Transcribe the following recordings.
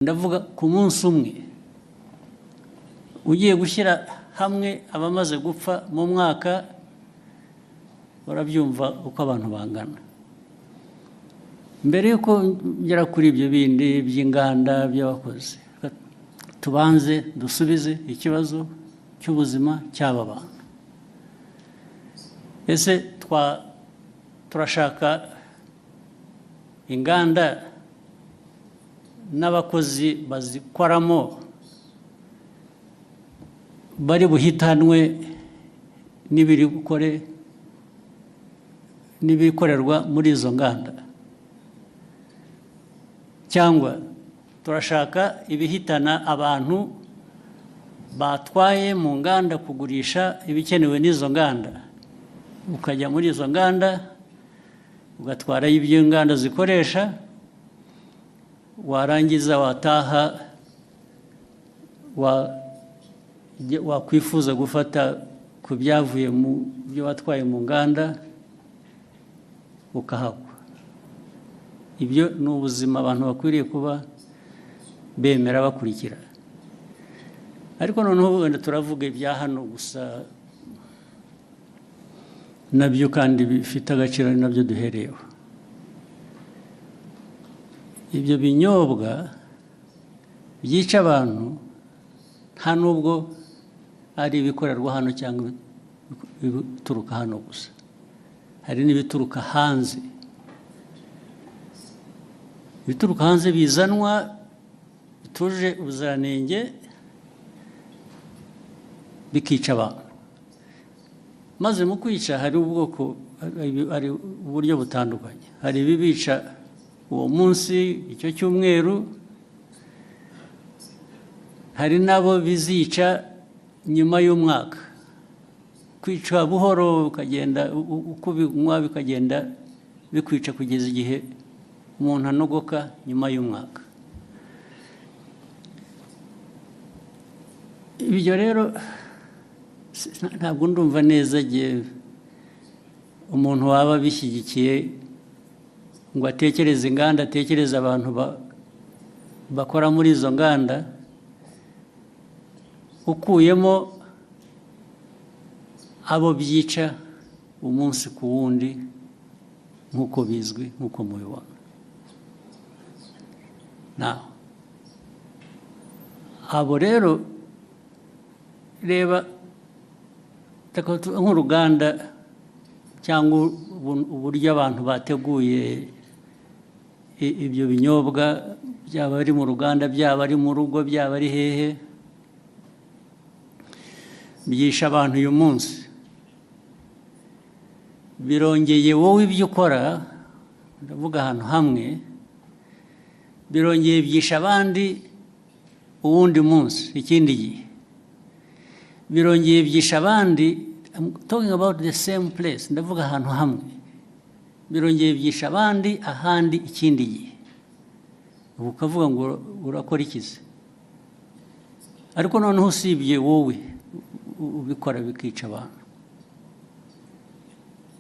ndavuga ku munsi umwe ugiye gushyira hamwe abamaze gupfa mu mwaka barabyumva uko abantu bangana. Mbere yuko ngera kuri ibyo bindi by'inganda by'abakozi, tubanze dusubize ikibazo cy'ubuzima cy'aba bantu. Ese turashaka inganda n'abakozi bazikoramo bari buhitanwe n'ibikorerwa muri izo nganda, cyangwa turashaka ibihitana abantu batwaye mu nganda kugurisha ibikenewe n'izo nganda, ukajya muri izo nganda ugatwara ibyo inganda zikoresha, warangiza wataha wakwifuza gufata ku byavuye mu byo watwaye mu nganda ukahagwa. Ibyo ni ubuzima abantu bakwiriye kuba bemera bakurikira. Ariko noneho wenda turavuga ibya hano gusa, nabyo kandi bifite agaciro, ni nabyo duhereyeho. Ibyo binyobwa byica abantu nta nubwo ari ibikorerwa hano cyangwa ibituruka hano gusa, hari n'ibituruka hanze. Ibituruka hanze bizanwa bituje ubuziranenge bikica abantu, maze mu kwica hari uburyo butandukanye. Hari ibibica uwo munsi, icyo cyumweru, hari nabo bizica nyuma y'umwaka. Kwica buhoro ukagenda uko binywa bikagenda bikwica kugeza igihe umuntu anogoka nyuma y'umwaka. Ibyo rero ntabwo ndumva neza igihe umuntu waba bishyigikiye ngo atekereze inganda, atekereze abantu bakora muri izo nganda, ukuyemo abo byica umunsi ku wundi nk'uko bizwi, nk'uko mubibona. Abo rero reba nk'uruganda cyangwa uburyo abantu bateguye ibyo binyobwa, byaba ari mu ruganda, byaba ari mu rugo, byaba ari hehe, byisha abantu uyu munsi. Birongeye wowe ibyo ukora, ndavuga ahantu hamwe, birongeye byisha abandi uwundi munsi, ikindi gihe birongeye byisha abandi. I'm talking about the same place, ndavuga ahantu hamwe, birongeye byisha abandi ahandi ikindi gihe. Ubu ukavuga ngo urakora ikize? Ariko noneho usibye wowe ubikora bikica abantu,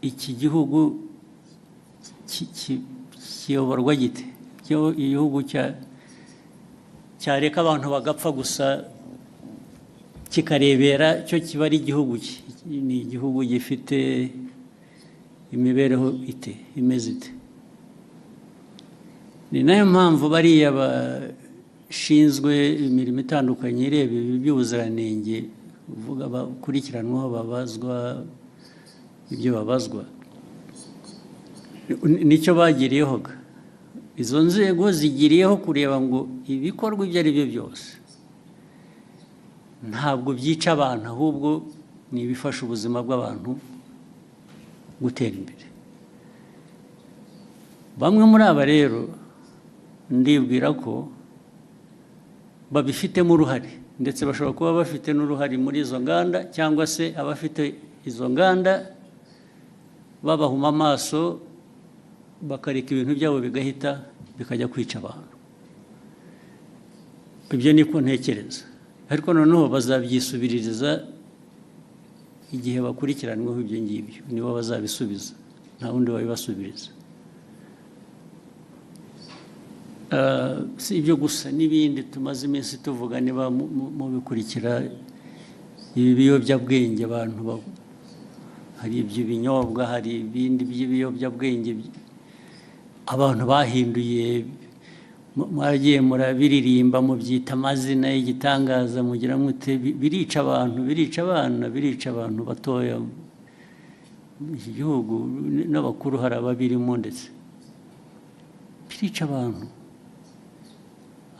iki gihugu kiyoborwa gite? Igihugu cyareka abantu bagapfa gusa kikarebera cyo kiba ari igihugu ki? Ni igihugu gifite imibereho imeze ite? Ni nayo mpamvu bariya bashinzwe imirimo itandukanye ireba ibi by'ubuziranenge, uvuga bakurikiranwaho, babazwa ibyo babazwa, nicyo bagiriyeho. Izo nzego zigiriyeho kureba ngo ibikorwa ibyo ari byo byose ntabwo byica abantu, ahubwo ni ibifasha ubuzima bw'abantu gutera imbere. Bamwe muri aba rero ndibwira ko babifitemo uruhare, ndetse bashobora kuba bafite n'uruhare muri izo nganda, cyangwa se abafite izo nganda babahuma amaso bakareka ibintu byabo bigahita bikajya kwica abantu. Ibyo niko ntekereza. Ariko noneho bazabyisubiririza igihe bakurikiranweho ibyo ngibyo, nibo bazabisubiza, nta wundi wabibasubiriza. si ibyo gusa n'ibindi tumaze iminsi tuvuga niba mubikurikira ibi biyobyabwenge abantu hari iby'ibinyobwa hari ibindi by'ibiyobyabwenge abantu bahinduye mwagiye murabiririmba mubyita amazina y'igitangaza mugira mute birica abantu birica abana birica abantu batoya iki gihugu n'abakuru hari ababirimo ndetse birica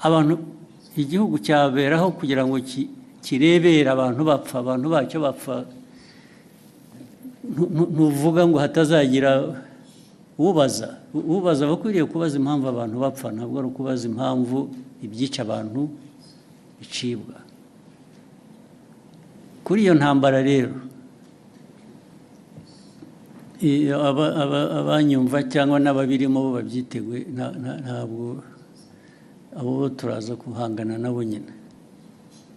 abantu igihugu cyaberaho kugira ngo kirebera abantu bapfa abantu bacyo bapfa ntuvuga ngo hatazagira ubaza bakwiriye kubaza impamvu abantu bapfa ntabwo ari ukubaza impamvu ibyica abantu bicibwa kuri iyo ntambara rero abanyumva cyangwa n'ababirimo bo babyiteguye ntabwo abo turaza guhangana nabo nyine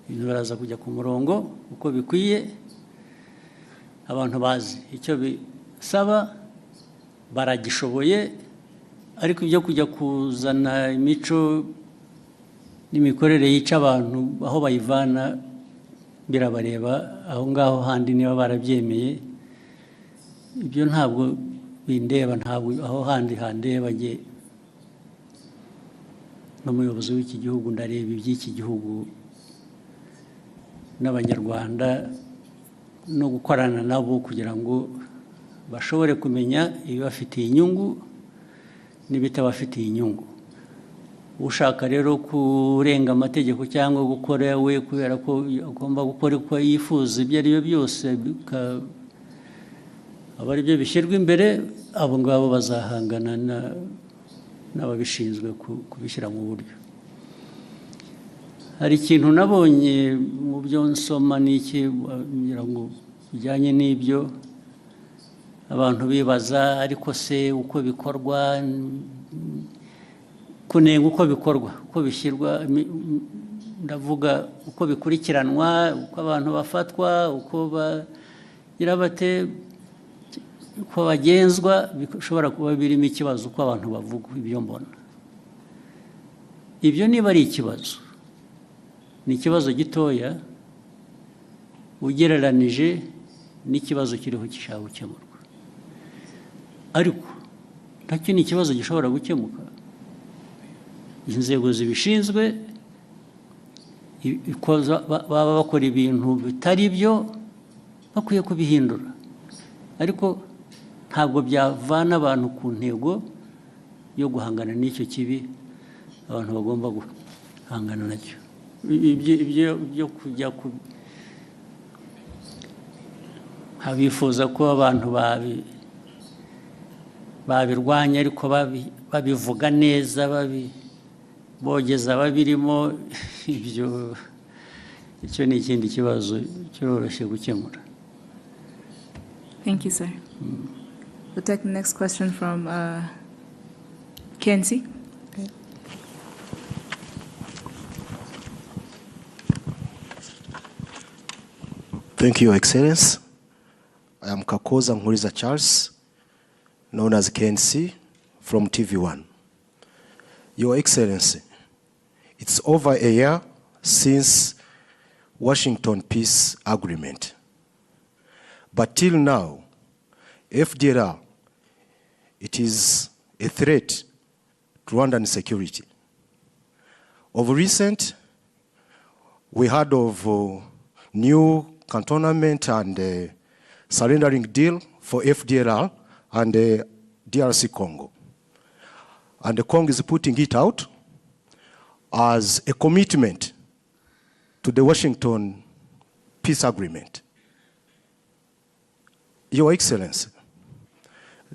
ibintu baraza kujya ku murongo uko bikwiye abantu bazi icyo bisaba baragishoboye ariko ibyo kujya kuzana imico n'imikorere yica abantu aho bayivana birabareba aho ngaho handi niba barabyemeye ibyo ntabwo bindeba ntabwo aho handi handeba njye n'umuyobozi w'iki gihugu ndareba iby'iki gihugu n'abanyarwanda no gukorana nabo kugira ngo bashobore kumenya ibibafitiye inyungu n'ibitabafitiye inyungu ushaka rero kurenga amategeko cyangwa gukora we kubera ko agomba gukora uko yifuza ibyo ari byo byose aba ari byo bishyirwa imbere abo ngabo bazahangana n'ababishinzwe kubishyira mu buryo hari ikintu nabonye mu byo nsoma n'iki kugira ngo bijyanye n'ibyo abantu bibaza ariko se uko bikorwa kunenga uko bikorwa uko bishyirwa ndavuga uko bikurikiranwa uko abantu bafatwa uko bagira bate uko bagenzwa bishobora kuba birimo ikibazo uko abantu bavuga ibyo mbona ibyo niba ari ikibazo ni ikibazo gitoya ugereranije n'ikibazo kiriho gishaka gukemurwa ariko nacyo ni ikibazo gishobora gukemuka inzego zibishinzwe baba bakora ibintu bitari byo bakwiye kubihindura ariko ntabwo byavana abantu ku ntego yo guhangana n'icyo kibi abantu bagomba guhangana nacyo ibyo kujya abifuza ko abantu babirwanya ariko babivuga neza bogeza babirimo icyo ni ikindi kibazo cyoroshye gukemura. Thank you, sir. We'll take the next question from Kenzie. Okay. Thank you, Your Excellency. I am Kakoza Nkuriza Charles, known as KNC, from TV1. Your Excellency, it's over a year since Washington Peace Agreement. But till now, FDLR, it is a threat to Rwandan security. Of recent, we heard of new cantonment and surrendering deal for FDLR and DRC Congo. And the Congo is putting it out as a commitment to the Washington Peace Agreement. Your Excellency,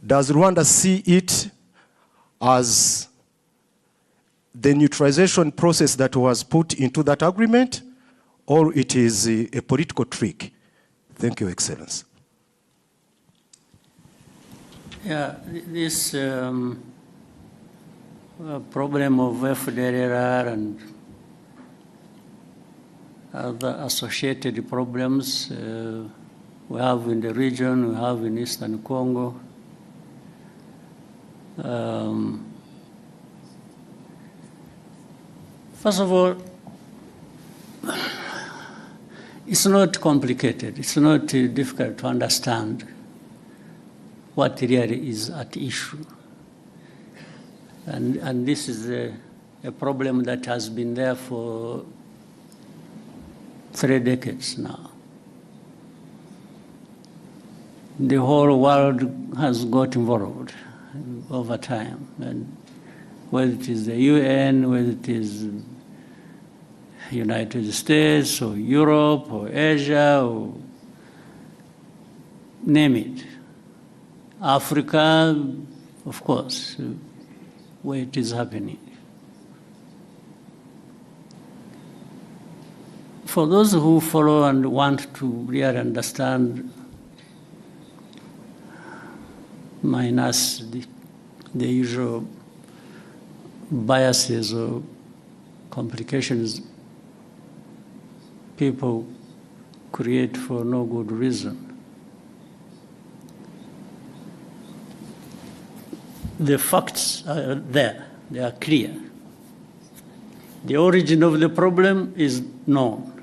does Rwanda see it as the neutralization process that was put into that agreement, or it is a political trick? Thank you, Excellency. Yeah, this problem of FDLR and other associated problems we have in the region, we have in Eastern Congo. First of all, it's not complicated. It's not difficult to understand what really is at issue. And this is a problem that has been there for 3 decades now. The whole world has got involved over time, and whether it is the UN, whether it is United States or Europe or Asia or name it. Africa, of course, where it is happening. For those who follow and want to really understand, minus the usual biases or complications people create for no good reason. The facts are there, they are clear. The origin of the problem is known.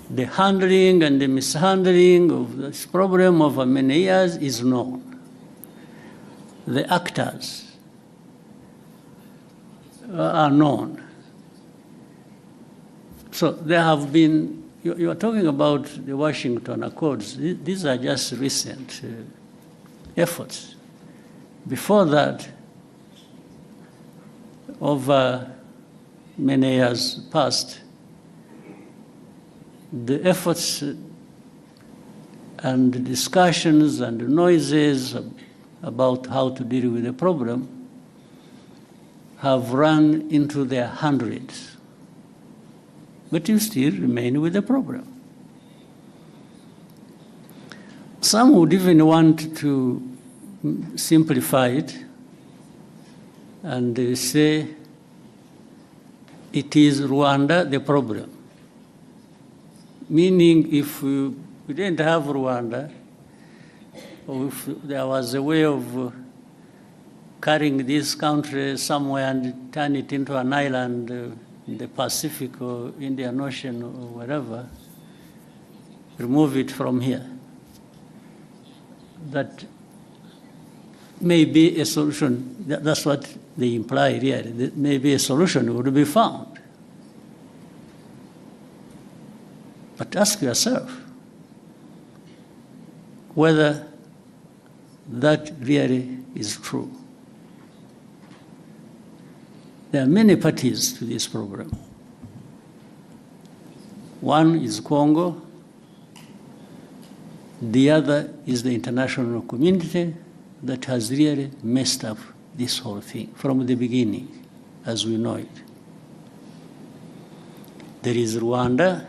The handling and the mishandling of this problem over many years is known. The actors are known. So there have been, you are talking about the Washington Accords. These are just recent efforts. Before that, over many years past, the efforts and discussions and noises about how to deal with the problem have run into their hundreds. But you still remain with the problem. Some would even want to simplify it and say it is Rwanda the problem. Meaning if we didn't have Rwanda, or if there was a way of carrying this country somewhere and turn it into an island in the Pacific or Indian Ocean or wherever, remove it from here. That may be a solution. That's what they imply here. That maybe a solution would be found. But ask yourself whether that really is true. There are many parties to this problem. One is Congo, the other is the international community that has really messed up this whole thing from the beginning, as we know it. There is Rwanda.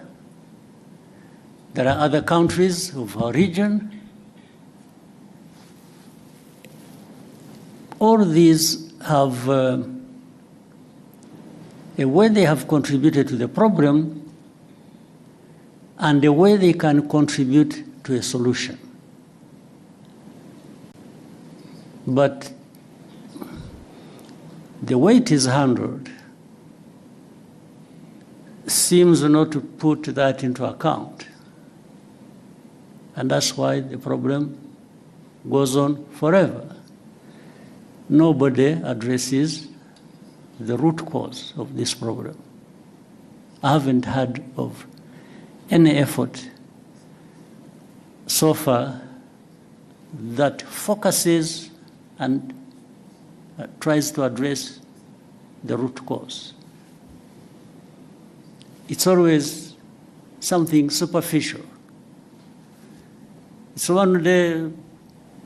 There are other countries of our region. All these have a way they have contributed to the problem and a way they can contribute to a solution. But the way it is handled seems not to put that into account. And that's why the problem goes on forever. Nobody addresses the root cause of this problem. I haven't heard of any effort so far that focuses and tries to address the root cause. It's always something superficial. It's one day,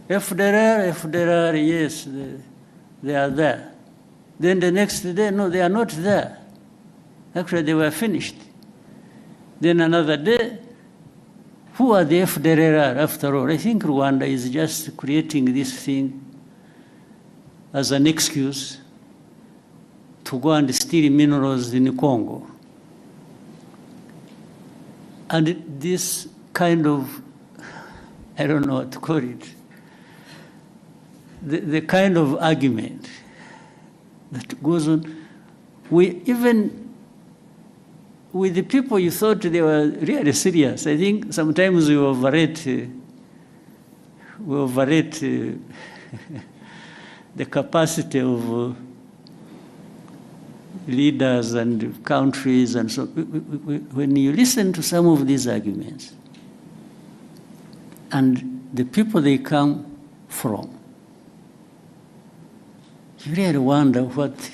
FDR, yes, they are there. Then the next day, no, they are not there. Actually, they were finished. Then another day, who are the FDR after all? I think Rwanda is just creating this thing as an excuse to go and steal minerals in Congo. And this kind of, I don't know what to call it, the kind of argument that goes on even with the people you thought they were really serious, I think sometimes we overrate the capacity of leaders and countries and so. When you listen to some of these arguments and the people they come from, you really wonder what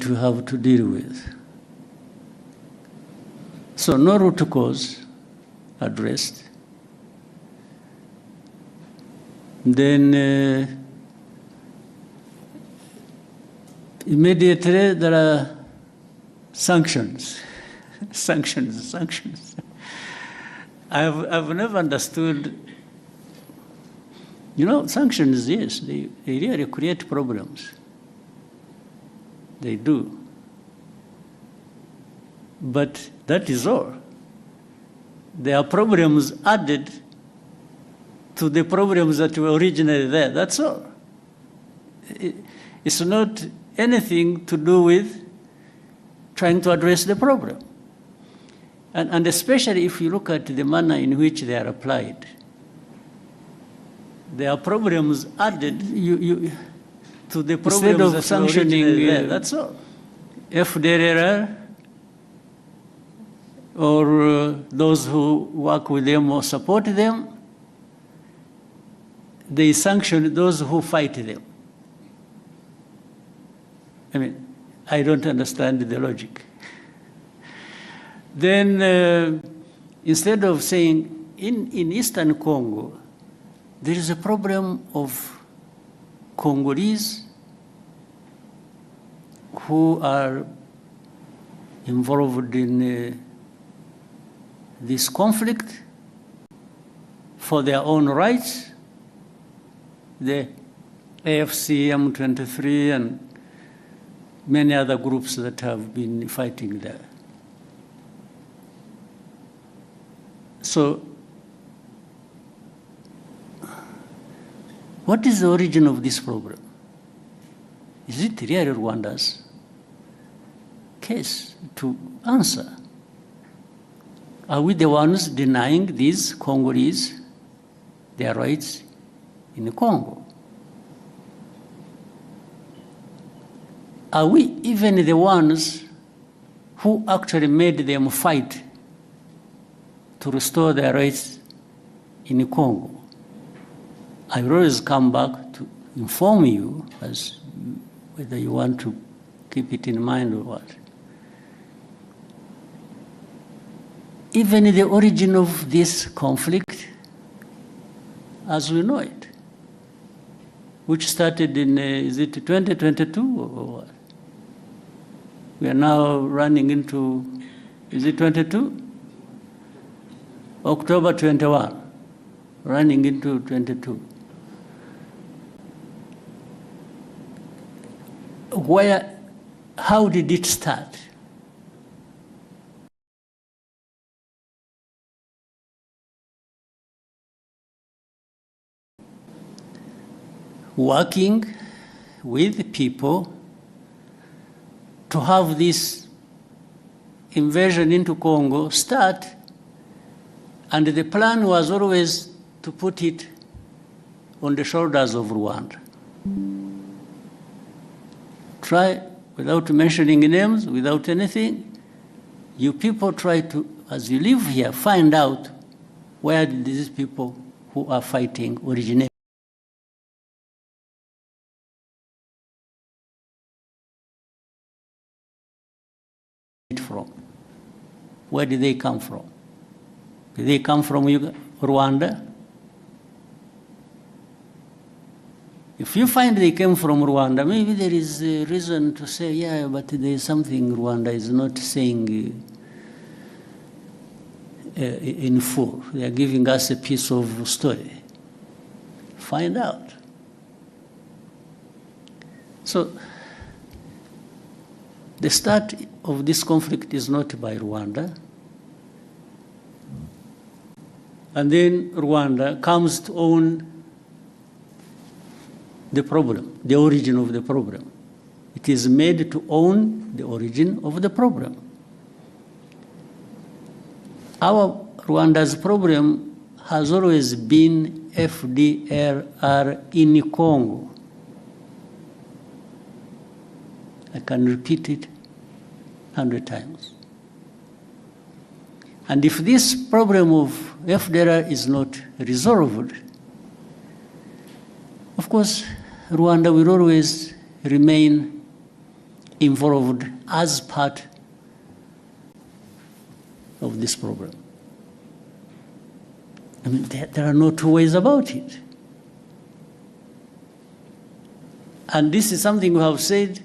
you have to deal with. So no root cause addressed. Then immediately there are sanctions. sanctions. I've never understood, sanctions, yes, they really create problems. They do. But that is all. There are problems added to the problems that were originally there. That's all. It's not anything to do with trying to address the problem. And especially if you look at the manner in which they are applied, there are problems added to the problems instead of sanctioning there. That's all. FDLR or those who work with them or support them, they sanction those who fight them. I mean, I don't understand the logic. Then instead of saying, in Eastern Congo, there is a problem of Congolese who are involved in this conflict for their own rights, the AFC, M23, and many other groups that have been fighting there. So, what is the origin of this problem? Is it really Rwanda's case to answer? Are we the ones denying these Congolese their rights in Congo? Are we even the ones who actually made them fight to restore their rights in Congo? I will always come back to inform you as whether you want to keep it in mind or what. Even the origin of this conflict, as we know it, which started in, is it 2022 or what? We are now running into, is it 22? October 21, running into 22. How did it start? Working with people to have this invasion into Congo start, and the plan was always to put it on the shoulders of Rwanda. Try, without mentioning names, without anything, you people try to, as you live here, find out where did these people who are fighting originate from. Where did they come from? Did they come from Rwanda? If you find they came from Rwanda, maybe there is a reason to say, yeah, but there is something Rwanda is not saying in full. They are giving us a piece of story. Find out. So, the start of this conflict is not by Rwanda. And then Rwanda comes to own the problem, the origin of the problem. It is made to own the origin of the problem. Our Rwanda's problem has always been FDLR in Congo. I can repeat it 100 times. And if this problem of FDLR is not resolved, of course, Rwanda will always remain involved as part of this problem. I mean, there are no two ways about it. And this is something we have said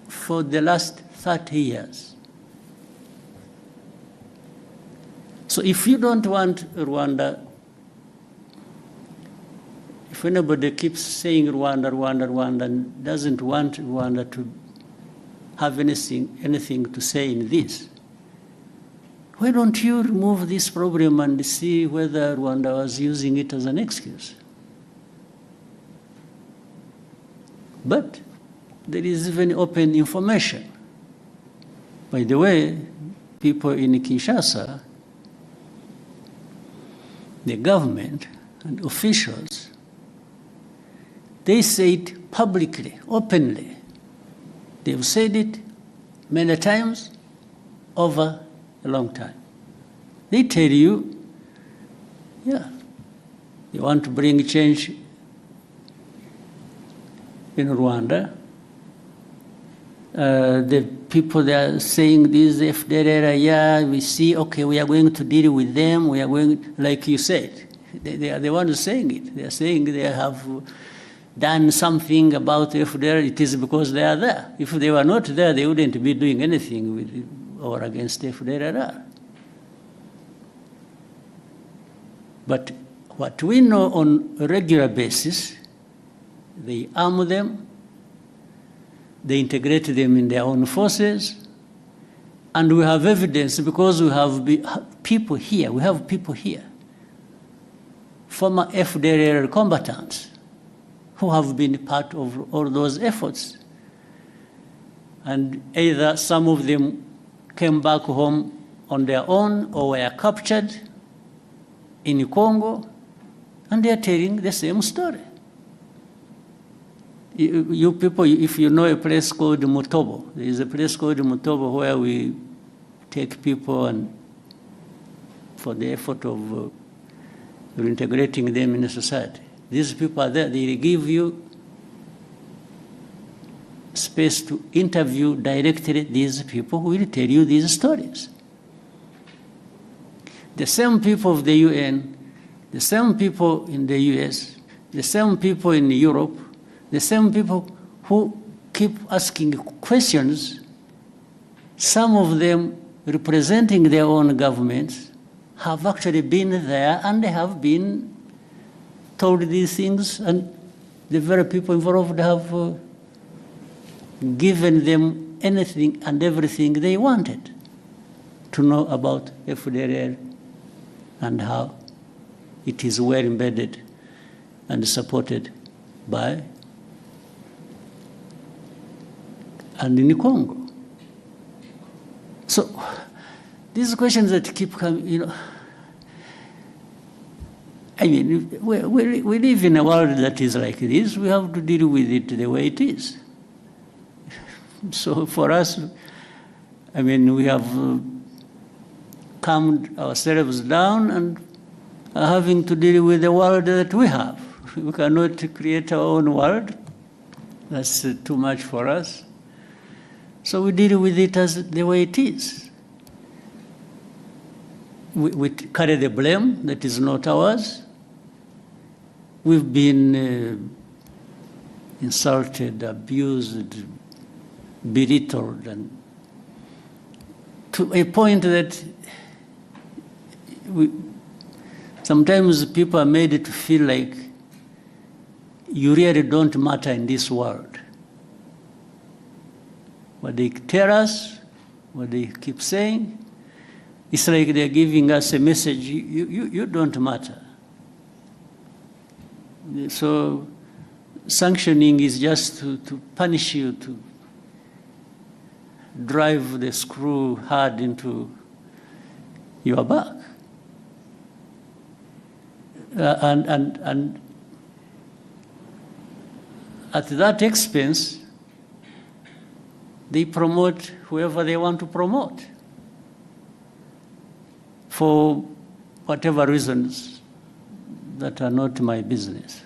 for the last 30 years. So if you don't want Rwanda, if anybody keeps saying Rwanda, Rwanda, Rwanda, and doesn't want Rwanda to have anything to say in this, why don't you remove this problem and see whether Rwanda was using it as an excuse? But there is even open information. By the way, people in Kinshasa, the government and officials, they say it publicly, openly. They've said it many times over a long time. They tell you, yeah, you want to bring change in Rwanda. The people that are saying this, FDLR, yeah, we see, okay, we are going to deal with them. We are going, like you said, they are the ones saying it. They are saying they have done something about FDLR. It is because they are there. If they were not there, they wouldn't be doing anything with or against FDLR. But what we know on a regular basis, they arm them, they integrate them in their own forces, and we have evidence because we have people here, former FDLR combatants who have been part of all those efforts. And either some of them came back home on their own or were captured in Congo, and they are telling the same story. You people, if you know a place called Mutobo, there is a place called Mutobo where we take people and for the effort of reintegrating them in society. These people are there, they give you space to interview directly these people who will tell you these stories. The same people of the UN, the same people in the US, the same people in Europe, the same people who keep asking questions, some of them representing their own governments, have actually been there and they have been told these things, and the very people involved have given them anything and everything they wanted to know about FDLR and how it is well embedded and supported by and in Congo. So these questions that keep coming, you know, I mean, we live in a world that is like this. We have to deal with it the way it is. So for us, I mean, we have calmed ourselves down and are having to deal with the world that we have. We cannot create our own world. That's too much for us. So we deal with it as the way it is. We carry the blame that is not ours. We've been insulted, abused, belittled, and to a point that sometimes people are made to feel like you really don't matter in this world. What they tell us, what they keep saying, it's like they're giving us a message, you don't matter. So sanctioning is just to punish you, to drive the screw hard into your back. And at that expense, they promote whoever they want to promote for whatever reasons that are not my business.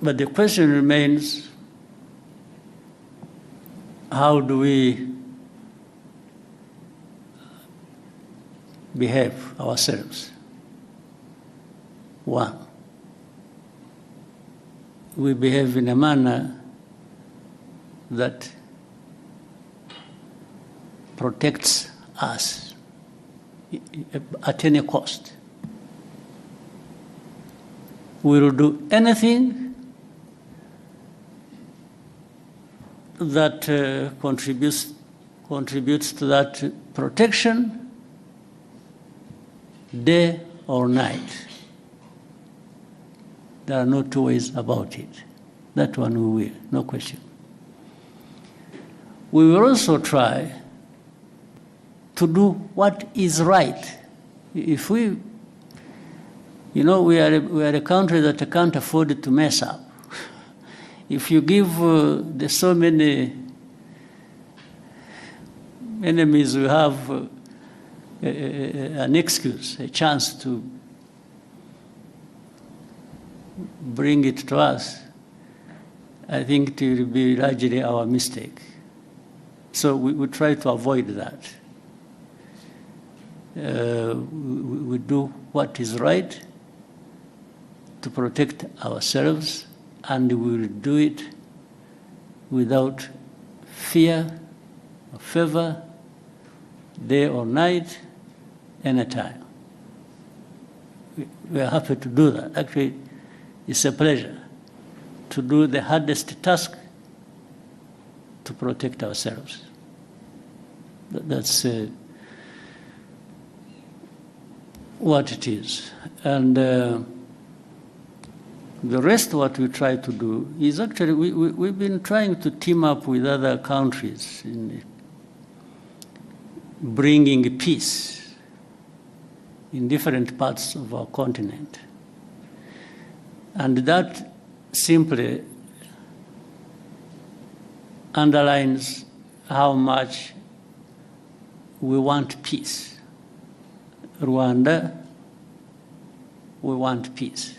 But the question remains, how do we behave ourselves? One, we behave in a manner that protects us at any cost. We will do anything that contributes to that protection, day or night. There are no two ways about it. That one we will, no question. We will also try to do what is right. If we, we are a country that can't afford to mess up. If you give there's so many enemies, we have an excuse, a chance to bring it to us. I think it will be largely our mistake. So we try to avoid that. We do what is right to protect ourselves, and we will do it without fear or favor, day or night, anytime. We are happy to do that. Actually, it's a pleasure to do the hardest task to protect ourselves. That's what it is. And the rest, what we try to do is actually, we've been trying to team up with other countries in bringing peace in different parts of our continent. And that simply underlines how much we want peace. Rwanda, we want peace.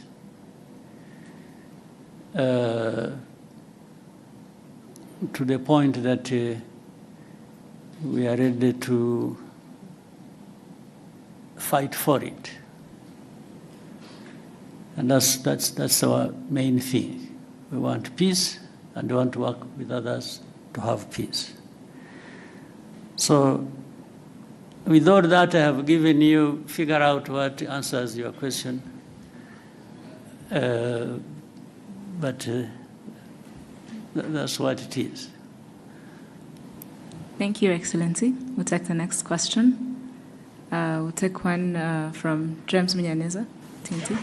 To the point that we are ready to fight for it. And that's our main thing. We want peace, and we want to work with others to have peace. So with all that I have given you, figure out what answers your question. But that's what it is. Thank you, Excellency. We'll take the next question. We'll take one from James Munyaneza, TNT.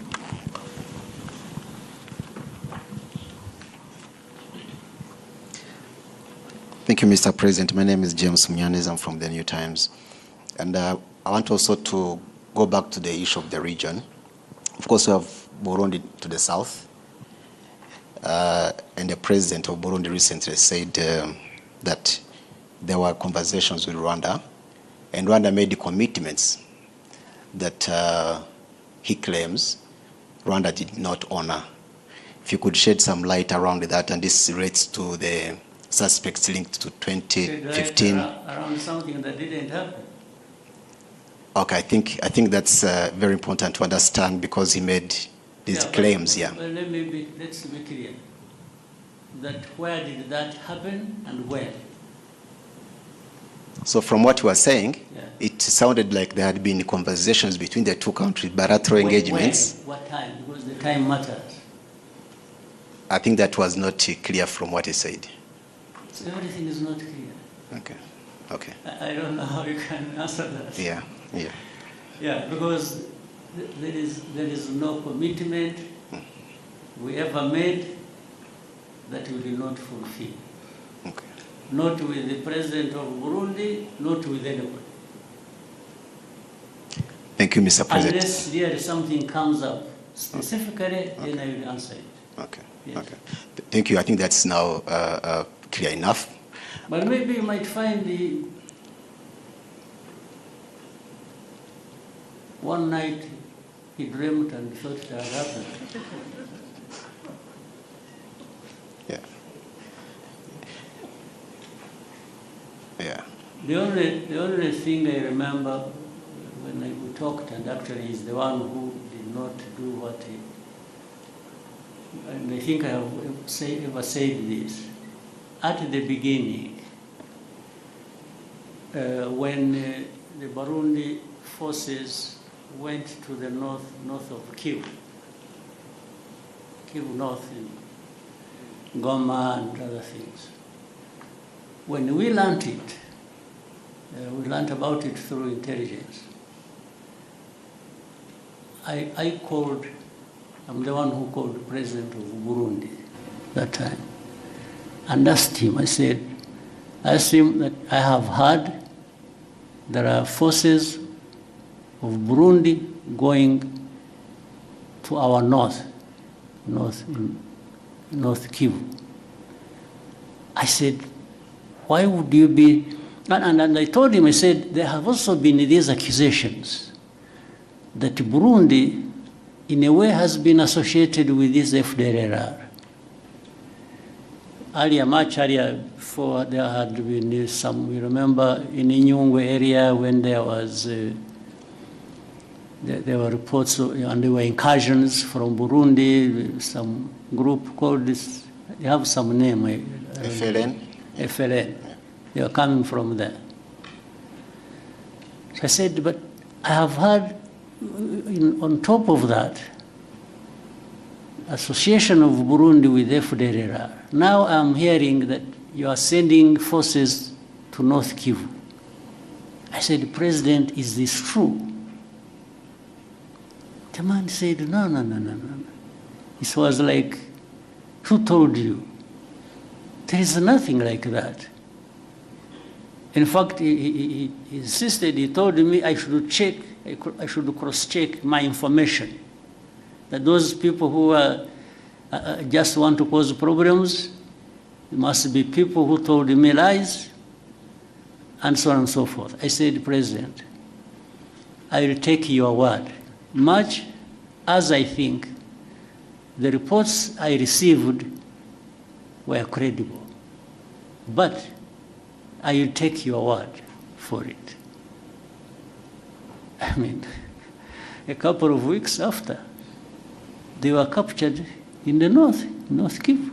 Thank you, Mr. President. My name is James Munyaneza. I'm from the New Times. And I want also to go back to the issue of the region. Of course, we have Burundi to the south. And the president of Burundi recently said that there were conversations with Rwanda, and Rwanda made the commitments that he claims Rwanda did not honor. If you could shed some light around that, and this relates to the suspects linked to 2015. Around something that didn't happen. Okay, I think that's very important to understand, because he made these claims. Well, let's be clear. That where did that happen and when? So from what you were saying, it sounded like there had been conversations between the two countries, bilateral engagements. When? What time? Because the time matters. I think that was not clear from what he said. So everything is not clear. Okay. I don't know how you can answer that. Yeah, because there is no commitment we ever made that we did not fulfill. Okay. Not with the president of Burundi, not with anybody. Thank you, Mr. President. Unless there something comes up specifically, then I will answer it. Okay. Yes. Okay. Thank you. I think that's now clear enough. But maybe you might find one night he dreamt and thought it had happened. Yeah. Yeah. The only thing I remember when we talked, and actually he's the one who did not do what he, and I think I have ever said this, at the beginning, when the Burundi forces went to the north of Kivu North, in Goma and other things. When we learned it, we learned about it through intelligence. I called, I'm the one who called the president of Burundi that time and asked him, I asked him that I have heard there are forces of Burundi going to our north Kivu. I said, why would you be, and I told him, I said, there have also been these accusations that Burundi, in a way, has been associated with this FDLR. Much earlier, before there had been some, we remember in Inyungwe area when there was, there were reports and there were incursions from Burundi, some group called this, they have some name. FLN? FLN. They are coming from there. So I said, but I have heard, on top of that, association of Burundi with FDLR. Now I'm hearing that you are sending forces to North Kivu. I said, President, is this true? The man said, no. It was like, who told you? There is nothing like that. In fact, he insisted, he told me I should check, I should cross-check my information. That those people who just want to cause problems, must be people who told me lies, and so on and so forth. I said, President, I will take your word, much as I think the reports I received were credible. But I will take your word for it. I mean, a couple of weeks after, they were captured in the North Kivu.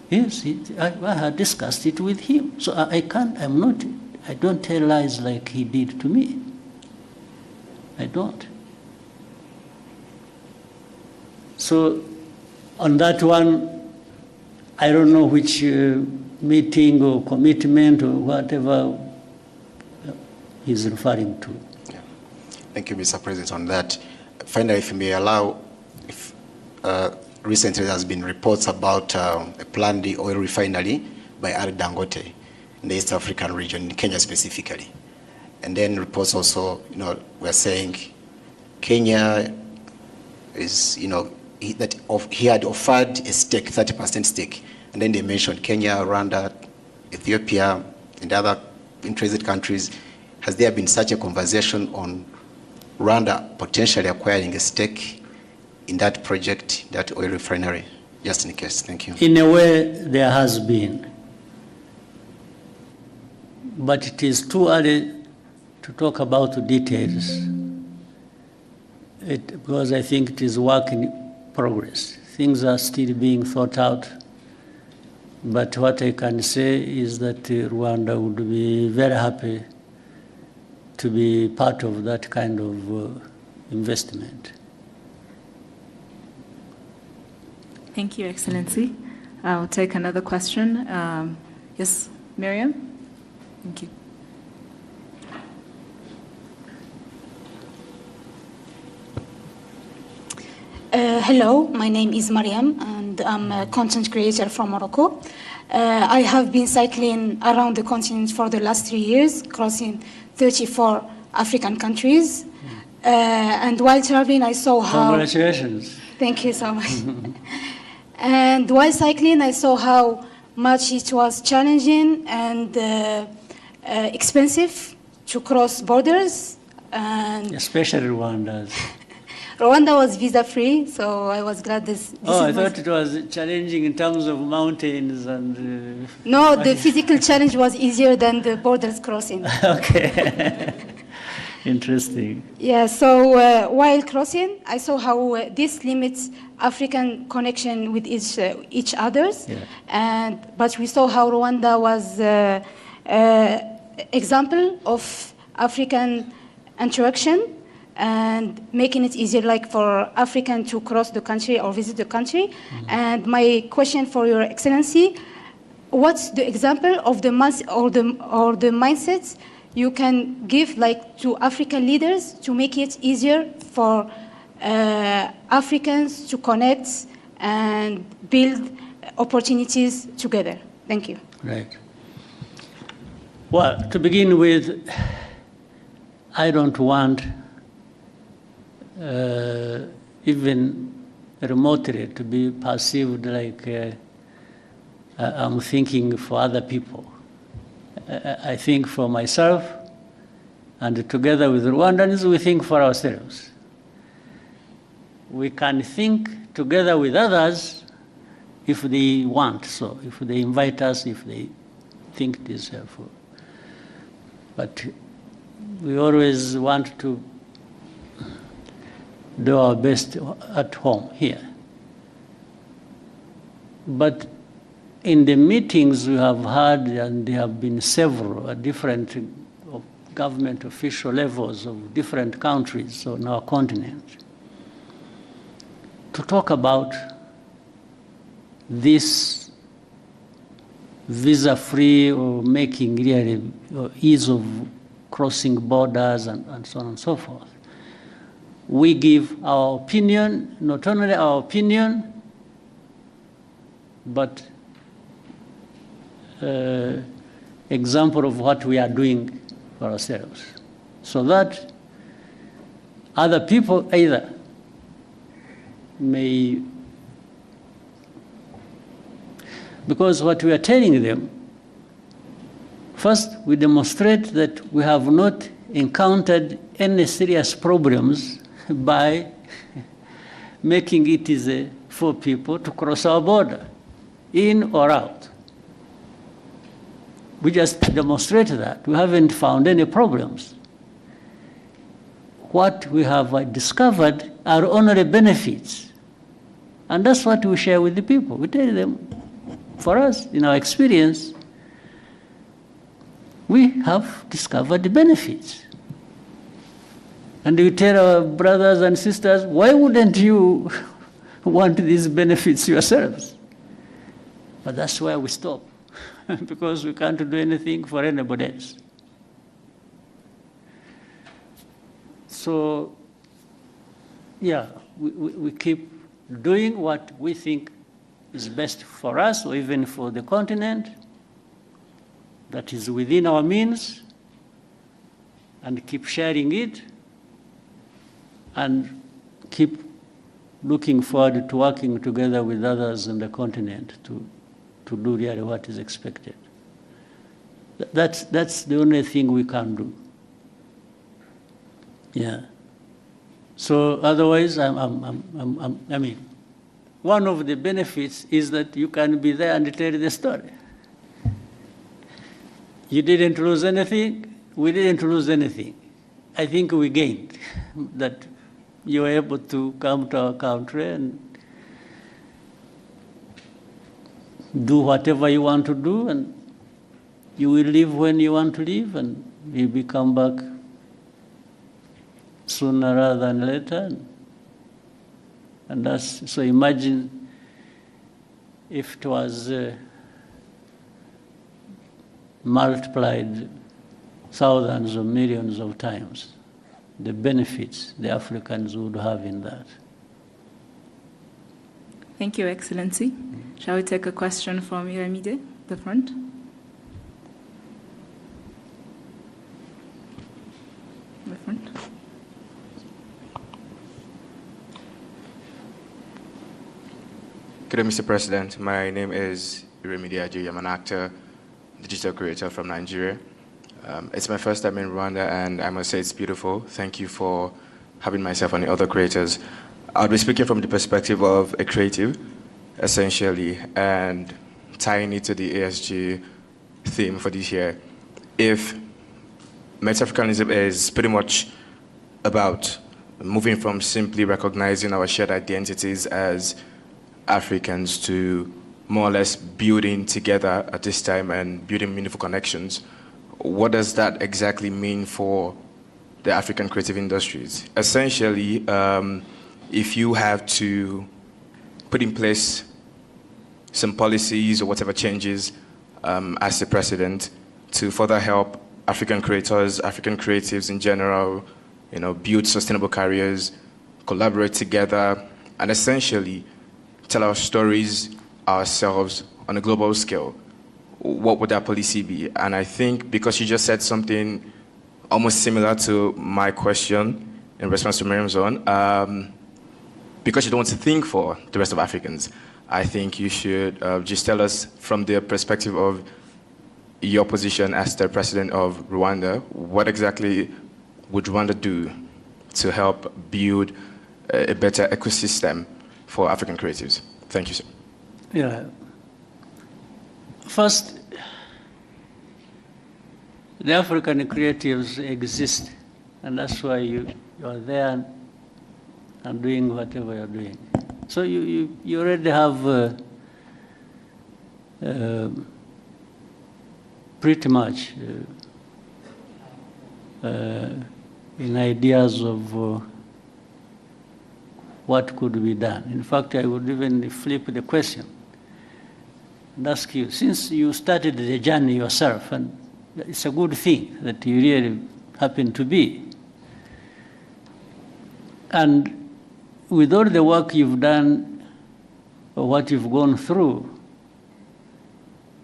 Yes, I had discussed it with him. So I don't tell lies like he did to me. I don't. So on that one, I don't know which meeting or commitment or whatever he's referring to. Yeah. Thank you, Mr. President, on that. Finally, if you may allow, recently there has been reports about a planned oil refinery by R. Dangote in the East African region, in Kenya specifically. And then reports also, were saying Kenya is, he had offered a stake, 30% stake. And then they mentioned Kenya, Rwanda, Ethiopia, and other interested countries. Has there been such a conversation on Rwanda potentially acquiring a stake in that project, that oil refinery? Just in case. Thank you. In a way, there has been. But it is too early to talk about the details. Because I think it is work in progress. Things are still being thought out. But what I can say is that Rwanda would be very happy to be part of that kind of investment. Thank you, Excellency. I'll take another question. Yes, Miriam? Thank you. Hello, my name is Mariam, and I'm a content creator from Morocco. I have been cycling around the continent for the last 3 years, crossing 34 African countries. And while traveling, I saw how... Congratulations. Thank you so much. And while cycling, I saw how much it was challenging and expensive to cross borders. And Especially Rwanda. Rwanda was visa-free, so I was glad this I thought it was challenging in terms of mountains and... No, the physical challenge was easier than the borders crossing. Okay. Interesting. Yeah, so while crossing, I saw how this limits African connection with each others. Yeah. But we saw how Rwanda was example of African interaction and making it easier, like for African to cross the country or visit the country. Mm-hmm. And my question for Your Excellency, what's the example of the mindsets you can give, like, to African leaders to make it easier for Africans to connect and build opportunities together? Thank you. Right. Well, to begin with, I don't want even remotely to be perceived like I'm thinking for other people. I think for myself, and together with Rwandans, we think for ourselves. We can think together with others if they want so, if they invite us, if they think it is helpful. But we always want to do our best at home here. But in the meetings we have had, and there have been several at different government official levels of different countries on our continent, to talk about this visa-free or making really ease of crossing borders and so on and so forth. We give our opinion, not only our opinion, but example of what we are doing for ourselves, so that other people either may, because what we are telling them, first we demonstrate that we have not encountered any serious problems by making it easy for people to cross our border, in or out. We just demonstrated that. We haven't found any problems. What we have discovered are only benefits. And that's what we share with the people. We tell them, for us, in our experience, we have discovered the benefits. And we tell our brothers and sisters, why wouldn't you want these benefits yourselves? But that's where we stop, because we can't do anything for anybody else. So, yeah, we keep doing what we think is best for us, or even for the continent, that is within our means, and keep sharing it, and keep looking forward to working together with others on the continent to do really what is expected. That's the only thing we can do. Yeah. So otherwise, I mean, one of the benefits is that you can be there and tell the story. You didn't lose anything, we didn't lose anything. I think we gained that you were able to come to our country and do whatever you want to do, and you will leave when you want to leave, and you will come back sooner rather than later. And that's, so imagine if it was multiplied thousands or millions of times, the benefits the Africans would have in that. Thank you, Excellency. Shall we take a question from Iramide, the front? The front. Good day, Mr. President. My name is Iramide Ajayi. I'm an actor, digital creator from Nigeria. It's my first time in Rwanda, and I must say it's beautiful. Thank you for having myself and the other creators. I'll be speaking from the perspective of a creative, essentially, and tying it to the ASG theme for this year. If Met-Africanism is pretty much about moving from simply recognizing our shared identities as Africans to more or less building together at this time and building meaningful connections, what does that exactly mean for the African creative industries? Essentially, if you have to put in place some policies or whatever changes as the president to further help African creators, African creatives in general, build sustainable careers, collaborate together, and essentially tell our stories ourselves on a global scale, what would that policy be? And I think because you just said something almost similar to my question in response to Miriam's own, because you don't want to think for the rest of Africans, I think you should just tell us from the perspective of your position as the president of Rwanda, what exactly would Rwanda do to help build a better ecosystem for African creatives? Thank you, sir. Yeah. First, the African creatives exist, and that's why you are there and doing whatever you're doing. So you already have pretty much in ideas of what could be done. In fact, I would even flip the question and ask you, since you started the journey yourself, and it's a good thing that you really happen to be, and with all the work you've done or what you've gone through,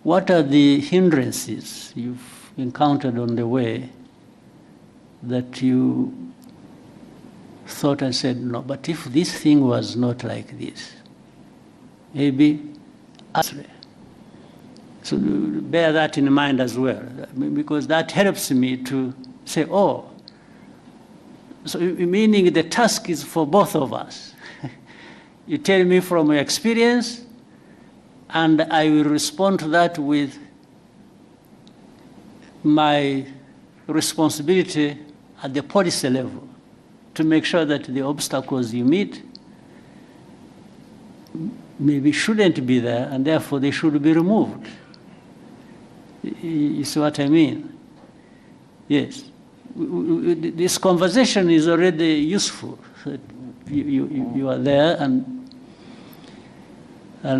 what are the hindrances you've encountered on the way that you thought and said, no, but if this thing was not like this, maybe actually. So bear that in mind as well, because that helps me to say, oh, so meaning the task is for both of us. You tell me from your experience, and I will respond to that with my responsibility at the policy level to make sure that the obstacles you meet maybe shouldn't be there, and therefore they should be removed. You see what I mean? Yes. This conversation is already useful. You are there, and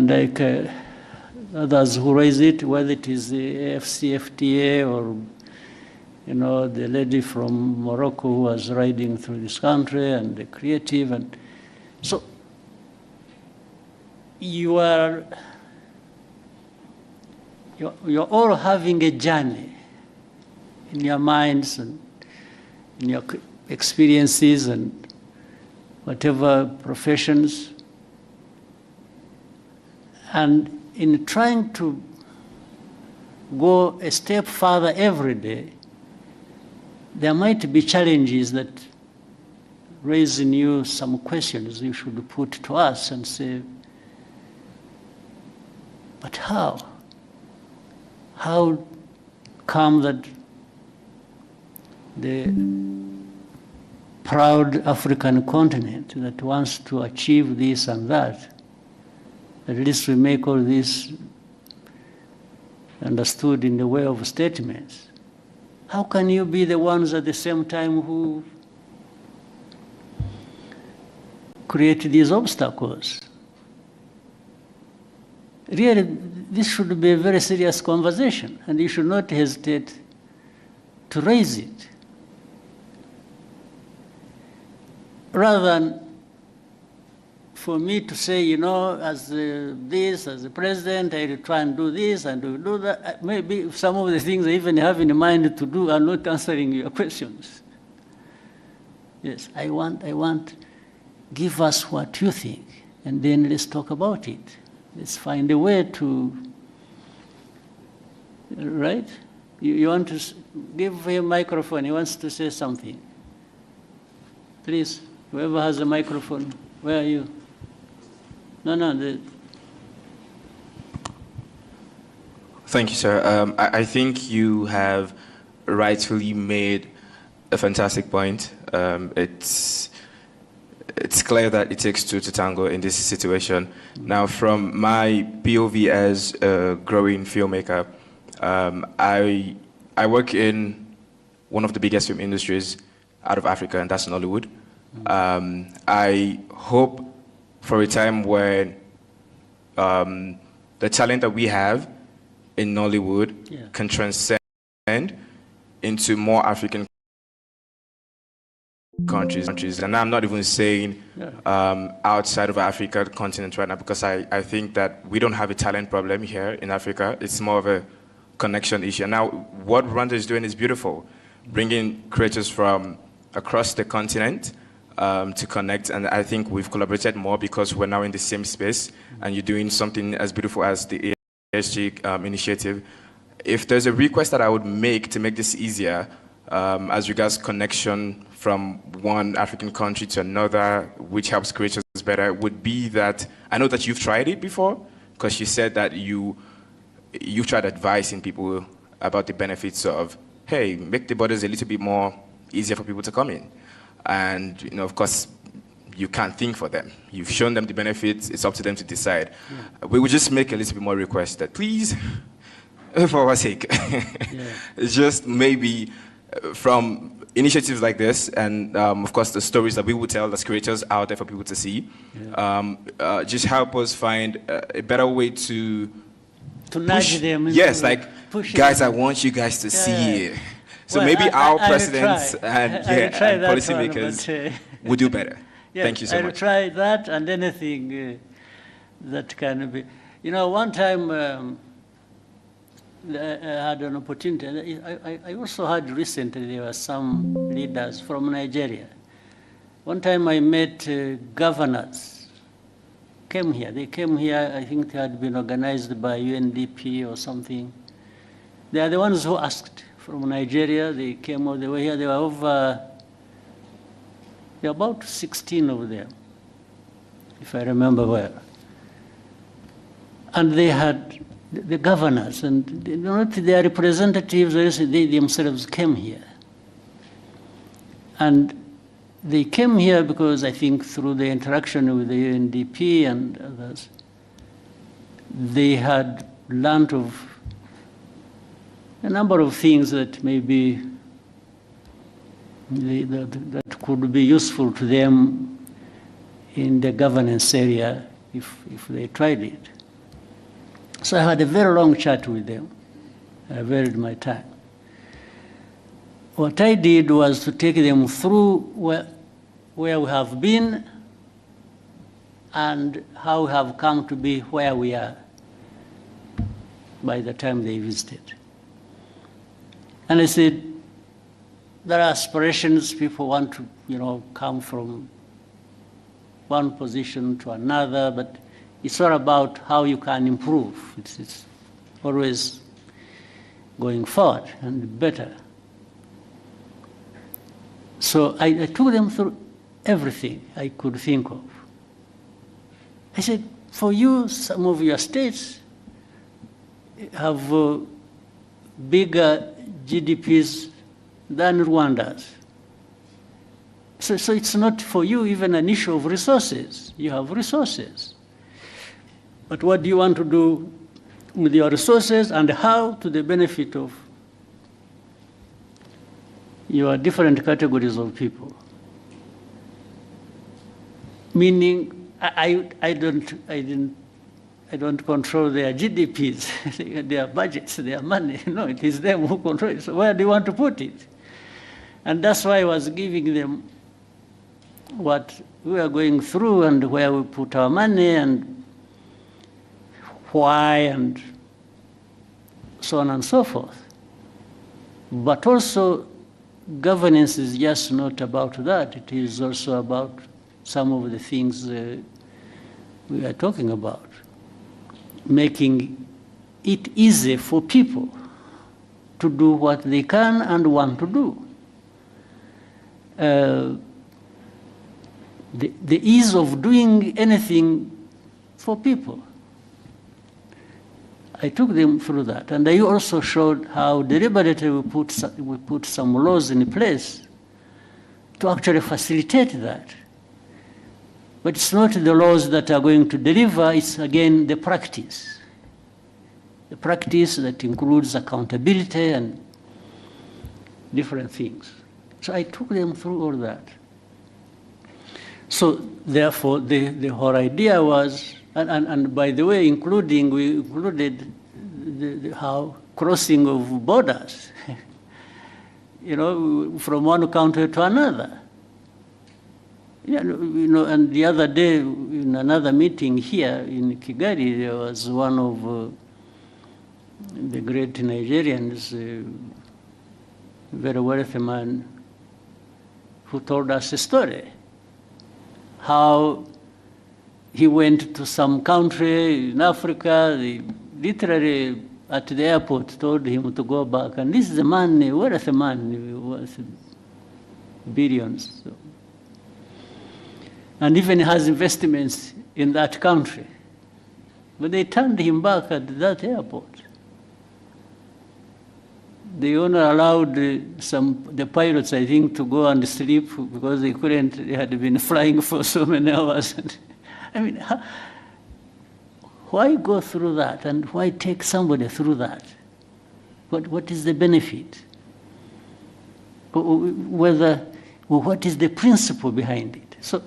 like others who raise it, whether it is the AFCFTA or the lady from Morocco who was riding through this country, and the creative, and so you're all having a journey in your minds and in your experiences and whatever professions. And in trying to go a step further every day, there might be challenges that raise in you some questions you should put to us and say, but how? How come that the proud African continent that wants to achieve this and that, at least we make all this understood in the way of statements? How can you be the ones at the same time who create these obstacles? Really, this should be a very serious conversation, and you should not hesitate to raise it. Rather than for me to say, you know, as the president, I will try and do this and do that. Maybe some of the things I even have in mind to do are not answering your questions. Yes, I want, give us what you think, and then let's talk about it. Let's find a way to, right? You want to give him a microphone, he wants to say something. Please, whoever has a microphone, where are you? No. Thank you, sir. I think you have rightfully made a fantastic point. It's clear that it takes two to tango in this situation. Now, from my POV as a growing filmmaker, I work in one of the biggest film industries out of Africa, and that's Nollywood. I hope for a time when the talent that we have in Nollywood can transcend into more African countries. And I'm not even saying outside of Africa continent right now, because I think that we don't have a talent problem here in Africa. It's more of a connection issue. And now what Rwanda is doing is beautiful, bringing creators from across the continent to connect, and I think we've collaborated more because we're now in the same space, and you're doing something as beautiful as the ASG initiative. If there's a request that I would make to make this easier, as regards connection from one African country to another, which helps creators better, would be that, I know that you've tried it before, because you said that you've tried advising people about the benefits of, hey, make the borders a little bit more easier for people to come in. And, you know, of course, you can't think for them. You've shown them the benefits. It's up to them to decide. We would just make a little bit more requests that, please, for our sake, just maybe from initiatives like this, and of course the stories that we would tell as creators out there for people to see, just help us find a better way to nudge them. Yes, like, guys, I want you guys to see it. So maybe our presidents and policymakers would do better. Yes, thank you so much. I'll try that and anything that can be. You know, one time I had an opportunity. I also had recently, there were some leaders from Nigeria. One time I met governors, came here. They came here, I think they had been organized by UNDP or something. They are the ones who asked from Nigeria. They came all the way here. There were about 16 of them, if I remember well. And they had the governors, and not their representatives, they themselves came here. And they came here because I think through the interaction with the UNDP and others, they had learned of a number of things that maybe that could be useful to them in the governance area if they tried it. So I had a very long chat with them. I varied my time. What I did was to take them through where we have been and how we have come to be where we are by the time they visited. And I said, there are aspirations, people want to, you know, come from one position to another, but it's all about how you can improve. It's always going forward and better. So I took them through everything I could think of. I said, for you, some of your states have bigger GDPs than Rwanda's. So it's not for you even an issue of resources. You have resources. But what do you want to do with your resources and how to the benefit of your different categories of people? Meaning, I don't control their GDPs, their budgets, their money. No, it is them who control it. So where do you want to put it? And that's why I was giving them what we are going through and where we put our money and why and so on and so forth. But also, governance is just not about that. It is also about some of the things we are talking about. Making it easy for people to do what they can and want to do. The ease of doing anything for people. I took them through that, and I also showed how deliberately we put some laws in place to actually facilitate that. But it's not the laws that are going to deliver, it's again the practice. The practice that includes accountability and different things. So I took them through all that. So therefore, the whole idea was, and by the way, we included how crossing of borders, from one country to another. And the other day, in another meeting here in Kigali, there was one of the great Nigerians, a very wealthy man, who told us a story, how he went to some country in Africa, they literally at the airport told him to go back, and this is a man, a wealthy man, worth billions. So. And even has investments in that country. But they turned him back at that airport. They only allowed the pilots, I think, to go and sleep because they had been flying for so many hours. I mean, why go through that, and why take somebody through that? What is the benefit? What is the principle behind it? So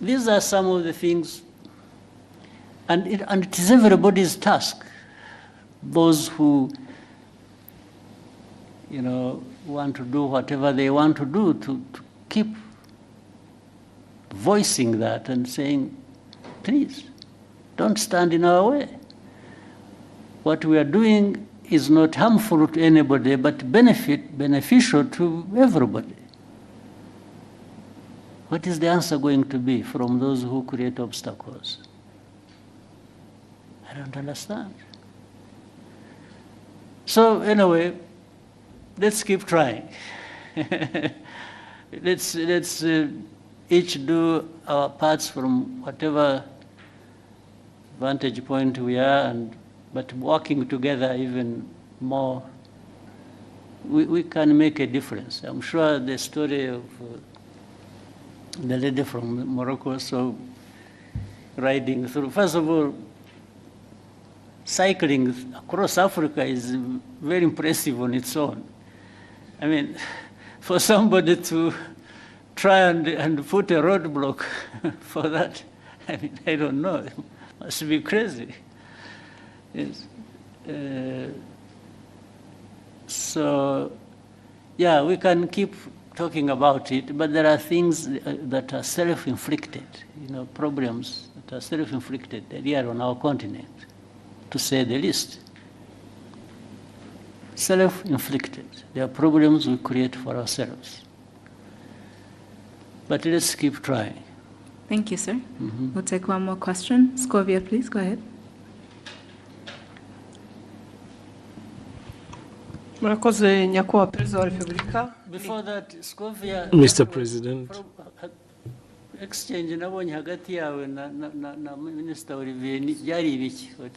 these are some of the things, and it is everybody's task. Those who want to do whatever they want to do, to keep voicing that and saying, please, don't stand in our way. What we are doing is not harmful to anybody, but beneficial to everybody. What is the answer going to be from those who create obstacles? I don't understand. So anyway, let's keep trying. Let's each do our parts from whatever vantage point we are, but working together even more, we can make a difference. I'm sure the story of the lady from Morocco, so riding through, first of all, cycling across Africa is very impressive on its own. I mean, for somebody to try and put a roadblock for that, I mean, I don't know, it must be crazy. Yes. So, yeah, we can keep talking about it, but there are things that are self-inflicted, problems that are self-inflicted here on our continent, to say the least. Self-inflicted. There are problems we create for ourselves. But let's keep trying. Thank you, sir. We'll take one more question. Scovia, please, go ahead. Murakoze nyakubahwa Perezida wa Repubulika. Before that, Scovia, Mr. President. Exchange nabonye hagati yawe na Minister Olivier byari ibiki? What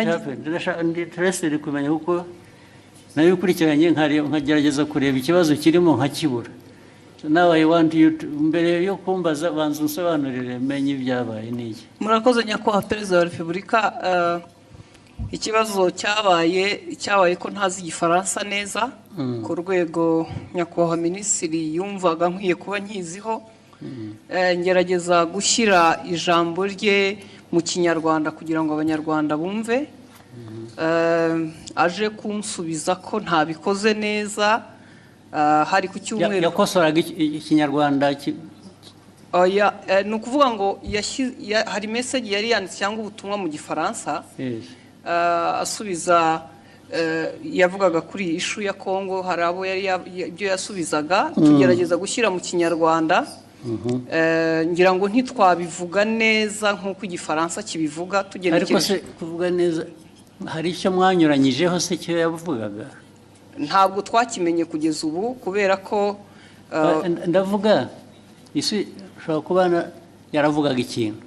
happened? Interested kumenya uko nayo ukurikiranye nkagerageza kureba ikibazo kirimo nkakibura. So now I want you to, mbere yo kumbaza banza unsobanurire menye ibyabaye niki. Murakoze nyakubahwa Perezida wa Repubulika. Ikibazo cyabaye ko ntazi igifaransa neza ku rwego nyakubahwa Minisitiri yumvaga nkwiye kuba nkiziho, ngerageza gushyira ijambo rye mu Kinyarwanda kugira ngo Abanyarwanda bumve. Aje kunsubiza ko ntabikoze neza, hari ku cyumweru yakosoraga ikinyarwanda ni ukuvuga ngo hari message yari yanditse cyangwa ubutumwa mu gifaransa asubiza yavugaga kuri iyi ishu ya Kongo, hari abo yari ibyo yasubizaga tugerageza gushyira mu kinyarwanda. Ngira ngo ntitwabivuga neza nk'uko igifaransa kibivuga tugenekereje. Ariko se kuvuga neza hari icyo mwanyuranyijeho se cyo yavugaga? Ntabwo twakimenye kugeza ubu kubera ko ndavuga isi ushobora kuba yaravugaga ikintu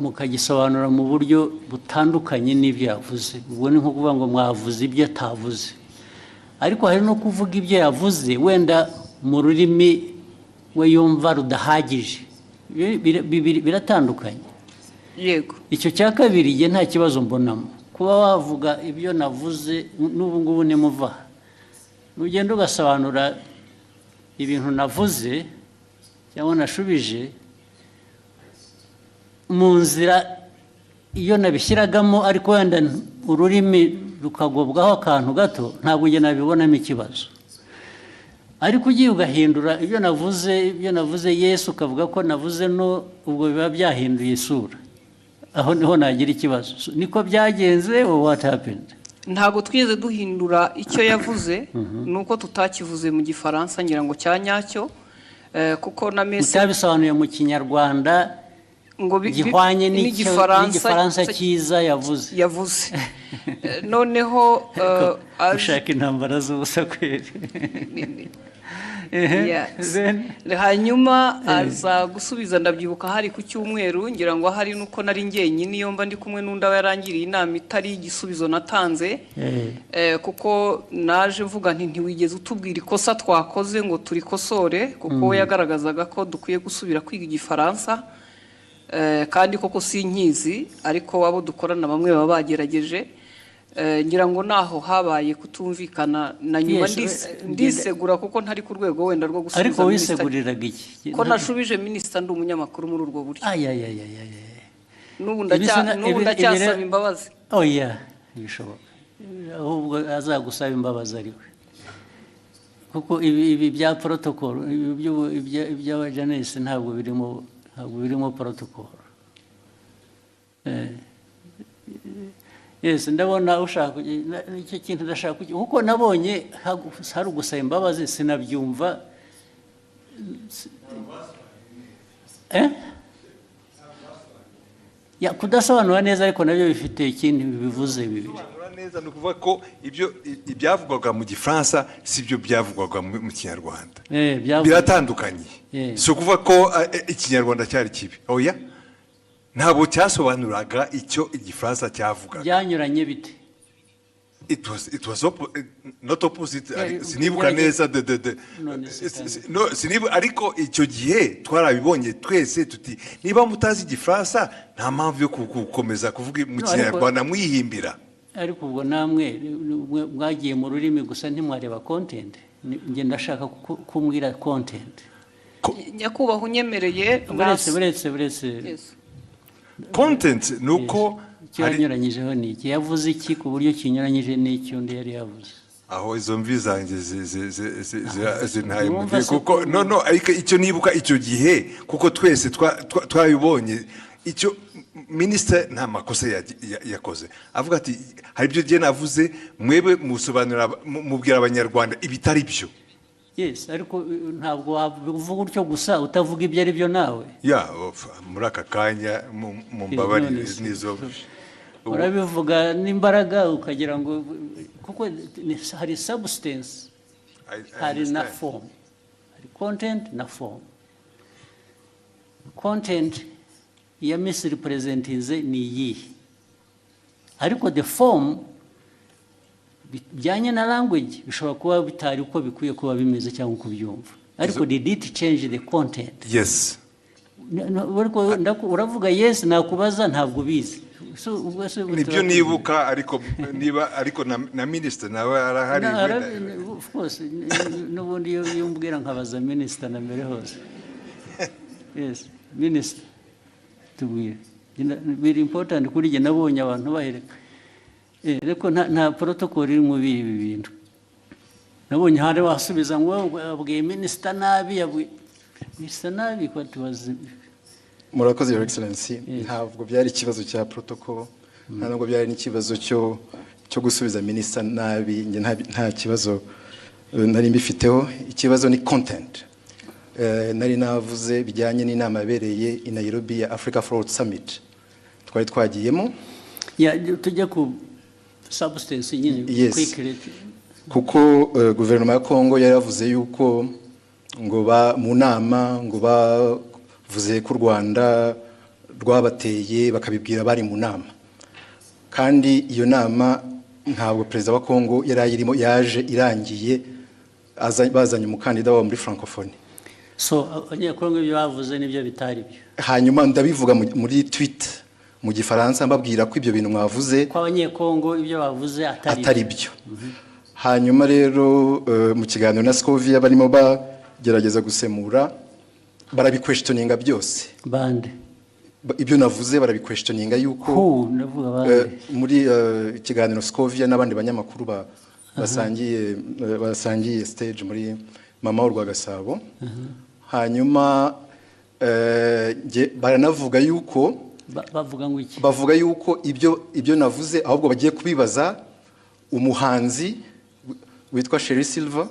mukagisobanura mu buryo butandukanye n'ibyo yavuze. Ubwo ni nko kuvuga ngo mwavuze ibyo atavuze, ariko hari no kuvuga ibyo yavuze wenda mu rurimi we yumva rudahagije. Biratandukanye. Yego. Icyo cya kabiri igihe nta kibazo mbonamo kuba wavuga ibyo navuze. N'ubu ngubu nimuva nugenda ugasobanura ibintu navuze cyangwa nashubije mu nzira iyo nabishyiragamo, ariko wenda ururimi rukagobwaho akantu gato, ntabwo njye nabibonamo ikibazo. Ariko ugiye ugahindura ibyo navuze Yesu ukavuga ko navuze no, ubwo biba byahinduye isura. Aho niho nagira ikibazo. Niko byagenze or what happened? Ntabwo twigeze duhindura icyo yavuze, nuko tutakivuze mu gifaransa ngira ngo cyanyacyo, kuko na message mutabisobanuye mu kinyarwanda ngo gihwanye n'igifaransa cyiza yavuze. Noneho ushaka intambara z'ubusa kweri. Hanyuma aza gusubiza, ndabyibuka hari ku cyumweru, ngira ngo hari nuko nari njyenyine iyo mba ndi kumwe n'undi aba yarangiriye inama itari igisubizo natanze, kuko naje mvuga nti ntiwigeze utubwira ikosa twakoze ngo turikosore, kuko we yagaragazaga ko dukwiye gusubira kwiga igifaransa, kandi koko sinkizi, ariko abo dukorana bamwe baba bagerageje. Ngira ngo naho habaye kutumvikana na nyuma ndisegura kuko ntari ku rwego wenda rwo gusubiza. Ariko wiseguriraga iki? Ko nashubije minisita ndi umunyamakuru muri urwo buryo. N'ubu ndacyasaba imbabazi. Oya, bishoboka. Ahubwo azagusaba imbabazi ariwe. Kuko ibi bya protocol, iby'abajanesi ntabwo birimo protocol. Yes, ndabona ushaka icyo kintu ndashaka kuko nabonye hari ugusaba imbabazi sinabyumva. Kudasobanura neza ariko nabyo bifite ikindi bivuze bibiri. Neza ni ukuvuga ko ibyavugwaga mu gifaransa si byo byavugwaga mu kinyarwanda. Biratandukanye. Si ukuvuga ko ikinyarwanda cyari kibi. Oya. Ntabwo cyasobanuraga icyo igifaransa cyavugaga. Byanyuranye bite? It was not opposite. Sinibuka neza ariko icyo gihe twarabibonye twese tuti niba mutazi igifaransa nta mpamvu yo gukomeza kuvuga mu kinyarwanda mwihimbira. Ariko ubwo namwe mwagiye mu rurimi gusa ntimwareba content. Nge ndashaka kumbwira content. Nyakubahwa unyemereye. Buretse. Content nuko cyanyuranyijeho ni iki? Yavuze iki ku buryo kinyuranyije n'icyo undi yari yavuze? Aho izo mvi zanjye zintaye mu gihe kuko no ariko icyo nibuka icyo gihe kuko twese twabibonye icyo minisita nta makosa yakoze avuga ati hari ibyo gihe navuze mwebwe musobanura mubwira abanyarwanda ibitari byo. Yes, ariko ntabwo wavuga utyo gusa utavuga ibyo ari byo nawe. Muri aka kanya mu mbabarire nizo urabivuga n'imbaraga ukagira ngo kuko hari substance, hari na form, hari content na form. Content ya misrepresentinze ni iyihe, ariko the form bijyanye na language bishobora kuba bitari uko bikwiye kuba bimeze cyangwa uko byumva, ariko did it change the content? Yes. Uravuga yes, nakubaza ntabwo bizi. Nibyo nibuka ariko na minister nawe arahari. Of course, n'ubundi iyo mbwira nkabaza minister na mbere hose. Yes, minister tubwire. Very important kuri jye nabonye abantu bahereka. Ariko nta protocol iri mu bibi bintu. nabonye hari wasubiza ngo abwiye minisita nabi minisita nabi ko tubaze. Murakoze, Your Excellency. Ntabwo byari ikibazo cya protocol, ntabwo byari n'ikibazo cyo gusubiza minisita nabi. Nta kibazo nari mbifiteho. Ikibazo ni content. Nari navuze bijyanye n'inama yabereye i Nairobi ya Africa Forward Summit twari twagiyemo. Tujya ku substance nyine quickly. Kuko guverinoma ya Kongo yaravuze yuko ngo mu nama ngo bavuze ko u Rwanda rwabateye bakabibwira bari mu nama, kandi iyo nama ntabwo perezida wa Kongo yari ayirimo, yaje irangiye bazanye umukandida wa muri francophonie. So abanyekongo ibyo bavuze nibyo bitari byo. Hanyuma ndabivuga muri tweet mu gifaransa mbabwira ko ibyo bintu mwavuze ko abanyekongo ibyo bavuze atari byo. Hanyuma rero mu kiganiro na Scovia barimo bagerageza gusemura, barabiquestioninga byose. Bande ibyo navuze barabiquestioninga yuko muri ikiganiro Scovia n'abandi banyamakuru basangiye stage muri mama w'u Rwagasabo. Hanyuma baranavuga yuko bavuga yuko ibyo navuze ahubwo bagiye kubibaza umuhanzi witwa Sherry Silver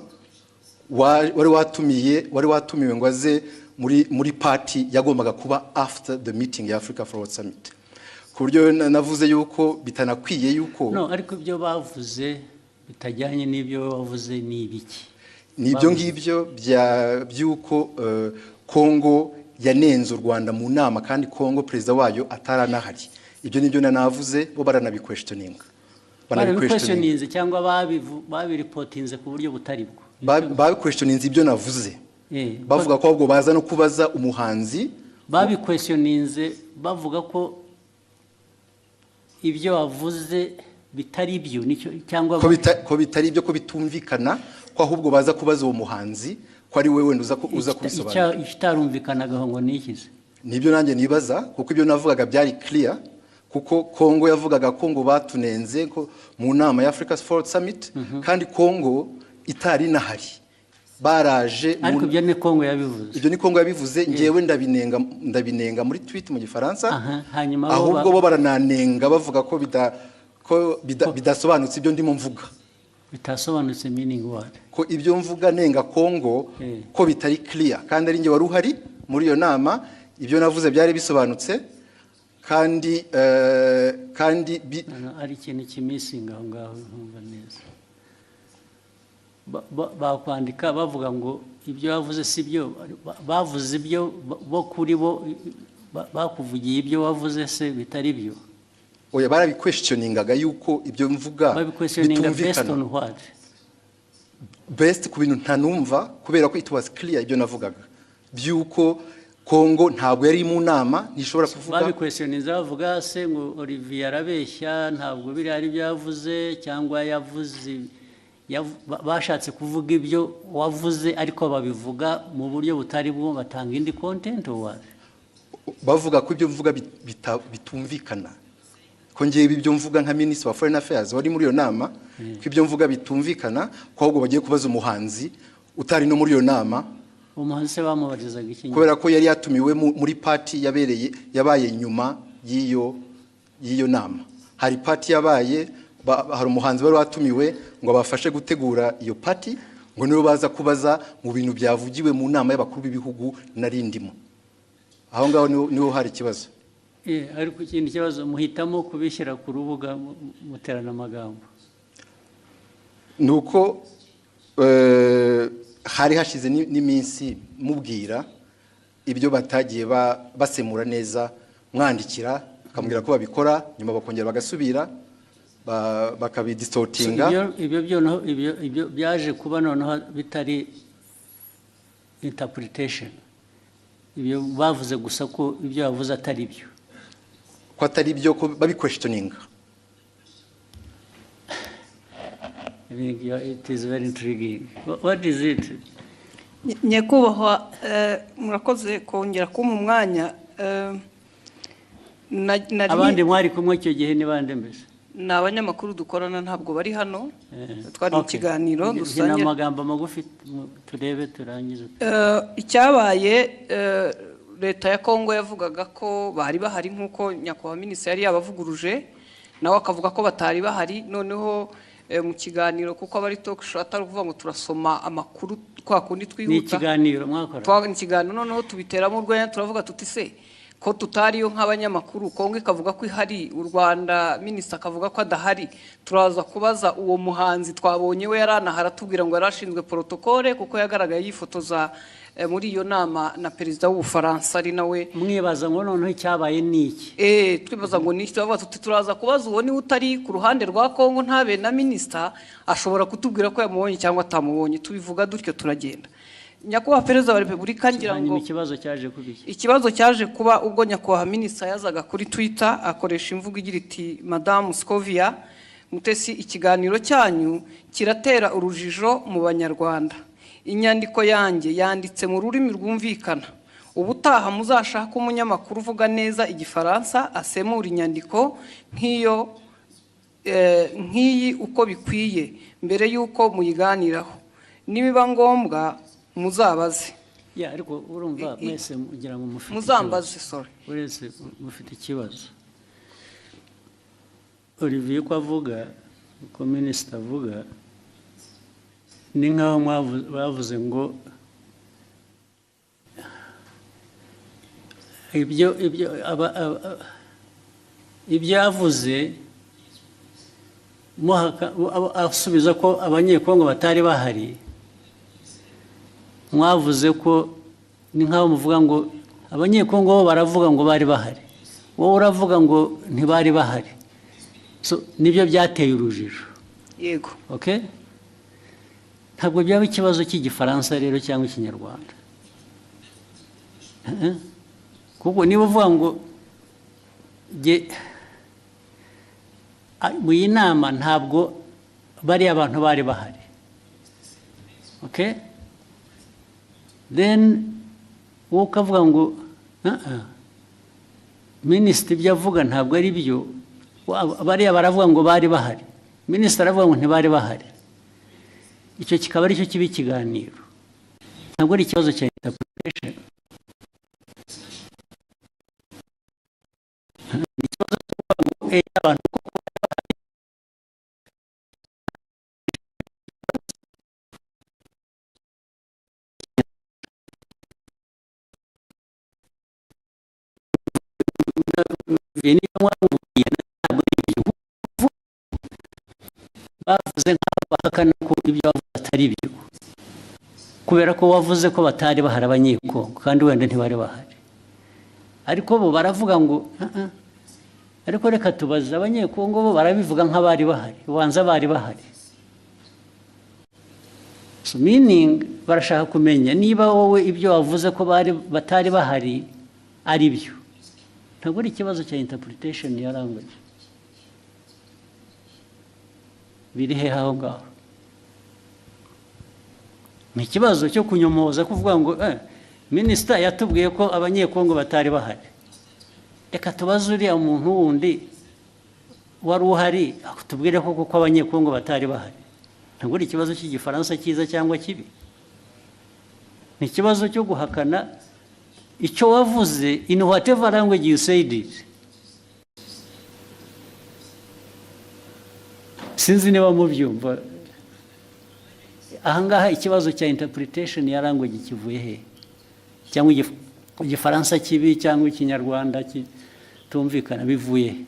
wari watumiwe ngo aze muri party yagombaga kuba after the meeting ya Africa Forward Summit. Ku buryo navuze yuko bitanakwiye yuko ariko ibyo bavuze bitajyanye n'ibyo bavuze ni ibiki? Nibyo ngibyo byuko Kongo yanenze u Rwanda mu nama, kandi Kongo perezida wayo ataranahari. Ibyo nibyo navuze, bo baranabiquestioninga. Barabiquestioninze cyangwa babiripotinze ku buryo butari bwo? Babiquestioninze ibyo navuze. Bavuga ko ahubwo baza no kubaza umuhanzi. Babiquestioninze bavuga ko ibyo wavuze bitari byo, cyangwa ko bitari byo, ko bitumvikana, ko ahubwo baza kubaza uwo muhanzi ko ari wewe uza kubisobanura. Ikitarumvikanaga ngo nikize. Nibyo nanjye nibaza, kuko ibyo navugaga byari clear, kuko Kongo yavugaga ko ngo batunenze ko mu nama ya Africa Forward Summit, kandi Kongo itari nahari. Baraje ariko ibyo ni Kongo yabivuze. Ibyo ni Kongo yabivuze, ngewe ndabinenga muri tweet mu gifaransa. Ahubwo bo barananenga bavuga ko bidasobanutse ibyo ndimo mvuga. Bitasobanutse meaning what? Ko ibyo mvuga nenga Kongo ko bitari clear, kandi ari nge wari uhari muri iyo nama. Ibyo navuze byari bisobanutse, kandi ari ikintu kimisinga aho ngaho ntumva neza. Bakwandika bavuga ngo ibyo bavuze si byo, bavuze ibyo bo kuri bo bakuvugiye ibyo wavuze se bitari byo. Oya, barabiquestioningaga yuko ibyo mvuga bitumvikana. Best ku bintu ntanumva, kubera ko it was clear ibyo navugaga byuko Kongo ntabwo yari mu nama, ntishobora kuvuga. Babiquestioninze bavuga se ngo Olivier arabeshya, ntabwo biri ari byavuze, cyangwa yavuze bashatse kuvuga ibyo wavuze ariko babivuga mu buryo butari bwo, batanga indi content or what? Bavuga ko ibyo mvuga bitumvikana, ko ngiye ibyo mvuga nka Minister wa Foreign Affairs wari muri iyo nama, ko ibyo mvuga bitumvikana, ko ahubwo bagiye kubaza umuhanzi utari no muri iyo nama. Umuhanzi bamubarizaga iki? Kubera ko yari yatumiwe muri party yabaye nyuma y'iyo nama. Hari party yabaye, hari umuhanzi wari watumiwe ngo abafashe gutegura iyo party, ngo nibo baza kubaza mu bintu byavugiwe mu nama y'abakuru b'ibihugu narindimo. Aho ngaho niho hari ikibazo. Ariko ikindi kibazo muhitamo kubishyira ku rubuga muterana amagambo. Nuko hari hashize n'iminsi mubwira ibyo batagiye basemura neza, mwandikira akamubwira ko babikora, nyuma bakongera bagasubira bakabidistortinga. Ibyo byaje kuba noneho bitari interpretation. Ibyo bavuze gusa ko ibyo bavuze atari byo. Ko atari byo, ko babiquestioninga. It is very intriguing. What is it? Nyakubahwa, murakoze kongera kumpa umwanya. Abandi mwari kumwe icyo gihe ni bande mbese? ni abanyamakuru dukorana ntabwo bari hano twari mu kiganiro dusanye amagambo magufi turebe turangize icyabaye leta ya Kongo yavugaga ko bari bahari nk'uko nyakubahwa minisitiri yari yabavuguruje nawe akavuga ko batari bahari noneho mu kiganiro kuko abari talk show atari kuvuga ngo turasoma amakuru kwa kundi twihuta ni ikiganiro mwakora ni ikiganiro noneho tubiteramo urwenya turavuga tuti se ko tutariyo nk'abanyamakuru Kongo ikavuga ko ihari u Rwanda minisitiri akavuga ko adahari turaza kubaza uwo muhanzi twabonye we yaranahara tubwira ngo yarashinzwe protocole kuko yagaragaye yifotoza muri iyo nama na perezida w'Ubufaransa ari nawe mwibaza ngo noneho icyabaye niki twibaza ngo niki tubavuga tuti turaza kubaza uwo ni utari ku ruhande rwa Kongo ntabe na minisita ashobora kutubwira ko yamubonye cyangwa atamubonye tubivuga dutyo turagenda nyakubahwa perezida wa repubulika ngira ngo ikibazo cyaje kuba ubwo nyakubahwa minisita yazaga kuri Twitter akoresha imvugo igira iti Madame Scovia Mutesi ikiganiro cyanyu kiratera urujijo mu banyarwanda inyandiko yanjye yanditse mu rurimi rwumvikana ubutaha muzashaka umunyamakuru uvuga neza igifaransa asemura inyandiko nk'iyi uko bikwiye mbere y'uko muyiganiraho nibiba ngombwa muzabaze ariko urumva mwese mugira ngo muzambaze uretse mufite ikibazo Olivier ko avuga uko minisita avuga ni nk'aho bavuze ngo ibyo yavuze asubiza ko abanyekongo batari bahari mwavuze ko ni nk'aho muvuga ngo abanyekongo bo baravuga ngo bari bahari wowe uravuga ngo ntibari bahari nibyo byateye urujijo yego ntabwo byaba ikibazo cy'igifaransa rero cyangwa ikinyarwanda kuko niba uvuga ngo mu iyi nama ntabwo bariya abantu bari bahari then wowe ukavuga ngo minisitiri ibyo avuga ntabwo ari byo bariya baravuga ngo bari bahari minisitiri aravuga ngo ntibari bahari icyo kikaba ari cyo kiba ikiganiro ntabwo ari ikibazo cya interpretation ikibazo cyo kuvuga ngo abantu bavuze nk'aho bahakana ko ibyo bavuze atari byo kubera ko wavuze ko batari bahari abanyekongo kandi wenda ntibari bahari ariko bo baravuga ngo ariko reka tubaze abanyekongo bo barabivuga nk'abari bahari ubanza bari bahari meaning barashaka kumenya niba wowe ibyo wavuze ko batari bahari ari byo ntabwo ari ikibazo cya interpretation ya language biri hehe aho ngaho ni ikibazo cyo kunyomoza kuvuga ngo minisita yatubwiye ko abanyekongo batari bahari reka tubaze uriya muntu wundi wari uhari tubwire ko kuko abanyekongo batari bahari ntabwo ari ikibazo cy'igifaransa cyiza cyangwa kibi ni ikibazo cyo guhakana icyo wavuze in whatever language you said it sinzi niba mubyumva ahangaha ikibazo cya interpretation ya language kivuye he cyangwa igifaransa kibi cyangwa ikinyarwanda kitumvikana bivuye he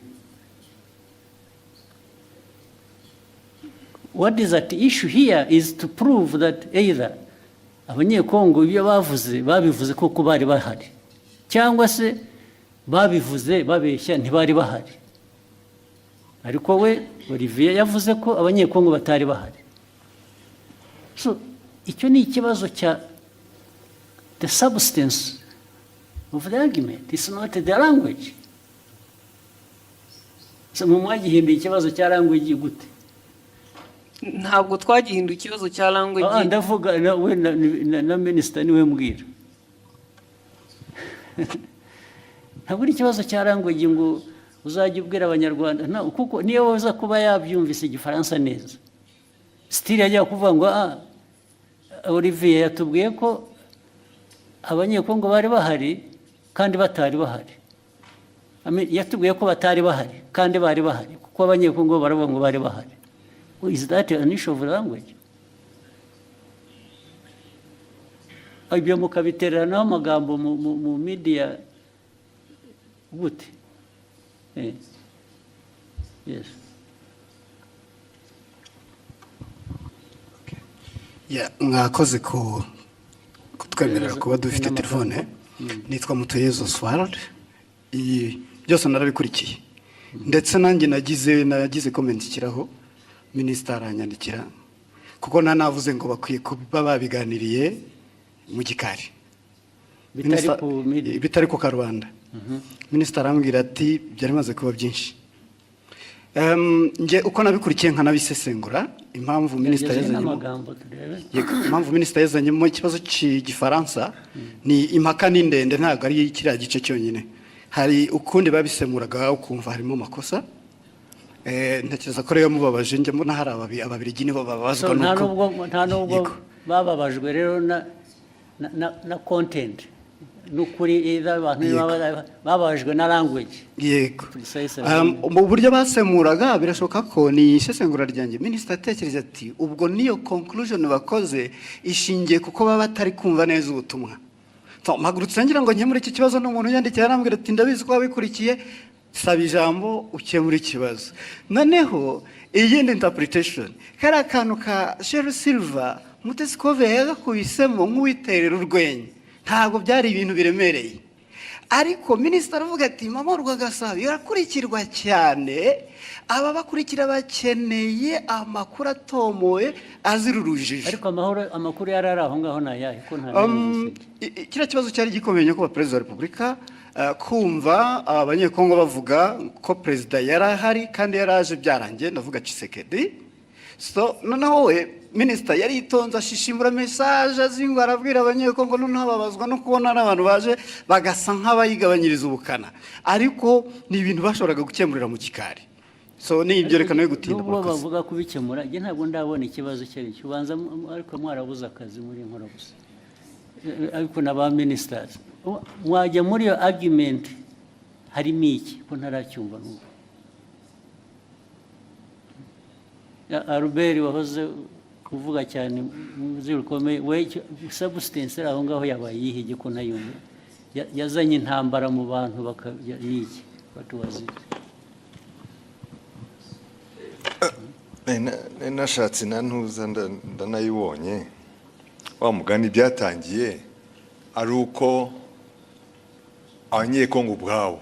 what is at issue here is to prove that either abanyekongo ibyo babivuze koko bari bahari cyangwa se babivuze babeshya ntibari bahari ariko we Olivier yavuze ko abanyekongo batari bahari icyo ni ikibazo cya the substance of the argument is not the language mu mwagihinduye ikibazo cya language gute ntabwo twagihinduye ikibazo cya language ndavuga we na minisita niwe mbwira ntabwo ari ikibazo cya language ngo uzajya ubwira abanyarwanda kuko niyo waza kuba yabyumvise igifaransa neza sitiri yajya kuvuga ngo Olivier yatubwiye ko abanyekongo bari bahari kandi batari bahari yatubwiye ko batari bahari kandi bari bahari kuko abanyekongo baravuga ngo bari bahari. Is that an issue of language? Ibyo mukabiteranaho amagambo mu media gute? Yes. Mwakoze kutwemerera kuba dufite telefone. Nitwa Mutuyezo Oswald. Byose narabikurikiye ndetse nanjye nagize comment kiraho Minister aranyandikira kuko nanavuze ngo bakwiye kuba babiganiriye mu gikari bitari ku Karubanda. Minister arambwira ati byari maze kuba byinshi. Nje uko nabikurikiye nkanabisesengura impamvu Minister yazanye mu kibazo cy'igifaransa ni impaka n'indende ntabwo ari kiriya gice cyonyine. Hari ukundi babisemuraga ukumva harimo amakosa. Ntekereza ko rero mubabaje njye mbona hari ababirigi nibo babazwa nuko nta nubwo bababajwe rero na content n'ukuri abantu bababajwe na language. Yego. Mu buryo basemuraga birashoboka ko ni isesengura ryanjye. Minister atekereza ati ubwo niyo conclusion bakoze ishingiye kuko baba batari kumva neza ubutumwa. Mpagurutse ngira ngo nkemure iki kibazo n'umuntu yandikira arambwira ati ndabizi ko wabikurikiye saba ijambo ukemura ikibazo. Noneho iyindi interpretation kari akantu ka Sheryl Silver Mutesikove yagakubisemo nk'uwiterera urwenya ntabwo byari ibintu biremereye, ariko Minister aravuga ati mama Rwagasabo yarakurikirwa cyane, aba bakurikira bakeneye amakuru atomoye azira urujijo. Ariko amakuru yarari aho ngaho nayahe ko nta kiriya kibazo cyari gikomeye ko Perezida wa Repubulika kumva abanyekongo bavuga ko Perezida yarahari kandi yaraje byarangiye, ndavuga Tshisekedi. So noneho we Minister yari itonza ashishimura message azingo arabwira abanyekongo noneho babazwa no kubona n'abantu baje bagasa nk'abayigabanyiriza ubukana, ariko ni ibintu bashoboraga gukemurira mu gikari. So ni ibyo rekana yo gutinda ubwo bavuga kubikemura nge ntabwo ndabona ikibazo cyari cyubanza, ariko mwarabuza akazi muri nkora gusa, ariko n'aba ministers mwajya muri yo argument harimo iki ko ntaracyumva n'ubu. Albert wahoze kuvuga cyane muzirukomeye we substance aho ngaho yabaye yihige ko nayumva yazanye intambara mu bantu bakayiki batuwazi. Nashatse nantuza ndanayibonye wa mugani byatangiye ari uko abanyekongo ubwabo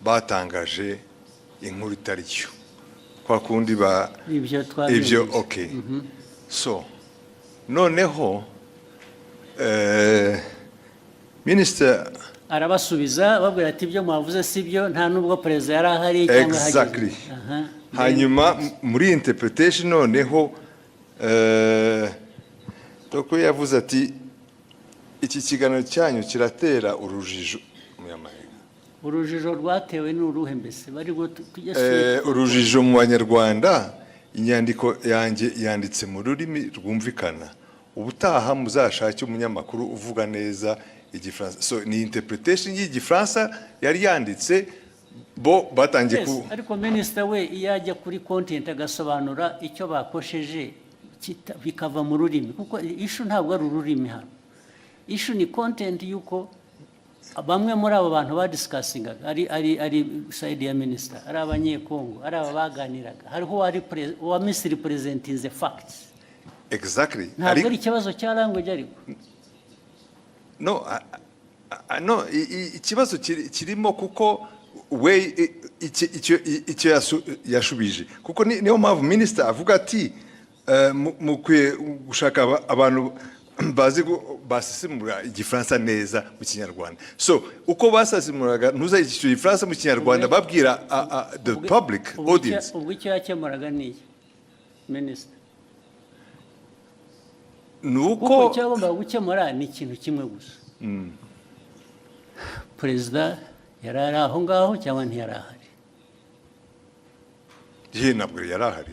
batangaje inkuru itari cyo kwa kundi ibyo okay. So noneho Minister arabasubiza babwira ati ibyo mwavuze sibyo, nta nubwo Perezida yari ahari cyangwa exactly. Hanyuma muri interpretation noneho doko yavuze ati iki kiganiro cyanyu kiratera urujijo muyamahanga. Urujijo rwatewe n'uruhe mbese bari urujijo mu Banyarwanda. Inyandiko yanjye yanditse mu rurimi rwumvikana, ubutaha muzashake umunyamakuru uvuga neza igifaransa. So ni interpretation y'igifaransa yari yanditse bo batangiye ku. Ariko Minister we yajya kuri content agasobanura icyo bakosheje bikava mu rurimi, kuko issue ntabwo ari ururimi hano, issue ni content yuko bamwe muri abo bantu badiscussingaga ari side ya Minister, ari abanyekongo, ari abaganiraga, hariho wa misrepresenting the facts. Exactly. Ntabwo ari ikibazo cya language ariko. No, no, ikibazo kirimo kuko we icyo yashubije, kuko niyo mpamvu Minister avuga ati mukwiye gushaka abantu bazi basisimura igifaransa neza mu Kinyarwanda. So uko basasimuraga ntuza igifaransa mu Kinyarwanda babwira the public audience. Ubwo icyo yakemuraga ni Minister nuko cyagomba gukemura ni ikintu kimwe gusa. Perezida yarari aho ngaho cyangwa ntiyarahari. ye nabwo yarahari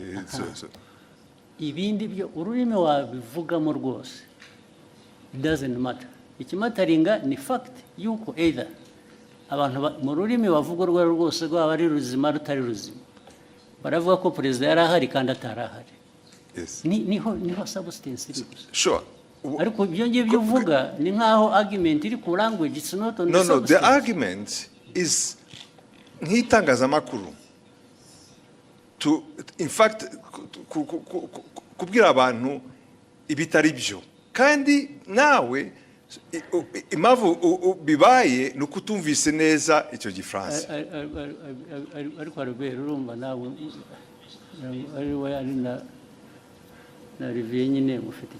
ibindi byo ururimi wabivugamo rwose, it doesn't matter. Ikimataringa ni fact yuko either abantu mu rurimi bavuga urwo rwose rwaba ari ruzima rutari ruzima, baravuga ko perezida yari ahari kandi atari ahari. Niho substance iri gusa. Sure. Ariko ibyo ngibyo uvuga ni nkaho argument iri ku language, it's not on the substance. No, the argument is nk'itangazamakuru to in fact kubwira abantu ibitari byo, kandi nawe impamvu bibaye ni uko utumvise neza icyo gifaransa. Ariko Robert, urumva nawe ari na Olivier nyine mufite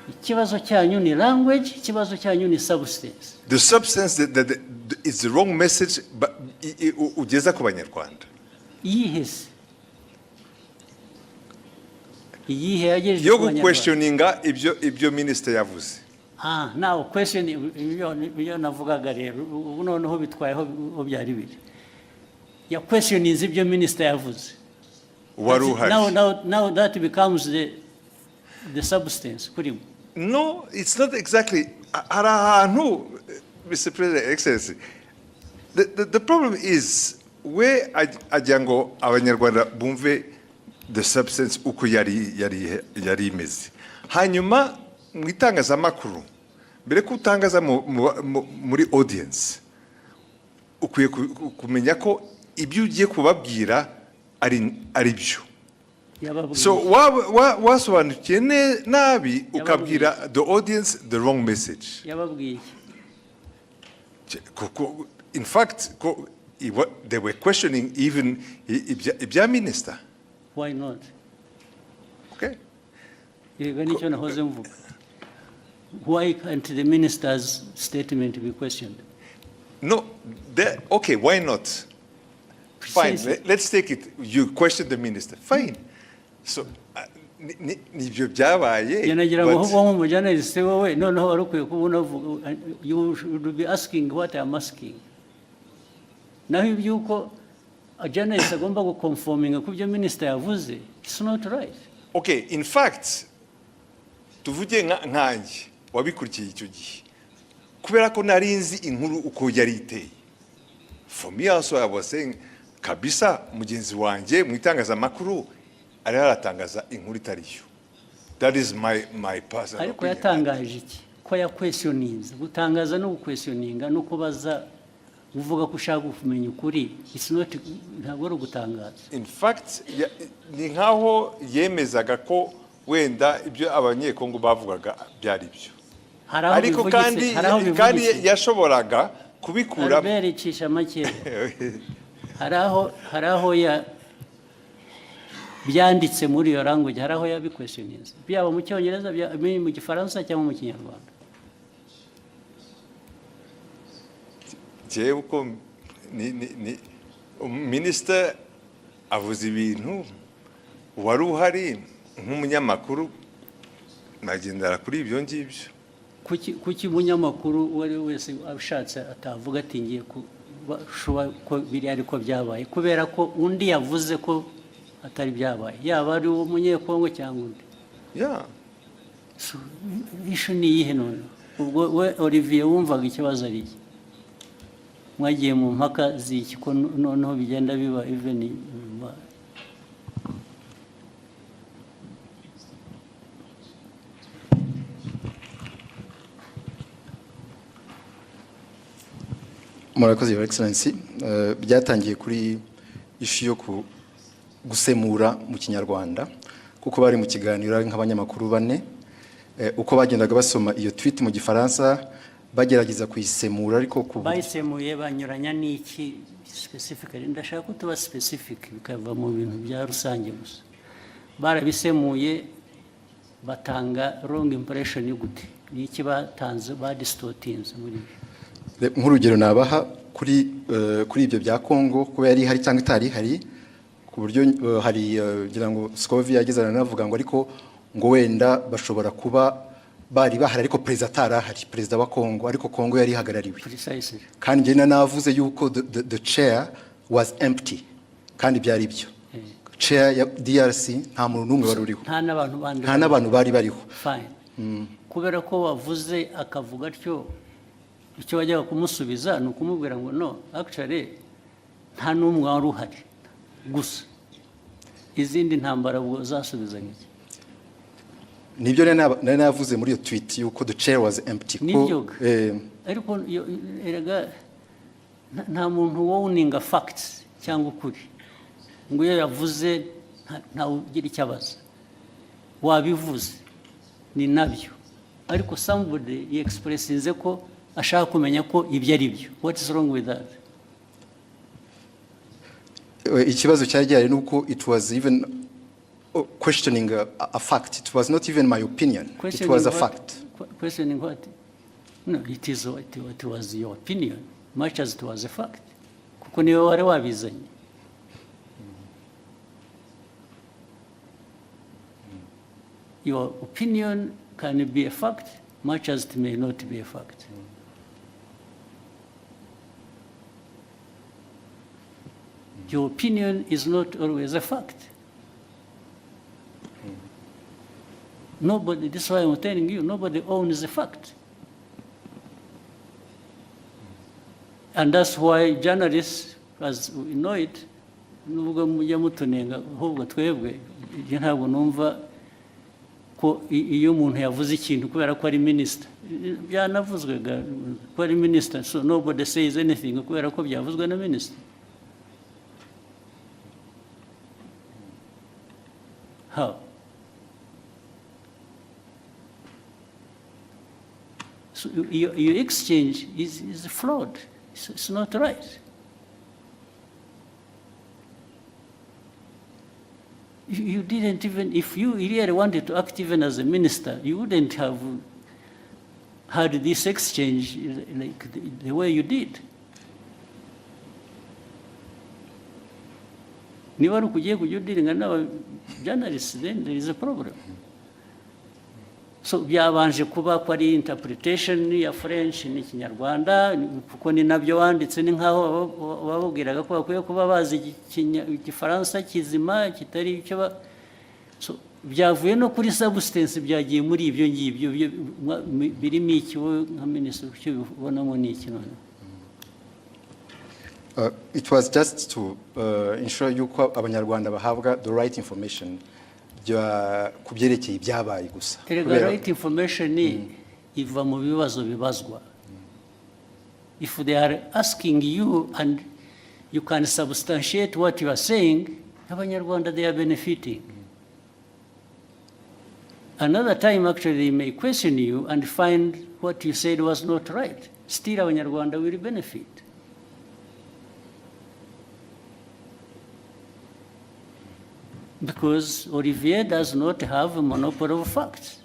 ikibazo cyanyu ni language, ikibazo cyanyu ni substance. The substance that is the wrong message ugeza ku banyarwanda. Yihese yagejeje yo questioninga ibyo minister yavuze. Now question ibyo navugaga rero ubu noneho bitwayeho byari biri ya questioning ibyo minister yavuze. Now that becomes the substance kurimo. No, it's not exactly. Mr. President, Excellency, the problem is where ajango abanyarwanda bumve the substance uko yari imeze. Hanyuma mu itangazamakuru mbere ko utangaza muri audience ukwiye kumenya ko ibyo ugiye kubabwira ari byo. So wasobanukiye nabi ukabwira the audience the wrong message. Yababwiye. In fact, they were questioning even ibya minister. Why not? Okay. Why can't the minister's statement be questioned? No, okay, why not? Fine, let's take it. You question the minister. Fine. So, you should be asking what I'm asking. Now, if you a journalist is conforming a minister, it's not right. Okay, in fact, tuvuge nkanjye wabikurikiye icyo gihe kubera ko narinzi inkuru uko yari iteye. For me also I was saying kabisa mugenzi wanjye mu itangazamakuru ari aratangaza inkuru itariyo. That is my personal opinion. Ariko yatangaje iki ko ya questionings gutangaza no questioninga no kubaza uvuga ko ushaka kumenya ukuri, it's not ntabwo ari gutangaza. In fact ni nkaho yemezaga ko wenda ibyo abanyekongo bavugaga byari byo. Ariko kandi yashoboraga kubikura bericisha make. Haraho ya byanditse muri iyo language, haraho ya questionings byaba mu cyongereza mu gifaransa cyangwa mu kinyarwanda. Je uko ni minister avuze ibintu wari uhari nk'umunyamakuru nagendera kuri ibyo ngibyo. Kuki munyamakuru wari wese abishatse atavuga ati ngiye ko biri ariko byabaye kubera ko undi yavuze ko atari byabaye, yaba ari umunyekongo cyangwa undi. So ishu ni yihe none? Ubwo we Olivier wumvaga ikibazo ari iki? Mwagiye mu mpaka z'iki ko noneho bigenda biba even Murakoze Your Excellency, byatangiye kuri ishu yo gusemura mu kinyarwanda kuko bari mu kiganiro nk'abanyamakuru bane uko bagendaga basoma iyo tweet mu gifaransa bagerageza kuyisemura ariko bayisemuye banyuranya n'iki specifically. Ndashaka ko tuba specific bikava mu bintu bya rusange gusa. Barabisemuye batanga wrong impression y'ugute n'iki batanze distortings muri nk'urugero nabaha kuri ibyo bya Kongo kuba yari hari cyangwa itari hari ku buryo hari ngira ngo Scovia yagezana navuga ngo ariko ngo wenda bashobora kuba bari bahari ariko perezida atarahari, perezida wa Kongo ariko Kongo yari hagarariwe. Precisely. Kandi njye navuze yuko the chair was empty kandi byari byo chair ya DRC nta muntu n'umwe wari uriho, nta n'abantu bari bariho. Fine. Kubera ko wavuze akavuga atyo, icyo wajyaga kumusubiza ni ukumubwira ngo no, actually nta n'umwe wari uhari gusa, izindi ntambara ubwo zasubizanya iki? Nibyo nari navuze muri iyo tweet yuko the chair was empty. Nibyo. Ariko erega nta muntu wowninga facts cyangwa ukuri ngo iyo yavuze ntawe ugira icyo abaza, wabivuze ni nabyo, ariko somebody expressinze ko ashaka kumenya ko ibyo ari byo. What is wrong with that? Ikibazo cyari gihari nuko it was even questioning a fact. It was not even my opinion. It was a fact. Questioning what? No, it is what it was your opinion, much as it was a fact. Kuko niwe wari wabizanye. Your opinion can be a fact, much as it may not be a fact. Your opinion is not always a fact. Nobody, this is why I'm telling you, nobody owns the fact. And that's why journalists, as we know it, nubwo mujya mutunenga ahubwo twebwe ntabwo numva ko iyo umuntu yavuze ikintu kubera ko ari minister, byanavuzwe ko ari minister, so nobody says anything kubera ko byavuzwe na minister. How? So your exchange is flawed. It's not right. You didn't even, if you really wanted to act even as a minister, you wouldn't have had this exchange like the way you did. Niba ari ukugiye kujya udiringa n'aba journalists, then there is a problem. So byabanje kuba ko ari interpretation ya French n'ikinyarwanda, kuko ni nabyo wanditse, ni nkaho babubwiraga ko bakwiye kuba bazi igifaransa kizima kitari icyo. So byavuye no kuri substance, byagiye muri ibyo ngibyo birimo iki wowe nka minister cyo ubonamo ni iki none? It was just to ensure yuko abanyarwanda bahabwa the right information kubyerekeye ibyabaye gusa. The right information iva mu bibazo bibazwa. If they are asking you and you can substantiate what you are saying, abanyarwanda they are benefiting. Another time actually they may question you and find what you said was not right. Still abanyarwanda will benefit. Because Olivier does not have a monopoly of facts.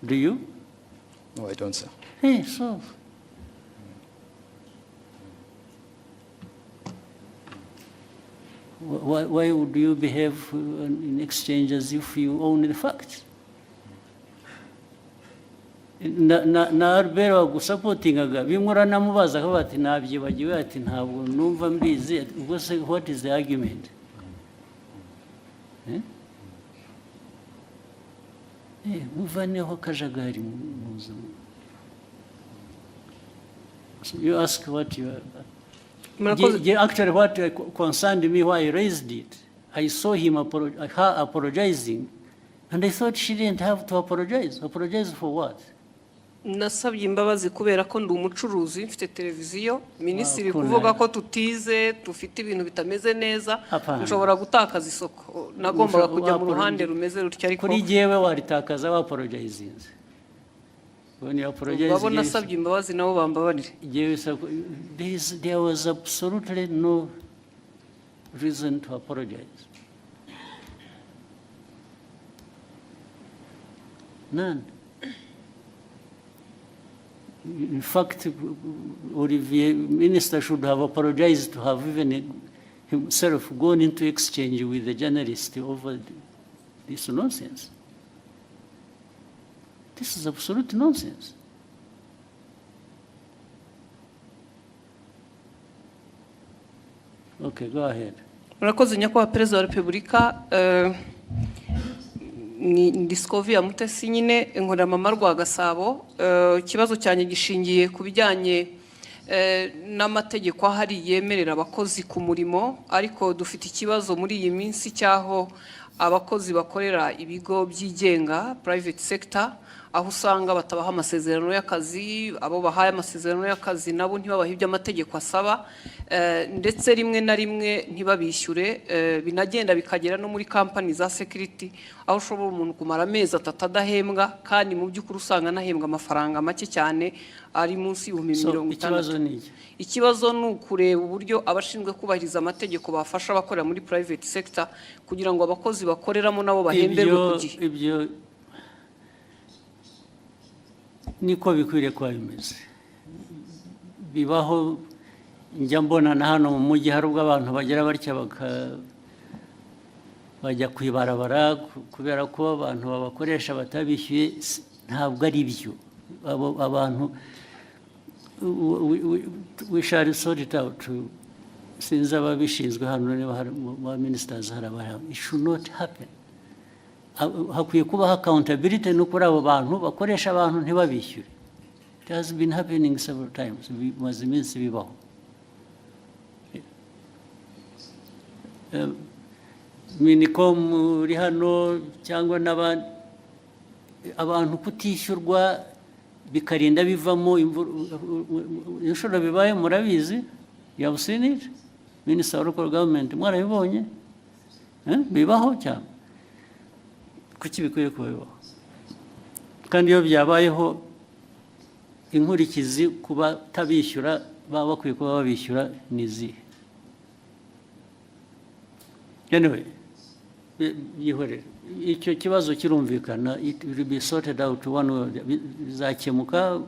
Do you? No, I don't, sir. Hey, so. Why would you behave in exchange as if you own the facts? Na Albert wagusapotingaga bimwe uranamubaza ko bati nabyibagiwe, ati ntabwo numva mbizi. Ubwo se what is the argument? Muvaneho kajagari muza. So you ask what you are. Actually, what concerned me why I raised it, I saw him her apologizing, and I thought she didn't have to apologize. Apologize for what? Nasabye imbabazi kubera ko ndi umucuruzi mfite televiziyo, minisitiri kuvuga ko tutize dufite ibintu bitameze neza, nshobora gutakaza isoko. Nagombaga kujya mu ruhande rumeze rutyo, ariko kuri jewe waritakaza wa apologizinze. When you apologize, babona nasabye imbabazi nabo bambabarire. There was absolutely no reason to apologize. None. In fact, Olivier, minister should have apologized to have even himself gone into exchange with the journalist over this nonsense. This is absolute nonsense. Okay, go ahead. Murakoze nyakubahwa Perezida wa Repubulika. Ni Scovia Mutesi nyine inkorera mama rwa Gasabo. Ikibazo cyane gishingiye ku bijyanye n'amategeko ahari yemerera abakozi ku murimo, ariko dufite ikibazo muri iyi minsi cyaho abakozi bakorera ibigo byigenga private sector, aho usanga batabaha amasezerano y'akazi, abo bahaye amasezerano y'akazi nabo ntibabahe ibyo amategeko asaba, ndetse rimwe na rimwe ntibabishyure. Binagenda bikagera no muri company za security, aho ushobora umuntu kumara amezi 3 adahembwa kandi mu by'ukuri usanga anahembwa amafaranga make cyane ari munsi y'50,000. Ikibazo ni ukureba uburyo abashinzwe kubahiriza amategeko bafasha abakorera muri private sector kugira ngo abakozi bakoreramo nabo bahemberwe ku gihe. Ibyo niko bikwiriye kuba bimeze. Bibaho njya mbona na hano mu mujyi hari ubwo abantu bagera batya bajya kwibarabara kubera ko abantu babakoresha batabishyuye. Ntabwo ari byo. Abantu we shall sort it out. Since ababishinzwe hano ba ministers harabara, it should not happen. Hakwiye kubaho accountability no kuri abo bantu bakoresha abantu ntibabishyure. It has been happening several times. Bimaze iminsi bibaho. Minicom uri hano cyangwa n'abandi abantu kutishyurwa bikarinda bivamo inshuro bibaye murabizi. You have seen it? Minister of Local Government mwarabibonye? Bibaho cyane. Kuki bikwiye kuba bibaho? Kandi iyo byabayeho inkurikizi kuba tabishyura baba bakwiye kuba babishyura nizi. Anyway, yihorere. Icyo kibazo kirumvikana, it will be sorted out one way, bizakemuka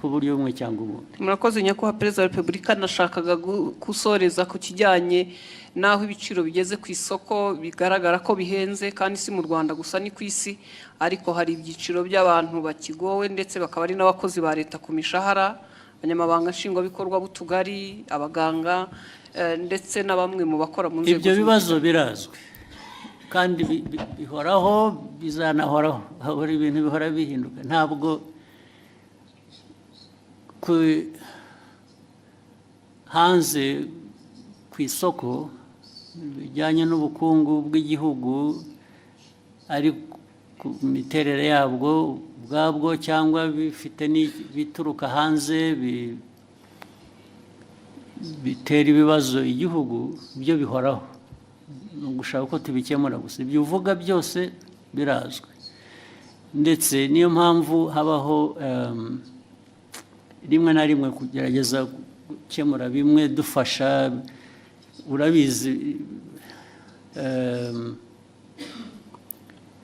ku buryo bumwe cyangwa ubundi. Murakoze nyakubahwa Perezida wa Repubulika, nashakaga gusoreza ku kijyanye naho ibiciro bigeze ku isoko bigaragara ko bihenze, kandi si mu Rwanda gusa ni ku isi, ariko hari ibyiciro by'abantu bakigowe ndetse bakaba ari n'abakozi ba leta ku mishahara, abanyamabanga nshingwabikorwa b'utugari, abaganga ndetse na bamwe mu bakora mu nzego. Ibyo bibazo birazwi kandi bihoraho, bizanahoraho. Hari ibintu bihora bihinduka. Ntabwo hanze ku isoko bijyanye n'ubukungu bw'igihugu ari ku miterere yabwo ubwabwo cyangwa bifite bituruka hanze bitera ibibazo igihugu, byo bihoraho. Gushaka ko tubikemura gusa. Ibyo uvuga byose birazwi, ndetse niyo mpamvu habaho rimwe na rimwe kugerageza gukemura bimwe dufasha. Urabizi,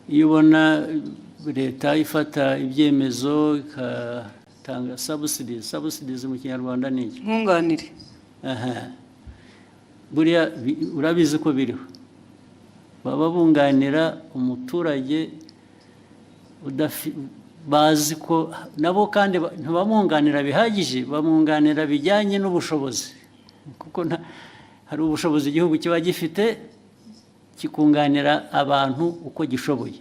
iyo ubona leta ifata ibyemezo igatanga subsidies mu Kinyarwanda ni iki? Nkunganire. Buriya urabizi ko biriho. Baba bunganira umuturage bazi ko nabo kandi ntibamwunganira bihagije, bamwunganira bijyanye n'ubushobozi, kuko hari ubushobozi igihugu kiba gifite kikunganira abantu uko gishoboye.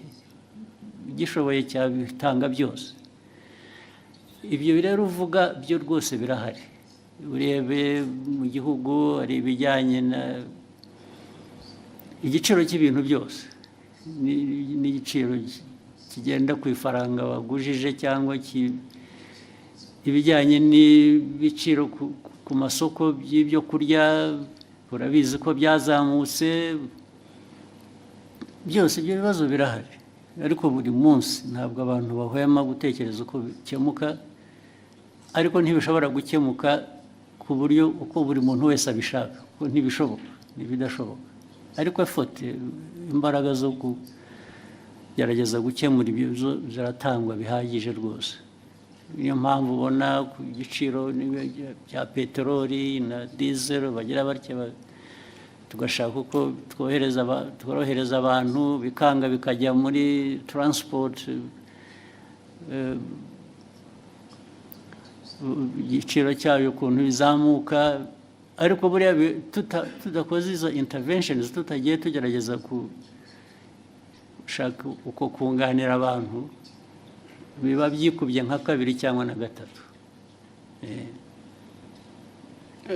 Gishoboye cyabitanga byose. Ibyo rero uvuga byo rwose birahari. Urebe mu gihugu hari ibijyanye na igiciro cy'ibintu byose, n'igiciro kigenda ku ifaranga wagujije, cyangwa ibijyanye n'ibiciro ku masoko by'ibyo kurya. Urabizi ko byazamutse. Byose ibyo bibazo birahari, ariko buri munsi ntabwo abantu bahwema gutekereza uko bikemuka, ariko ntibishobora gukemuka ku buryo uko buri muntu wese abishaka, kuko ntibishoboka, ntibidashoboka. Ariko imbaraga zo kugerageza gukemura ibyo ziratangwa bihagije rwose. Niyo mpamvu ubona ku giciro bya peteroli na diesel bagira batya, tugashaka uko tworohereza abantu, bikanga bikajya muri transport, igiciro cyayo ukuntu bizamuka. ariko buriya tudakoze izo interventions, tutagiye tugerageza gushaka uko kunganira abantu, biba byikubye nka kabiri cyangwa na gatatu.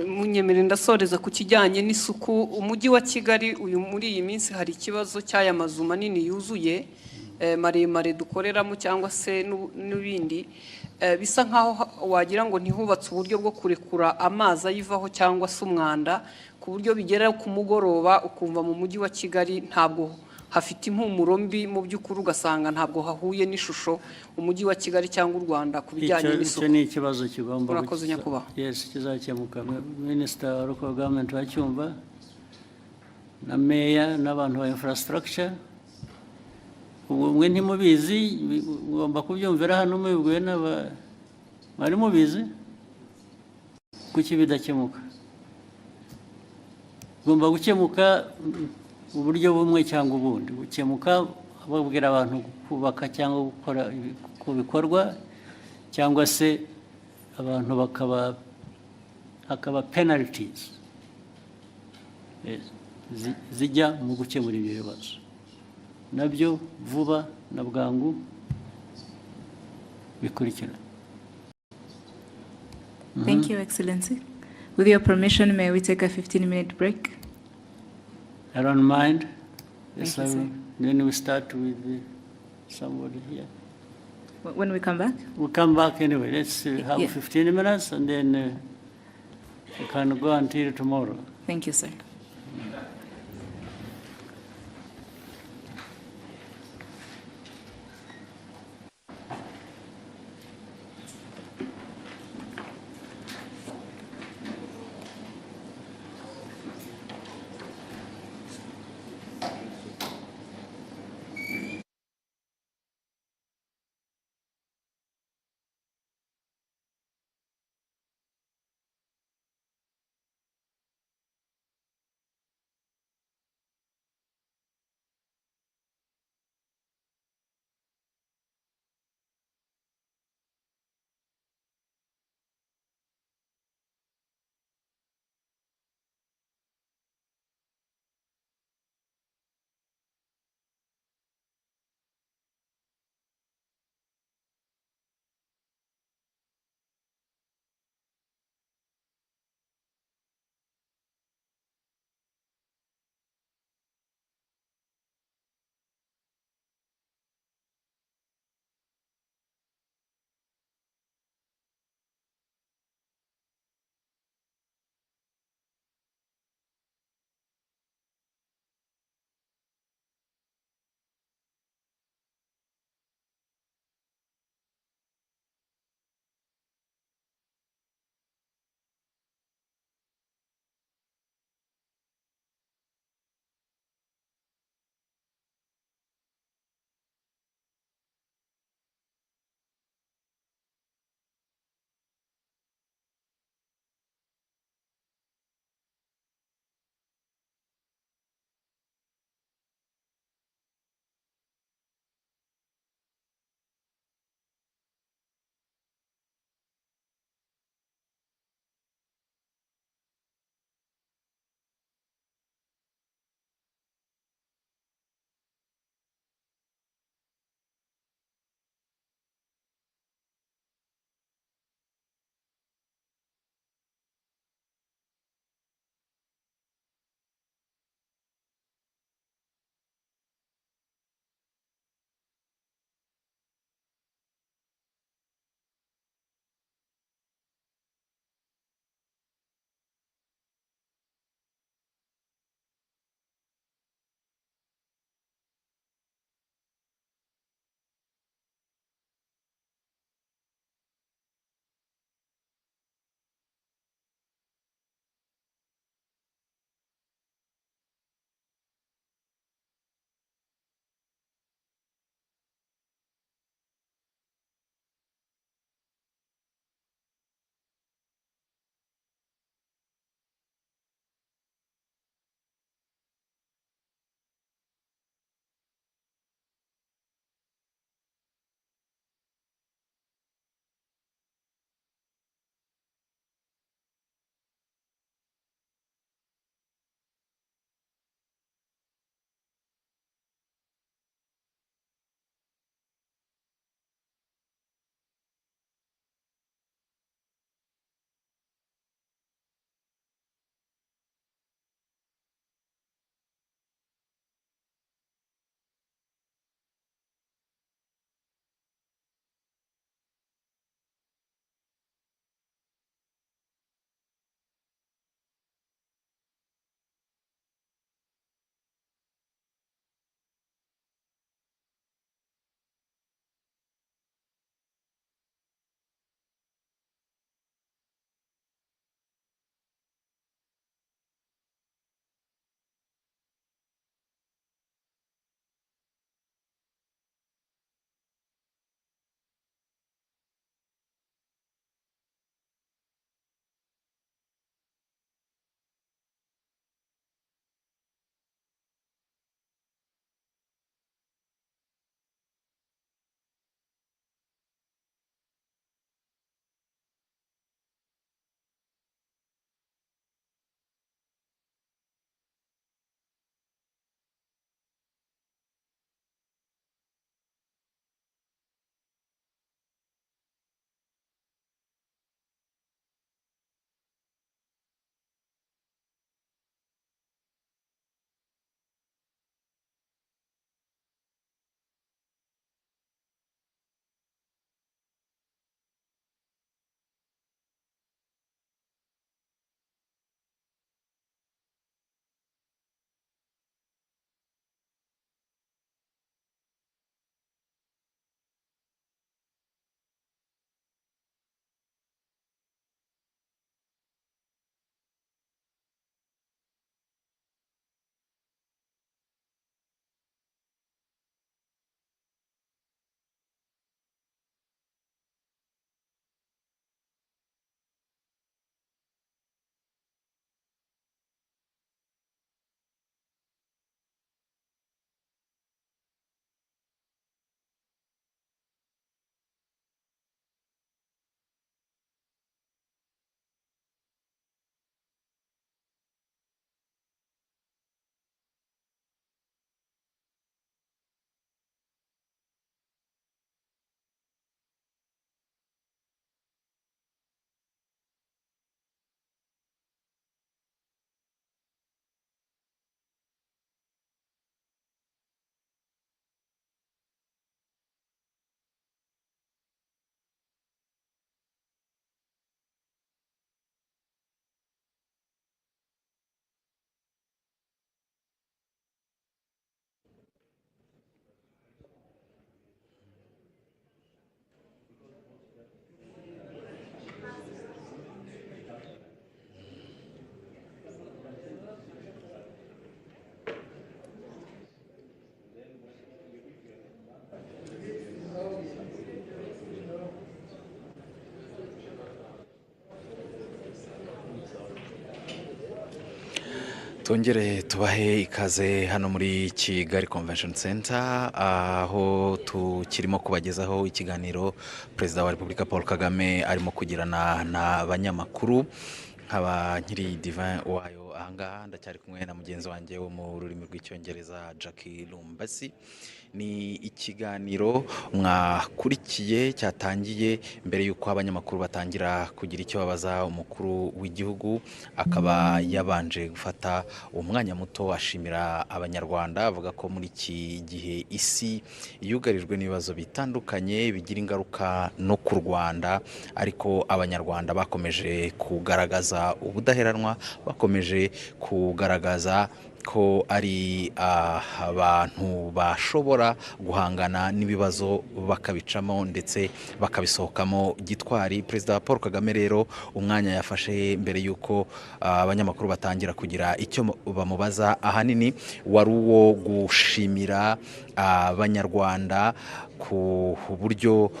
Munyemere ndasoreza ku kijyanye n'isuku. Umujyi wa Kigali uyu muri iyi minsi hari ikibazo cy'aya mazu manini yuzuye maremare dukoreramo cyangwa se n'ibindi, bisa nkaho wagira ngo ntihubatse uburyo bwo kurekura amazi ayivaho cyangwa se umwanda, ku buryo bigera ku mugoroba ukumva mu mujyi wa Kigali ntabwo hafite impumuro mbi, mu by'ukuri ugasanga ntabwo hahuye n'ishusho umujyi wa Kigali cyangwa u Rwanda ku bijyanye n'isuku. Icyo ni ikibazo kigomba Murakoze nyakubahwa. Yes, kizakemuka. Minisita wa Local Government wacyumva, na Meya n'abantu ba infrastructure. Ubu mwe ntimubizi, ugomba kubyumvira hano mubibwiwe mwari mubizi, kuki bidakemuka? Ugomba gukemuka uburyo bumwe cyangwa ubundi. Gukemuka babwira abantu kubaka cyangwa gukora ku bikorwa, cyangwa se abantu hakaba penalties zijya mu gukemura ibyo bibazo, nabyo vuba na bwangu bikurikira. Thank you, Excellency. With your permission, may we take a 15-minute break? I don't mind. Thank you, sir. Then we start with somebody here. When we come back? We'll come back anyway. Let's have Yeah. 15 minutes and then we can go until tomorrow. Thank you, sir. Tongere tubahe ikaze hano muri Kigali Convention Center aho tukirimo kubagezaho ikiganiro Perezida wa Repubulika Paul Kagame arimo kugirana n'abanyamakuru nkaba nkiri Divin wayo ahangaha ndacyari kumwe na mugenzi wanjye wo mu rurimi rw'icyongereza Jackie Lumbasi. Ni ikiganiro mwakurikiye cyatangiye mbere y'uko abanyamakuru batangira kugira icyo babaza umukuru w'igihugu, akaba yabanje gufata umwanya muto ashimira abanyarwanda, avuga ko muri iki gihe isi yugarijwe n'ibibazo bitandukanye bigira ingaruka no ku Rwanda, ariko abanyarwanda bakomeje kugaragaza ubudaheranwa, bakomeje kugaragaza ko ari abantu bashobora guhangana n'ibibazo bakabicamo ndetse bakabisohokamo gitwari. Perezida Paul Kagame rero umwanya yafashe mbere y'uko abanyamakuru batangira kugira icyo bamubaza ahanini wari uwo gushimira abanyarwanda ku buryo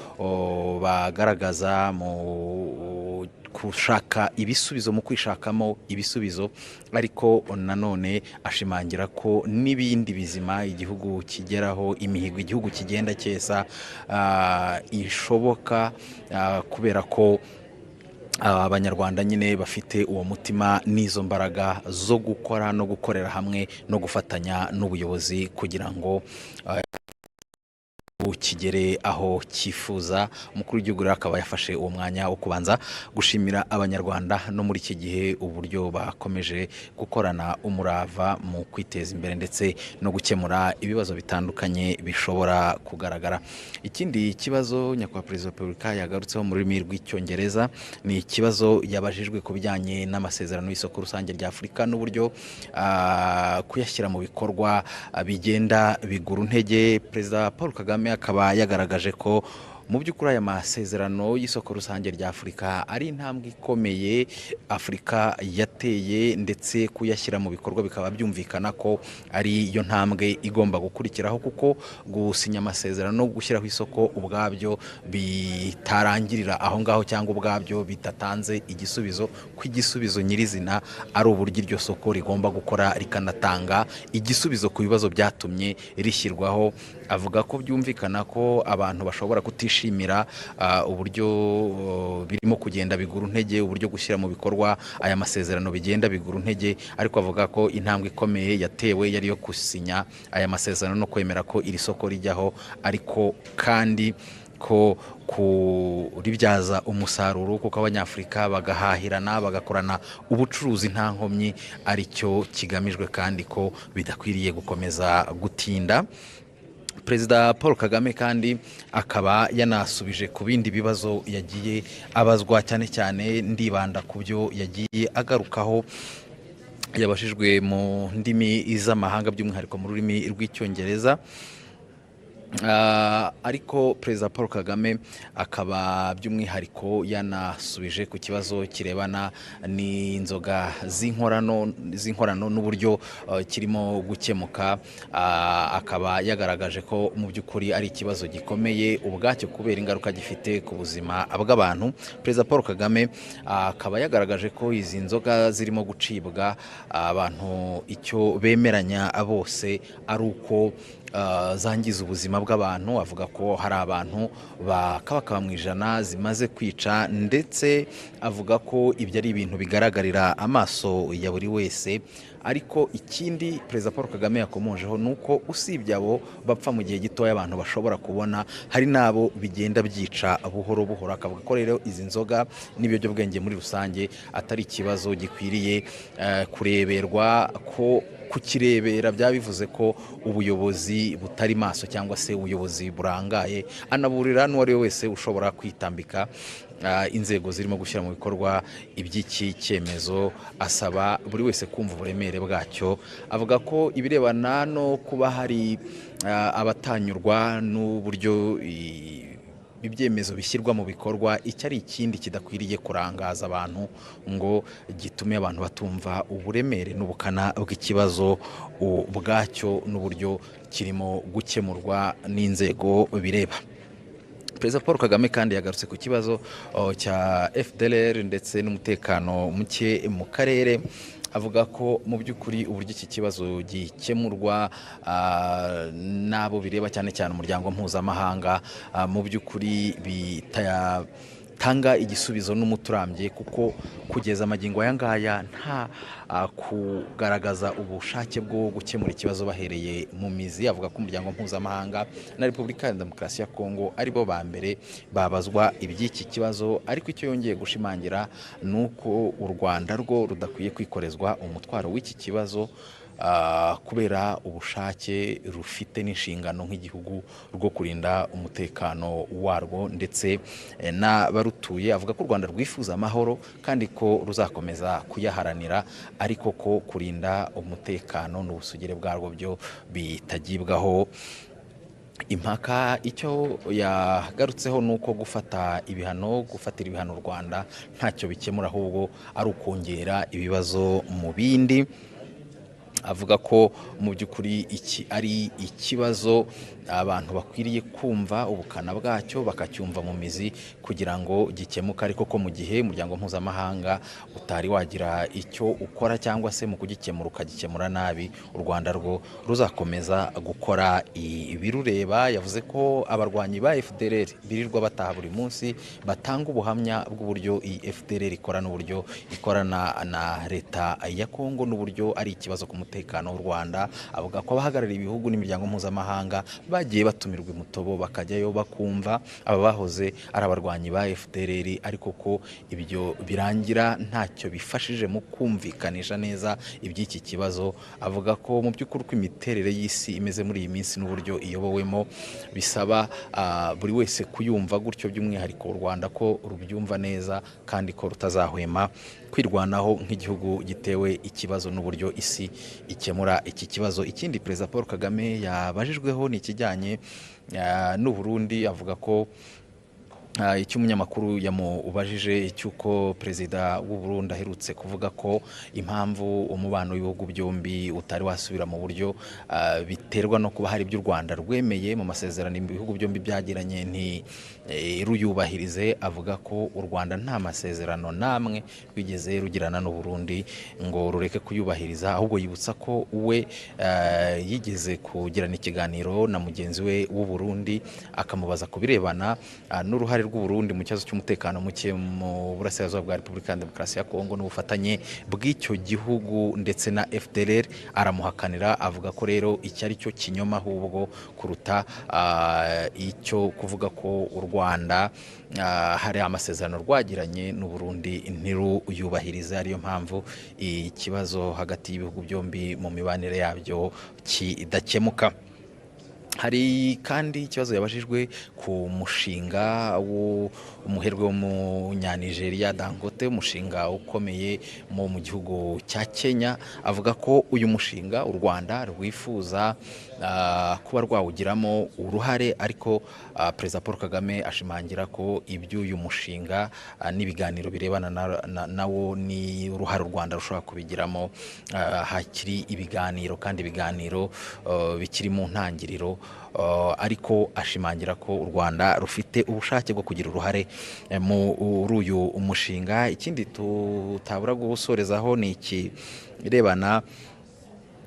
bagaragaza mu kushaka ibisubizo, mu kwishakamo ibisubizo, ariko nanone ashimangira ko n'ibindi bizima igihugu kigeraho, imihigo igihugu kigenda cyesa ishoboka kubera ko abanyarwanda nyine bafite uwo mutima n'izo mbaraga zo gukora no gukorera hamwe no gufatanya n'ubuyobozi kugira ngo kigere aho cyifuza. Umukuru w'igihugu rero akaba yafashe uwo mwanya wo kubanza gushimira abanyarwanda no muri iki gihe uburyo bakomeje gukorana umurava mu kwiteza imbere ndetse no gukemura ibibazo bitandukanye bishobora kugaragara. Ikindi kibazo nyakubahwa Perezida wa Repubulika yagarutseho mu rurimi rw'icyongereza ni ikibazo yabajijwe ku bijyanye n'amasezerano y'isoko rusange rya Afurika n'uburyo kuyashyira mu bikorwa bigenda bigura intege. Perezida Paul Kagame akaba yagaragaje ko mu by'ukuri aya masezerano y'isoko rusange rya Afurika ari intambwe ikomeye Afurika yateye, ndetse kuyashyira mu bikorwa bikaba byumvikana ko ari yo ntambwe igomba gukurikiraho, kuko gusinya amasezerano no gushyiraho isoko ubwabyo bitarangirira aho ngaho cyangwa ubwabyo bitatanze igisubizo, ko igisubizo nyirizina ari uburyo iryo soko rigomba gukora rikanatanga igisubizo ku bibazo byatumye rishyirwaho. Avuga ko byumvikana ko abantu bashobora kutishimira uburyo birimo kugenda bigura intege, uburyo gushyira mu bikorwa aya masezerano bigenda bigura intege, ariko avuga ko intambwe ikomeye yatewe yari yo gusinya aya masezerano no kwemera ko iri soko rijyaho, ariko kandi ko kuribyaza umusaruro kuko abanyafurika bagahahirana bagakorana ubucuruzi nta nkomyi aricyo kigamijwe, kandi ko bidakwiriye gukomeza gutinda. Perezida Paul Kagame kandi akaba yanasubije ku bindi bibazo yagiye abazwa, cyane cyane ndibanda ku byo yagiye agarukaho yabashijwe mu ndimi z'amahanga by'umwihariko mu rurimi rw'icyongereza. Ariko Perezida Paul Kagame akaba by'umwihariko yanasubije ku kibazo kirebana n'inzoga z'inkorano n'uburyo kirimo gukemuka. Akaba yagaragaje ko mu by'ukuri ari ikibazo gikomeye ubwacyo kubera ingaruka gifite ku buzima bw'abantu. Perezida Paul Kagame akaba yagaragaje ko izi nzoga zirimo gucibwa abantu icyo bemeranya bose ari uko zangiza ubuzima bw'abantu. Avuga ko hari abantu bakaba mu ijana zimaze kwica, ndetse avuga ko ibyo ari ibintu bigaragarira amaso ya buri wese. Ariko ikindi Perezida Paul Kagame yakomojeho ni uko usibye abo bapfa mu gihe gitoya abantu bashobora kubona, hari n'abo bigenda byica buhoro buhoro. Akavuga ko rero izi nzoga n'ibiyobyabwenge muri rusange atari ikibazo gikwiriye kureberwa, ko kukirebera byaba bivuze ko ubuyobozi butari maso cyangwa se ubuyobozi burangaye. Anaburira n'uwari we wese ushobora kwitambika inzego zirimo gushyira mu bikorwa iby'iki cyemezo, asaba buri wese kumva uburemere bwacyo. Avuga ko ibirebana no kuba hari abatanyurwa n'uburyo ibyemezo bishyirwa mu bikorwa, icyo ari ikindi kidakwiriye kurangaza abantu ngo gitume abantu batumva uburemere n'ubukana bw'ikibazo ubwacyo n'uburyo kirimo gukemurwa n'inzego bireba. Perezida Paul Kagame kandi yagarutse ku kibazo cya FDLR ndetse n'umutekano muke mu karere, avuga ko mu by'ukuri uburyo iki kibazo gikemurwa n'abo bireba cyane cyane umuryango mpuzamahanga mu by'ukuri tanga igisubizo n'umuturambye kuko kugeza amagingo aya ngaya nta kugaragaza ubushake bwo gukemura ikibazo bahereye mu mizi. Avuga ko umuryango mpuzamahanga na Repubulika ya Demokarasi ya Kongo aribo ba mbere babazwa iby'iki kibazo, ariko icyo yongeye gushimangira ni uko u Rwanda rwo rudakwiye kwikorezwa umutwaro w'iki kibazo kubera ubushake rufite n'inshingano nk'igihugu rwo kurinda umutekano warwo ndetse n'abarutuye. Avuga ko u Rwanda rwifuza amahoro kandi ko ruzakomeza kuyaharanira, ariko ko kurinda umutekano n'ubusugire bwarwo byo bitagibwaho impaka. Icyo yagarutseho ni uko gufatira ibihano u Rwanda ntacyo bikemura, ahubwo ari ukongera ibibazo mu bindi. Avuga ko mu by'ukuri iki ari ikibazo abantu bakwiriye kumva ubukana bwacyo bakacyumva mu mizi kugira ngo gikemuke, ariko ko mu gihe umuryango mpuzamahanga utari wagira icyo ukora cyangwa se mu kugikemura ukagikemura nabi, u Rwanda rwo ruzakomeza gukora ibirureba. Yavuze ko abarwanyi ba FDLR birirwa bataha buri munsi batanga ubuhamya bw'uburyo iyi FDLR ikora n'uburyo ikorana na leta ya Kongo n'uburyo ari ikibazo ku mutekano w'u Rwanda. Avuga ko abahagarariye ibihugu n'imiryango mpuzamahanga bagiye batumirwa imutobo bakajyayo bakumva aba bahoze ari abarwanyi ba FDLR, ariko ko ibyo birangira ntacyo bifashije mu kumvikanisha neza iby'iki kibazo. Avuga ko mu by'ukuri uko imiterere y'isi imeze muri iyi minsi n'uburyo iyobowemo bisaba buri wese kuyumva gutyo, by'umwihariko u Rwanda ko rubyumva neza kandi ko rutazahwema kwirwanaho nk'igihugu gitewe ikibazo n'uburyo isi ikemura iki kibazo. Ikindi Perezida Paul Kagame yabajijweho ni ikijyanye n'u Burundi. Avuga ko icyo umunyamakuru yamubajije cy'uko Perezida w'u Burundi aherutse kuvuga ko impamvu umubano w'ibihugu byombi utari wasubira mu buryo biterwa no kuba hari ibyo u Rwanda rwemeye mu masezerano ibihugu byombi byagiranye ruyubahirize. Avuga ko u Rwanda nta masezerano namwe rwigeze rugirana n'u Burundi ngo rureke kuyubahiriza, ahubwo yibutsa ko we yigeze kugirana ikiganiro na mugenzi we w'u Burundi akamubaza ku birebana n'uruhare rw'u Burundi mu kibazo cy'umutekano muke mu burasirazuba bwa Repubulika ya Demokarasi ya Kongo n'ubufatanye bw'icyo gihugu ndetse na FDLR. Aramuhakanira, avuga ko rero icyo ari cyo kinyoma ahubwo kuruta icyo kuvuga ko u Rwanda hari amasezerano rwagiranye n'u Burundi ntiruyubahirize, ariyo mpamvu ikibazo hagati y'ibihugu byombi mu mibanire yabyo kidakemuka. Hari kandi ikibazo yabajijwe ku mushinga w'umuherwe w'umunyanigeriya Dangote, umushinga ukomeye mu gihugu cya Kenya. Avuga ko uyu mushinga u Rwanda rwifuza kuba rwawugiramo uruhare, ariko Perezida Paul Kagame ashimangira ko iby'uyu mushinga n'ibiganiro birebana nawo ni uruhare u Rwanda rushobora kubigiramo hakiri ibiganiro, kandi ibiganiro bikiri mu ntangiriro, ariko ashimangira ko u Rwanda rufite ubushake bwo kugira uruhare muri uyu umushinga. Ikindi tutabura gusorezaho ni ikirebana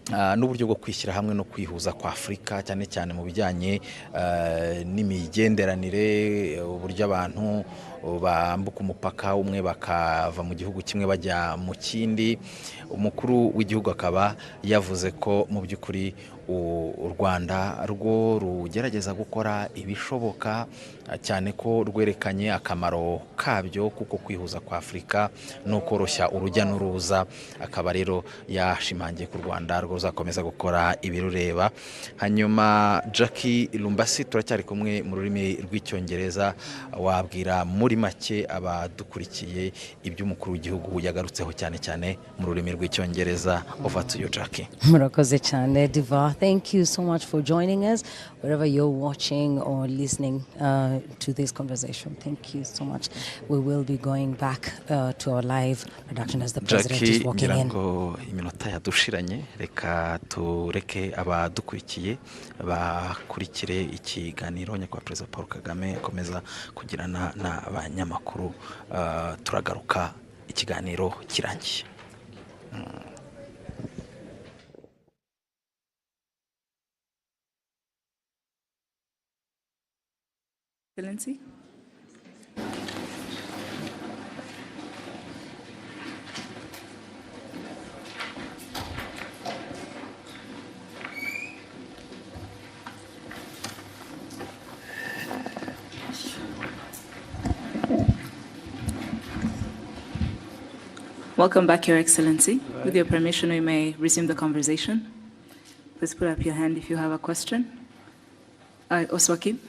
n'uburyo bwo kwishyira hamwe no kwihuza kwa Afurika, cyane cyane mu bijyanye n'imigenderanire, uburyo abantu bambuka umupaka umwe bakava mu gihugu kimwe bajya mu kindi. Umukuru w'igihugu akaba yavuze ko mu by'ukuri u Rwanda rwo rugerageza gukora ibishoboka, cyane ko rwerekanye akamaro kabyo kuko kwihuza kwa Afurika no koroshya urujya n'uruza. Akaba rero yashimangiye ku Rwanda rwo ruzakomeza gukora ibirureba. Hanyuma Jackie Lumbasi, turacyari kumwe mu rurimi rw'icyongereza, wabwira muri make abadukurikiye iby'umukuru w'igihugu yagarutseho cyane cyane mu rurimi rw'icyongereza. Over to you, Jackie. Murakoze cyane Diva. Thank you so much for joining us wherever you're watching or listening to this conversation. Thank you so much. We will be going back to our live production as the president is walking in. Ngo iminota yadushiranye, reka tureke abadukurikiye bakurikire ikiganiro nyakubahwa Perezida Paul Kagame akomeza kugirana n'abanyamakuru. Turagaruka ikiganiro kirangiye. Excellency. Welcome back, Your Excellency. With your permission, we may resume the conversation. Please put up your hand if you have a question. Oswakim.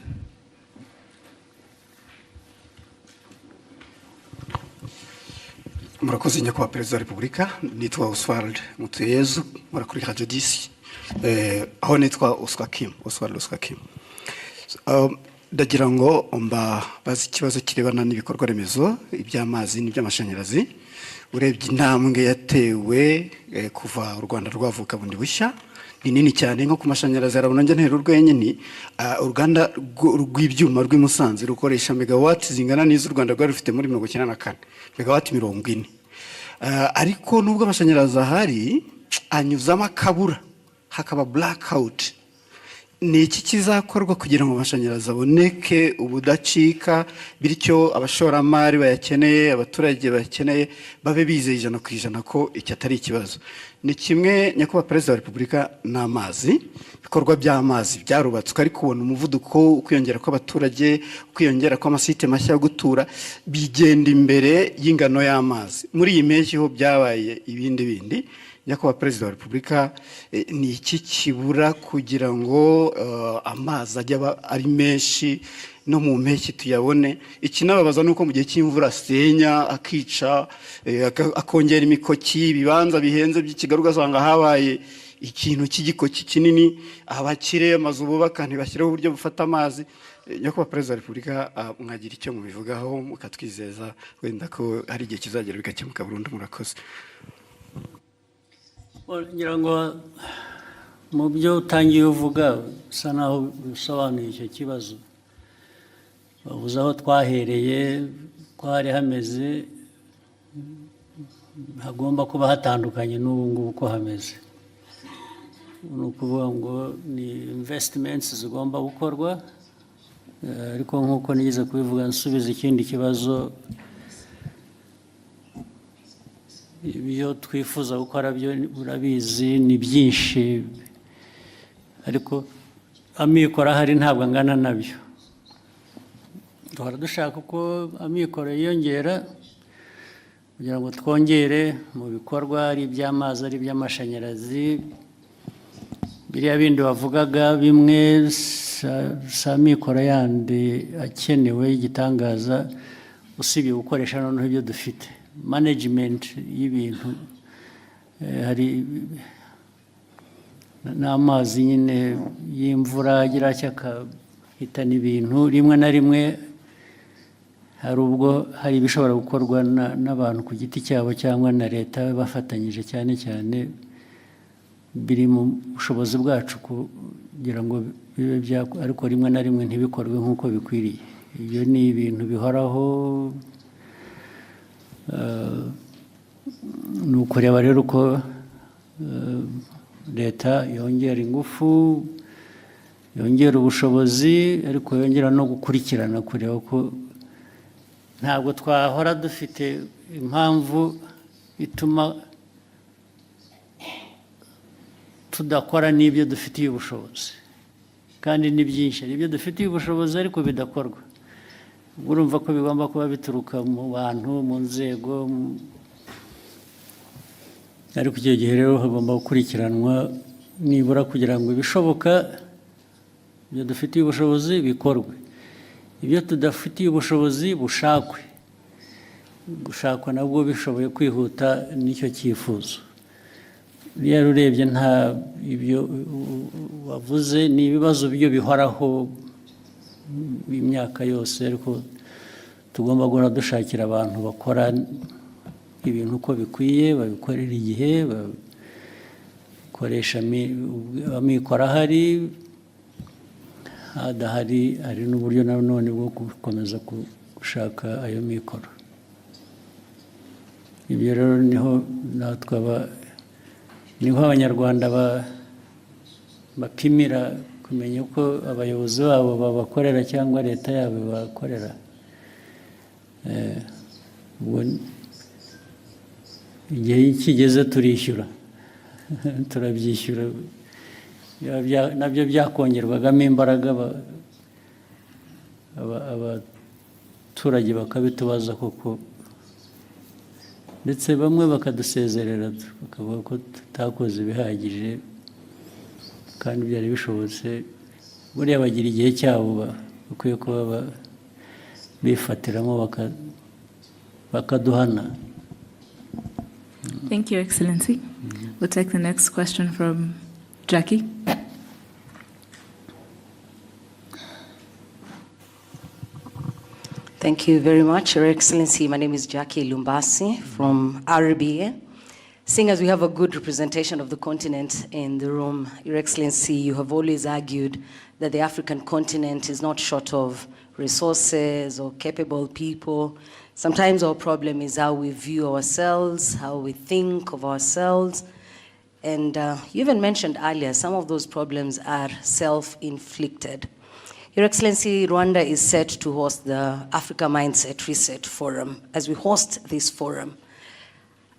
Murakoze nyakubahwa Perezida wa Repubulika, nitwa Oswald Mutuyezu, nkora kuri Radio 10, aho nitwa Oswakim. Ndagira ngo bazi ikibazo kirebana n'ibikorwa remezo iby'amazi n'iby'amashanyarazi. Urebye intambwe yatewe kuva u Rwanda rwavuka bundi bushya ni nini cyane, nko ku mashanyarazi arabona njye ntero urwenyine. Uruganda rw'ibyuma rw'i Musanze rukoresha megawati zingana n'izo u Rwanda rwari rufite muri 1994, megawati 40. Ariko nubwo amashanyarazi ahari anyuzamo akabura, hakaba blackout. Ni iki kizakorwa kugira ngo amashanyarazi aboneke ubudacika, bityo abashoramari bayakeneye, abaturage bakeneye babe bizeye 100% ko iki atari ikibazo? Ni kimwe nyakubahwa Perezida wa Repubulika n'amazi, bikorwa by'amazi byarubatswe ariko ubona umuvuduko ukwiyongera kw'abaturage, ukwiyongera kw'amasite mashya yo gutura bigenda imbere y'ingano y'amazi. Muri iyi mpeshyi ho byabaye ibindi. Nyakubahwa Perezida wa Repubulika, ni iki kibura kugira ngo amazi ajya ari menshi no mu mpeshyi tuyabone? Ikinababaza nuko mu gihe cy'imvura asenya akica, akongera imikoki, ibibanza bihenze by'ikigaruka ugasanga habaye ikintu cy'igikoki kinini, abakire amazu bubaka ntibashyireho uburyo bufata amazi. Nyakubahwa Perezida wa Repubulika, mwagira icyo mubivugaho mukatwizeza wenda ko hari igihe kizagera bigakemuka burundu? Murakoze. ngira ngo mu byo utangiye uvuga usa naho bisobanuye icyo kibazo. Bavuze aho twahereye ko hari hameze, hagomba kuba hatandukanye n'ubu ngubu ko hameze. Ni ukuvuga ngo ni investments zigomba gukorwa, ariko nk'uko nigeze kubivuga nsubiza ikindi kibazo, ibyo twifuza gukora byo urabizi ni byinshi, ariko amikoro ahari ntabwo angana nabyo. Duhora dushaka uko amikoro yiyongera kugira ngo twongere mu bikorwa, ari iby'amazi ari iby'amashanyarazi. Biriya bindi bavugaga bimwe sa mikoro yandi akenewe y'igitangaza, usibye gukoresha noneho ibyo dufite. Management y'ibintu, hari n'amazi nyine y'imvura agira cyakahitana ibintu. Rimwe na rimwe hari ubwo hari ibishobora gukorwa n'abantu ku giti cyabo cyangwa na leta bafatanyije, cyane cyane biri mu bushobozi bwacu kugira ngo bibe ariko rimwe na rimwe ntibikorwe nk'uko bikwiriye. Ibyo ni ibintu bihoraho. Ni ukureba rero uko leta yongera ingufu, yongera ubushobozi, ariko yongera no gukurikirana kureba ko ntabwo twahora dufite impamvu ituma tudakora n'ibyo dufitiye ubushobozi, kandi ni byinshi. Hari ibyo dufitiye ubushobozi ariko bidakorwa. Urumva ko bigomba kuba bituruka mu bantu, mu nzego, ariko icyo gihe rero hagomba gukurikiranwa nibura kugira ngo ibishoboka ibyo dufitiye ubushobozi bikorwe, ibyo tudafitiye ubushobozi gushakwa nabwo bishoboye kwihuta n'icyo cyifuzo. Rero urebye nta ibyo wavuze, ni ibibazo byo bihoraho imyaka yose, ariko tugomba guhora dushakira abantu bakora ibintu uko bikwiye, babikorera igihe, bakoresha amikoro ahari, hadahari hari n'uburyo nanone bwo gukomeza gushaka ayo mikoro. Ibyo rero niho natwe niho abanyarwanda bapimira kumenya uko abayobozi babo babakorera cyangwa leta yabo bakorera. Ubwo igihe kigeze turishyura turabyishyura, nabyo byakongerwagamo imbaraga, abaturage bakabitubaza koko, ndetse bamwe bakadusezerera bakavuga ko tutakoze ibihagije kandi byari bishobotse. Buriya bagira igihe cyabo bakwiye kuba bifatiramo bakaduhana. Thank you, Excellency. We'll take the next question from Jackie. Thank you very much, Your Excellency. My name is Jackie Lumbasi from RBA. Seeing as we have a good representation of the continent in the room, Your Excellency, you have always argued that the African continent is not short of resources or capable people. Sometimes our problem is how we view ourselves, how we think of ourselves. And you even mentioned earlier, some of those problems are self-inflicted. Your Excellency, Rwanda is set to host the Africa Mindset Reset Forum. As we host this forum,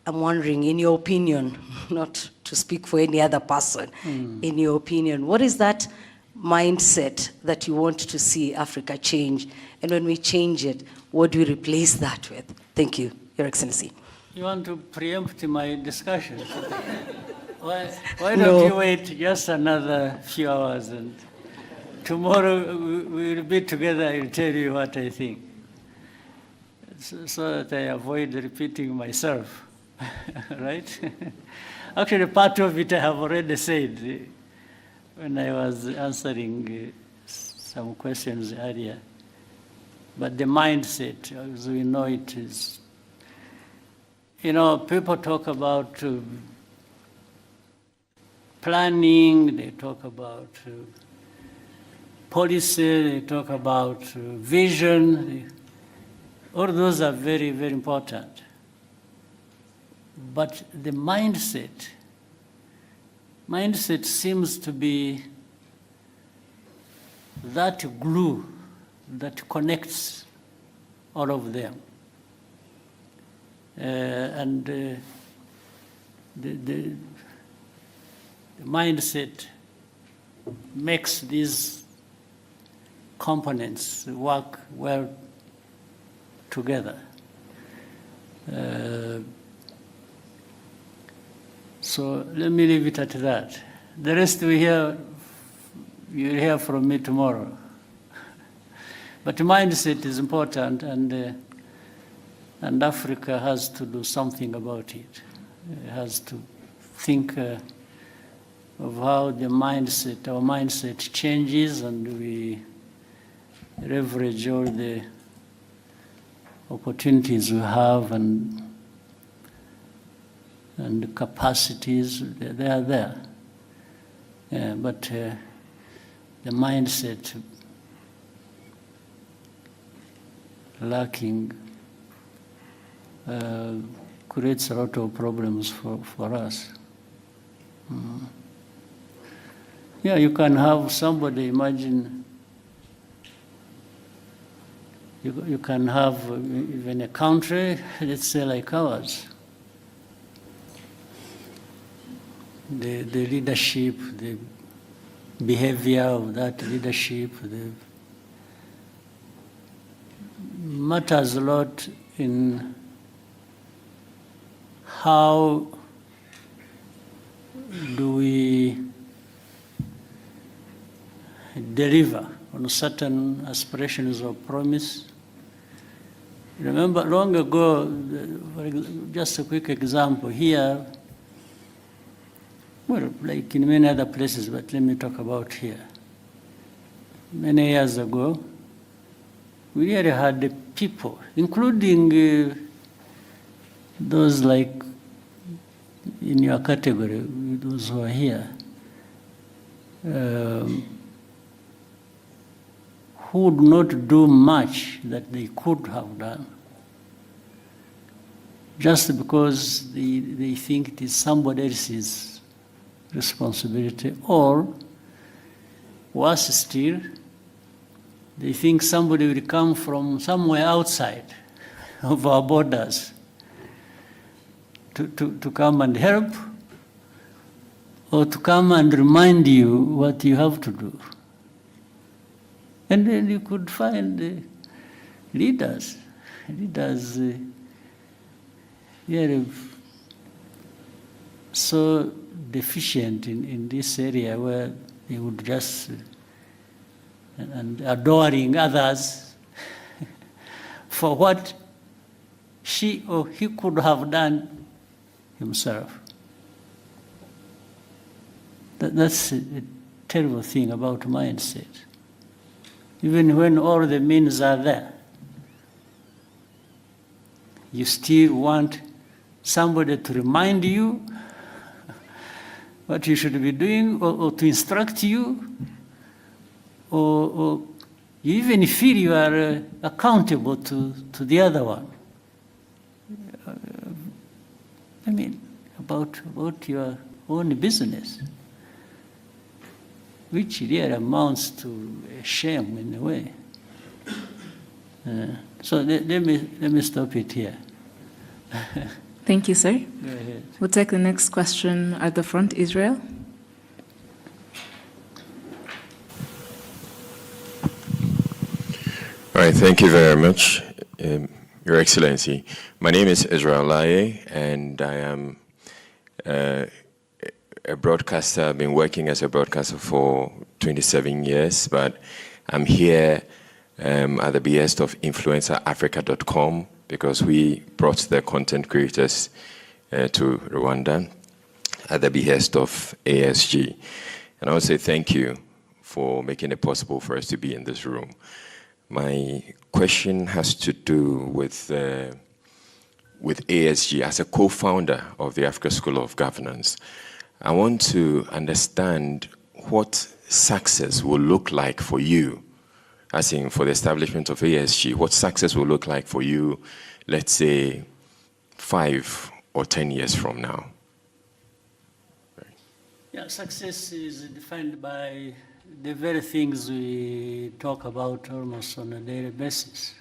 I'm wondering, in your opinion, not to speak for any other person, in your opinion, what is that mindset that you want to see Africa change? And when we change it, what do we replace that with? Thank you, Your Excellency. You want to preempt my discussion? Why don't you wait just another few hours, and tomorrow we'll be together. I'll tell you what I think, so that I avoid repeating myself, right? Actually, part of it I have already said when I was answering some questions earlier. But the mindset, as we know it, is, people talk about planning, they talk about policy, they talk about vision. All those are very, very important. But the mindset seems to be that glue that connects all of them. And the mindset makes these components work well together. So let me leave it at that. The rest you'll hear from me tomorrow. But mindset is important, and Africa has to do something about it. It has to think of how our mindset changes, and we leverage all the opportunities we have and capacities. They are there. But the mindset lacking creates a lot of problems for us. Yeah, you can have somebody, imagine, you can have even a country, let's say like ours. The leadership, the behavior of that leadership, matters a lot in how do we deliver on certain aspirations or promise. Remember, long ago, just a quick example here, well, like in many other places, but let me talk about here. Many years ago, we really had the people, including those like in your category, those who are here, who would not do much that they could have done, just because they think it is somebody else's responsibility, or Worse still, they think somebody will come from somewhere outside of our borders to come and help, or to come and remind you what you have to do. And then you could find leaders really so deficient in this area, where they would just, and adoring others for what she or he could have done himself. That's a terrible thing about mindset. Even when all the means are there, you still want somebody to remind you what you should be doing, or to instruct you, or you even feel you are accountable to the other one. I mean, about your own business, which really amounts to a shame in a way. So let me stop it here. Thank you, sir. Go ahead. We'll take the next question at the front, Israel. All right, thank you very much, Your Excellency. My name is Israel Laye, and I am a broadcaster. I've been working as a broadcaster for 27 years, but I'm here at the behest of InfluencerAfrica.com, because we brought the content creators to Rwanda at the behest of ASG. And I want to say thank you for making it possible for us to be in this room. My question has to do with ASG. As a co-founder of the Africa School of Governance, I want to understand what success will look like for you, as in for the establishment of ASG, what success will look like for you, let's say, 5 or 10 years from now. Yeah, success is defined by the very things we talk about almost on a daily basis.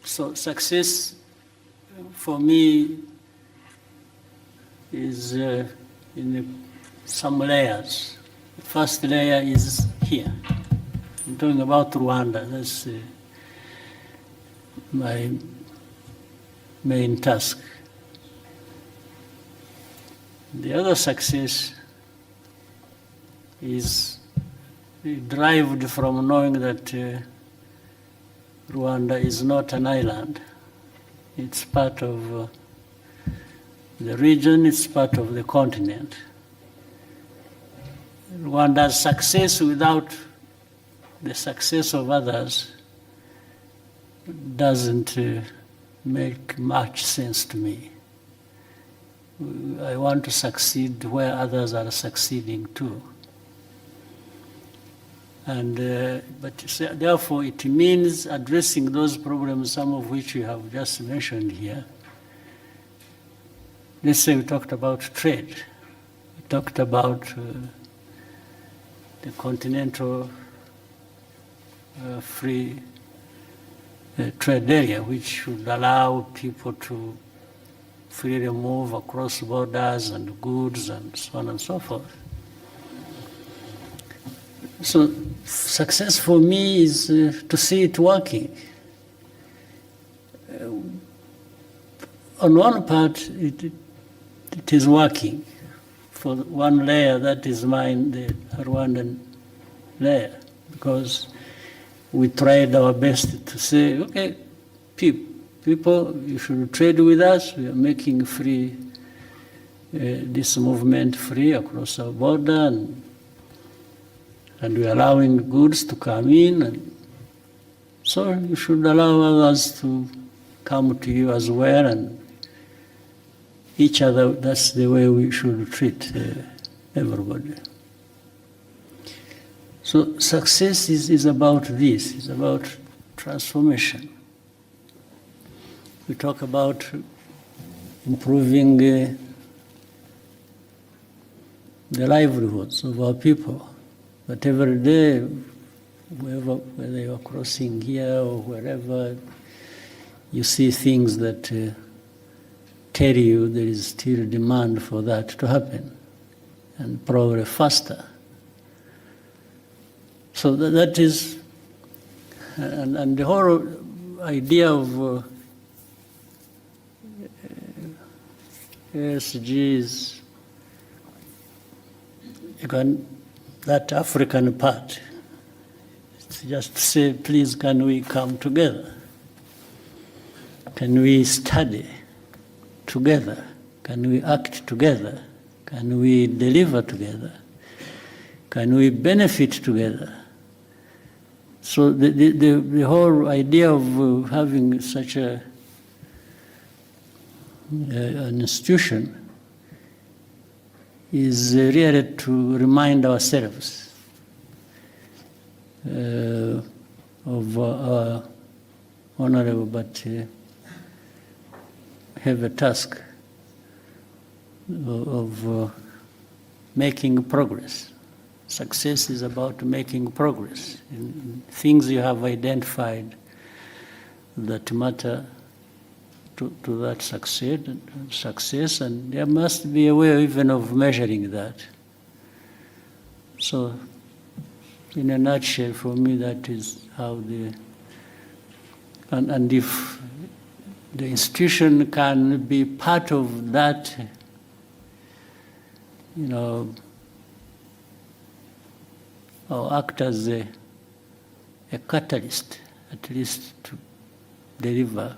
So success for me is in some layers. The first layer is here. I'm talking about Rwanda. That's my main task. The other success is derived from knowing that Rwanda is not an island. It's part of the region, it's part of the continent. Rwanda's success without the success of others doesn't make much sense to me. I want to succeed where others are succeeding too. And, but therefore it means addressing those problems, some of which you have just mentioned here. Let's say we talked about trade. We talked about the continental free trade area, which should allow people to freely move across borders and goods and so on and so forth. So success for me is to see it working. On one part, it is working. For one layer, that is mine, the Rwandan layer, because we tried our best to say, okay, people, you should trade with us. We are making free, this movement free across our border, and we are allowing goods to come in. And so you should allow others to come to you as well, and each other. That's the way we should treat everybody. So success is about this, it's about transformation. We talk about improving the livelihoods of our people. But every day, whether you're crossing here or wherever, you see things that tell you there is still demand for that to happen, and probably faster. So that is, and the whole idea of SGs, that African part, it's just to say, please, can we come together? Can we study together? Can we act together? Can we deliver together? Can we benefit together? So the whole idea of having such an institution is really to remind ourselves of our honorable but heavy task of making progress. Success is about making progress in things you have identified that matter to that success, and there must be a way even of measuring that. So, in a nutshell, for me, that is how and if the institution can be part of that, or act as a catalyst, at least to deliver,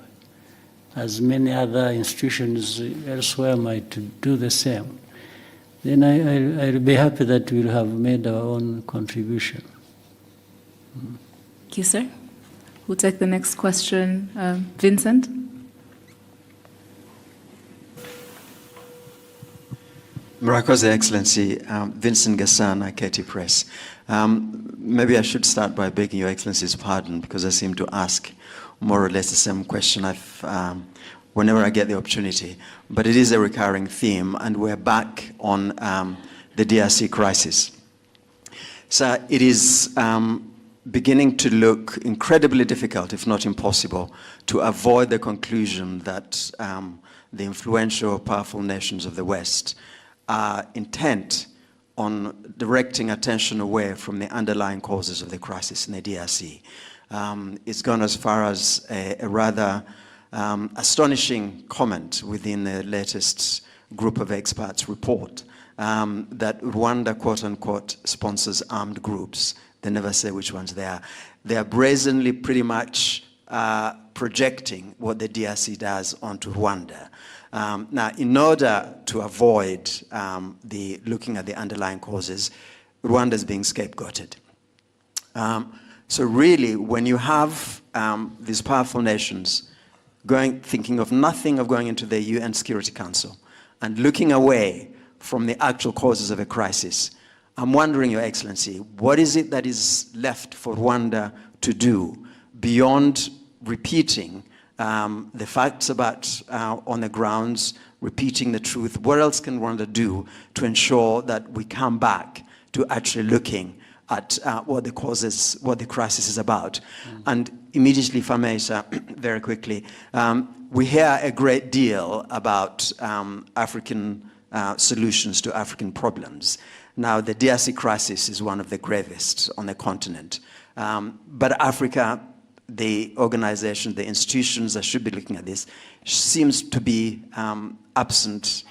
as many other institutions elsewhere might do the same, then I'll be happy that we'll have made our own contribution. Thank you, sir. We'll take the next question. Vincent? Murakoze, Excellency. Vincent Gasana, KT Press. Maybe I should start by begging Your Excellency's pardon, because I seem to ask more or less the same question whenever I get the opportunity. But it is a recurring theme, and we're back on the DRC crisis. So it is beginning to look incredibly difficult, if not impossible, to avoid the conclusion that the influential, powerful nations of the West are intent on directing attention away from the underlying causes of the crisis in the DRC. It's gone as far as a rather astonishing comment within the latest group of experts report that Rwanda, quote unquote, sponsors armed groups. They never say which ones they are. They are brazenly pretty much projecting what the DRC does onto Rwanda. Now, in order to avoid looking at the underlying causes, Rwanda is being scapegoated. So really, when you have these powerful nations thinking of nothing of going into the UN Security Council and looking away from the actual causes of a crisis, I'm wondering, Your Excellency, what is it that is left for Rwanda to do beyond repeating the facts about on the grounds, repeating the truth? What else can Rwanda do to ensure that we come back to actually looking at what the causes, what the crisis is about? And immediately, if I may, sir, very quickly, we hear a great deal about African solutions to African problems. Now, the DRC crisis is one of the gravest on the continent. But Africa, the organization, the institutions that should be looking at this, seems to be absent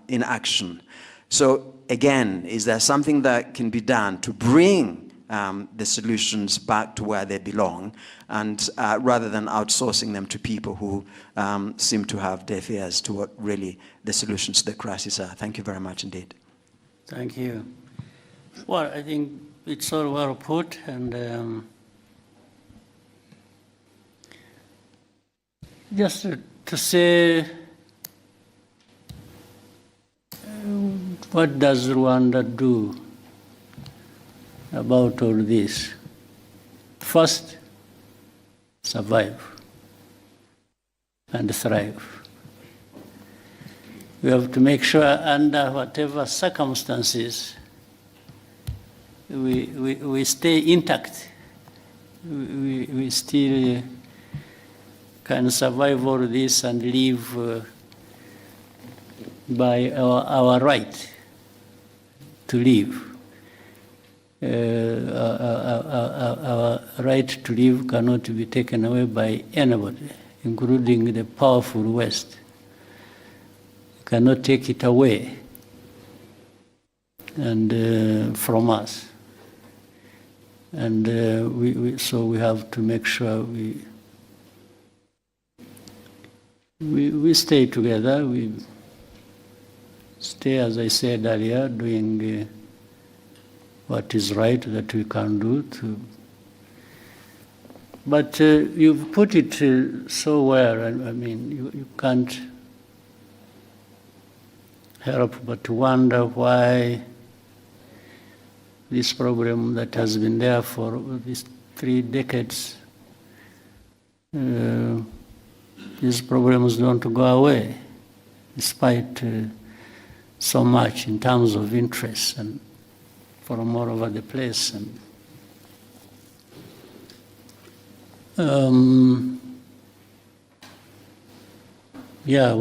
in action. So again, is there something that can be done to bring the solutions back to where they belong, and rather than outsourcing them to people who seem to have deaf ears to what really the solutions to the crisis are? Thank you very much indeed. Thank you. Well, I think it's all well put, and just to say, what does Rwanda do about all this? First, survive and thrive. We have to make sure under whatever circumstances we stay intact. We still can survive all this and live by our right to live. Our right to live cannot be taken away by anybody, including the powerful West. Cannot take it away and from us. And so we have to make sure we stay together. We stay, as I said earlier, doing what is right that we can do. But you've put it so well. I mean, you can't help but to wonder why this problem that has been there for these 3 decades, these problems don't go away, despite so much in terms of interest and from all over the place. And yeah,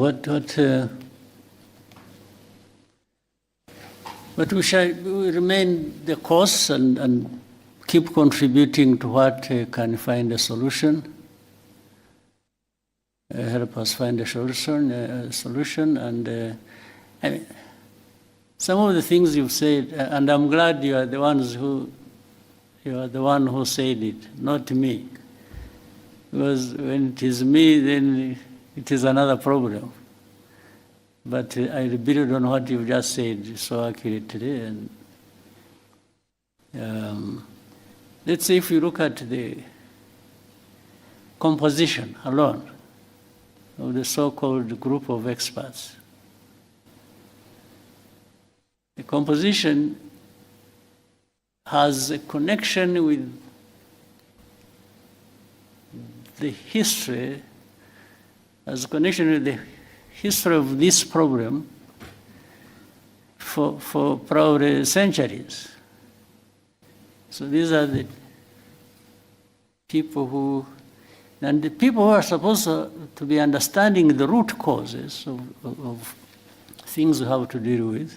but we shall remain the course and keep contributing to what can find a solution, help us find a solution. And I mean, some of the things you've said, and I'm glad you are the one who said it, not me. Because when it is me, then it is another problem. But I build on what you've just said so accurately. And let's say if you look at the composition alone of the so-called group of experts, the composition has a connection with the history, has a connection with the history of this problem for probably centuries. So these are the people who are supposed to be understanding the root causes of things we have to deal with.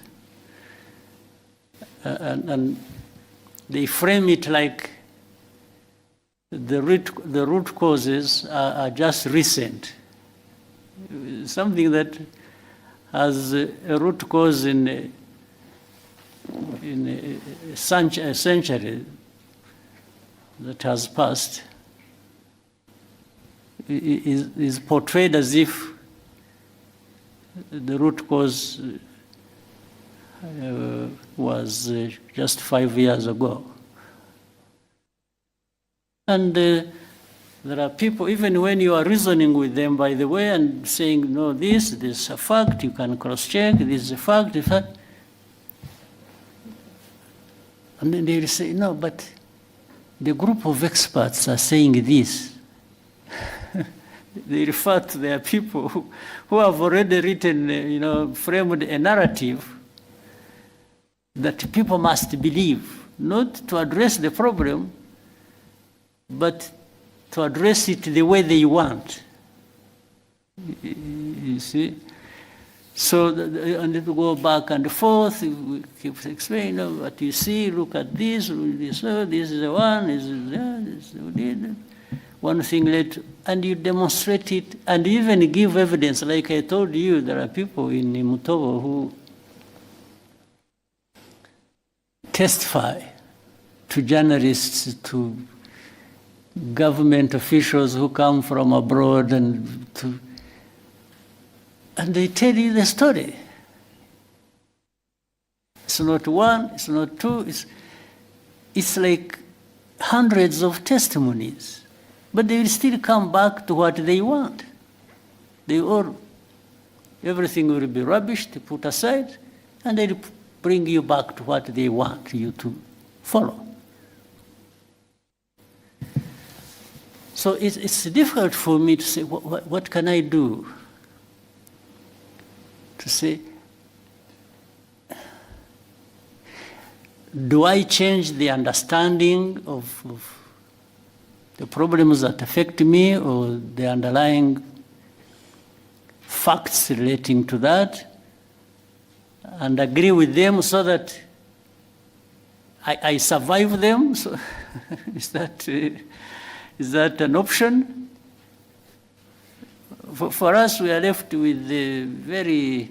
And they frame it like the root causes are just recent. Something that has a root cause in a century that has passed is portrayed as if the root cause was just 5 years ago. And there are people, even when you are reasoning with them, by the way, and saying, no, this is a fact, you can cross-check, this is a fact, and then they will say, no, but the group of experts are saying this. They refer to their people who have already written, framed a narrative that people must believe, not to address the problem, but to address it the way they want. You see? So, and it will go back and forth, we keep explaining, what you see, look at this is the one, this is that, this is one thing later, and you demonstrate it, and even give evidence. Like I told you, there are people in Mutobo who testify to journalists, to government officials who come from abroad, and they tell you the story. It's not one, it's not two, it's like hundreds of testimonies. But they will still come back to what they want. Everything will be rubbish, they put aside, and they'll bring you back to what they want you to follow. So it's difficult for me to say, what can I do to say, do I change the understanding of the problems that affect me or the underlying facts relating to that and agree with them so that I survive them? So is that an option? For us, we are left with very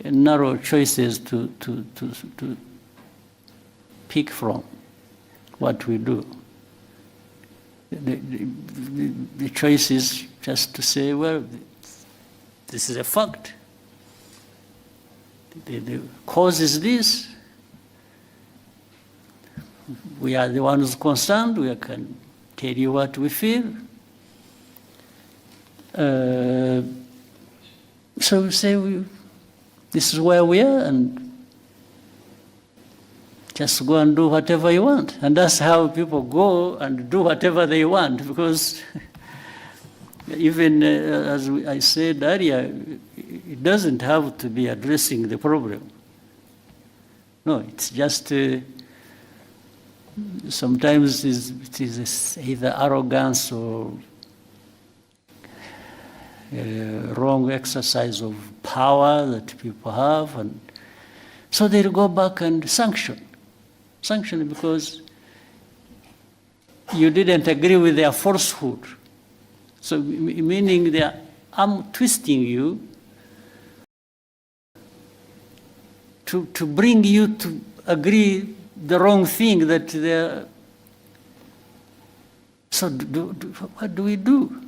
narrow choices to pick from what we do. The choice is just to say, well, this is a fact. The cause is this. We are the ones concerned. We can tell you what we feel. So we say, this is where we are, and just go and do whatever you want. And that's how people go and do whatever they want, because even as I said earlier, it doesn't have to be addressing the problem. No, it's just sometimes it is either arrogance or wrong exercise of power that people have, and so they'll go back and sanction because you didn't agree with their falsehood. So meaning I'm twisting you to bring you to agree the wrong thing that they're. So what do we do?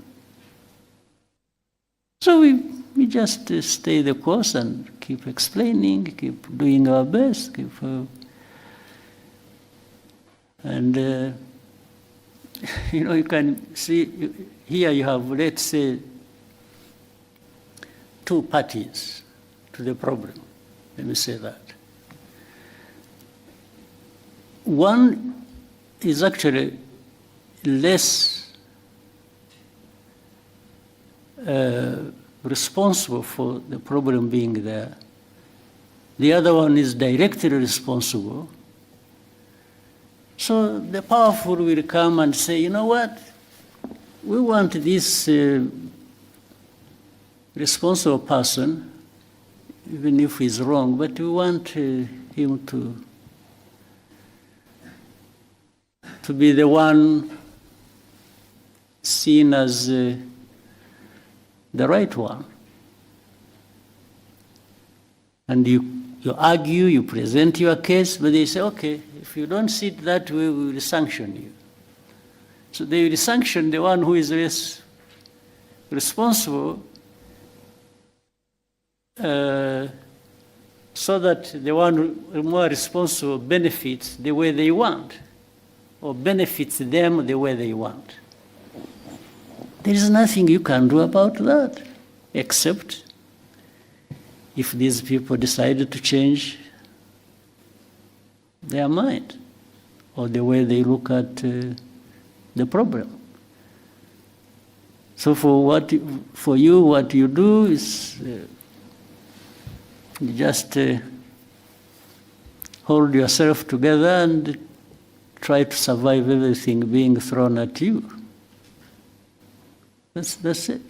So we just stay the course and keep explaining, keep doing our best, and you can see here you have, let's say, two parties to the problem. Let me say that. One is actually less responsible for the problem being there. The other one is directly responsible. So the powerful will come and say, you know what? We want this responsible person, even if he's wrong, but we want him to be the one seen as the right one. And you argue, you present your case, but they say, okay, if you don't see it that way, we will sanction you. So they will sanction the one who is less responsible so that the one who is more responsible benefits the way they want, or benefits them the way they want. There is nothing you can do about that, except if these people decided to change their mind or the way they look at the problem. So for you, what you do is you just hold yourself together and try to survive everything being thrown at you. That's it.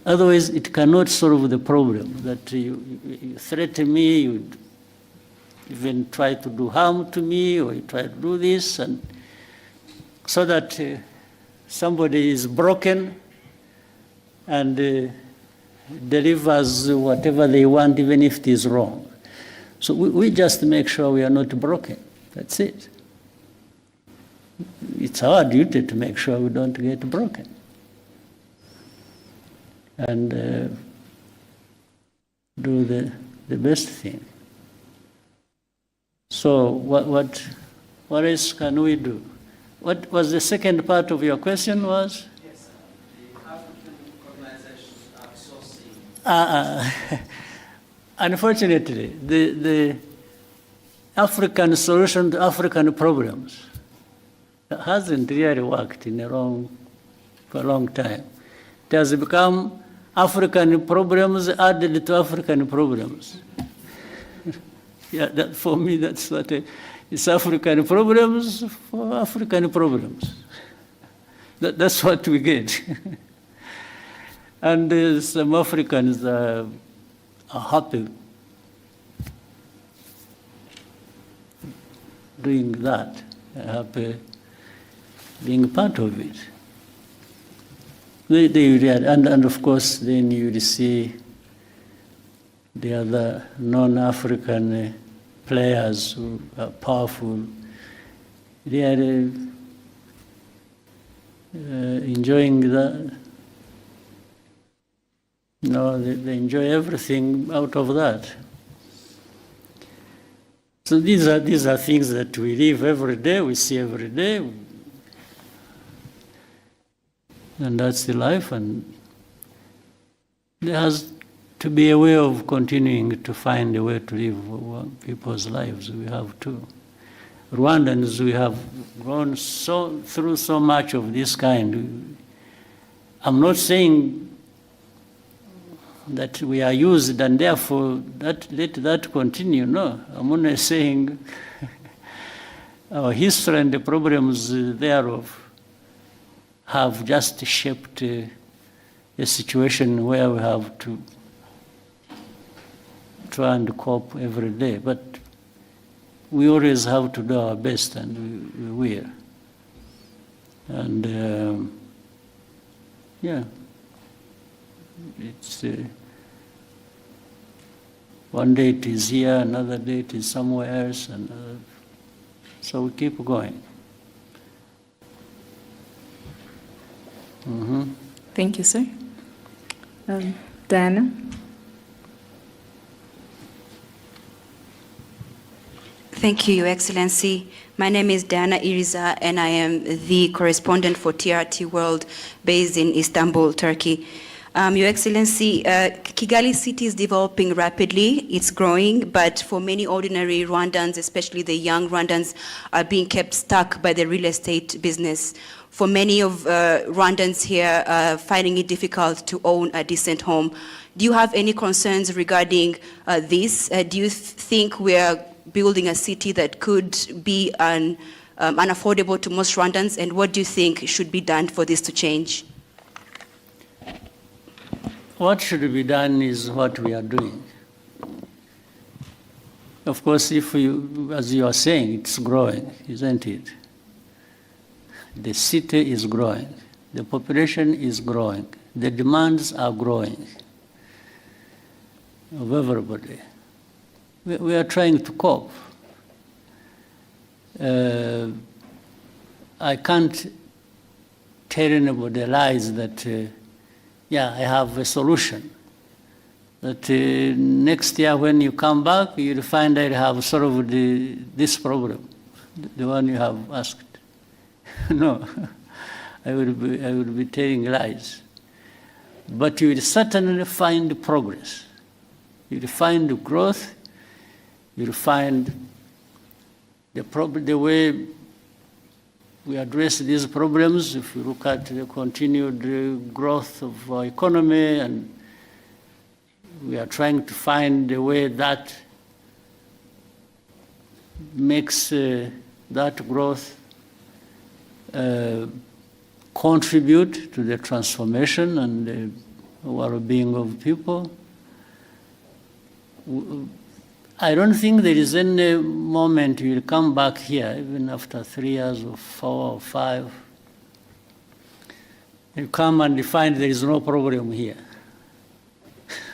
Otherwise, it cannot solve the problem. That you threaten me, you even try to do harm to me, or you try to do this, and so that somebody is broken and delivers whatever they want, even if it is wrong. So we just make sure we are not broken. That's it. It's our duty to make sure we don't get broken. And do the best thing. So what else can we do? What was the second part of your question was? Yes, the African organizations are sourcing. Unfortunately, the African solution to African problems hasn't really worked for a long time. It has become African problems added to African problems. Yeah, that, for me, that's what it's African problems for African problems. That's what we get. And some Africans are happy doing that, happy being part of it. And of course, then you will see the other non-African players who are powerful. They are enjoying that. You know, they enjoy everything out of that. So these are things that we live every day, we see every day. And that's the life, and there has to be a way of continuing to find a way to live people's lives. We have to. Rwandans, we have gone through so much of this kind. I'm not saying that we are used and therefore let that continue. No, I'm only saying our history and the problems thereof have just shaped a situation where we have to try and cope every day. But we always have to do our best, and we will. And yeah, it's one day it is here, another day it is somewhere else, and so we keep going. Mm-hmm. Thank you, sir. Diana? Thank you, Your Excellency. My name is Diana Iriza, and I am the correspondent for TRT World based in Istanbul, Turkey. Your Excellency, Kigali city is developing rapidly, it's growing, but for many ordinary Rwandans, especially the young Rwandans, are being kept stuck by the real estate business. For many of Rwandans here, finding it difficult to own a decent home. Do you have any concerns regarding this? Do you think we are building a city that could be unaffordable to most Rwandans? And what do you think should be done for this to change? What should be done is what we are doing. Of course, if you, as you are saying, it's growing, isn't it? The city is growing. The population is growing. The demands are growing of everybody. We are trying to cope. I can't tell anybody lies that yeah, I have a solution. That next year when you come back, you'll find I have solved this problem, the one you have asked. No, I will be telling lies. But you will certainly find progress. You will find growth. You will find the way we address these problems. If you look at the continued growth of our economy, and we are trying to find a way that makes that growth contribute to the transformation and the well-being of people. I don't think there is any moment you will come back here, even after 3 years or 4 or 5. You come and you find there is no problem here.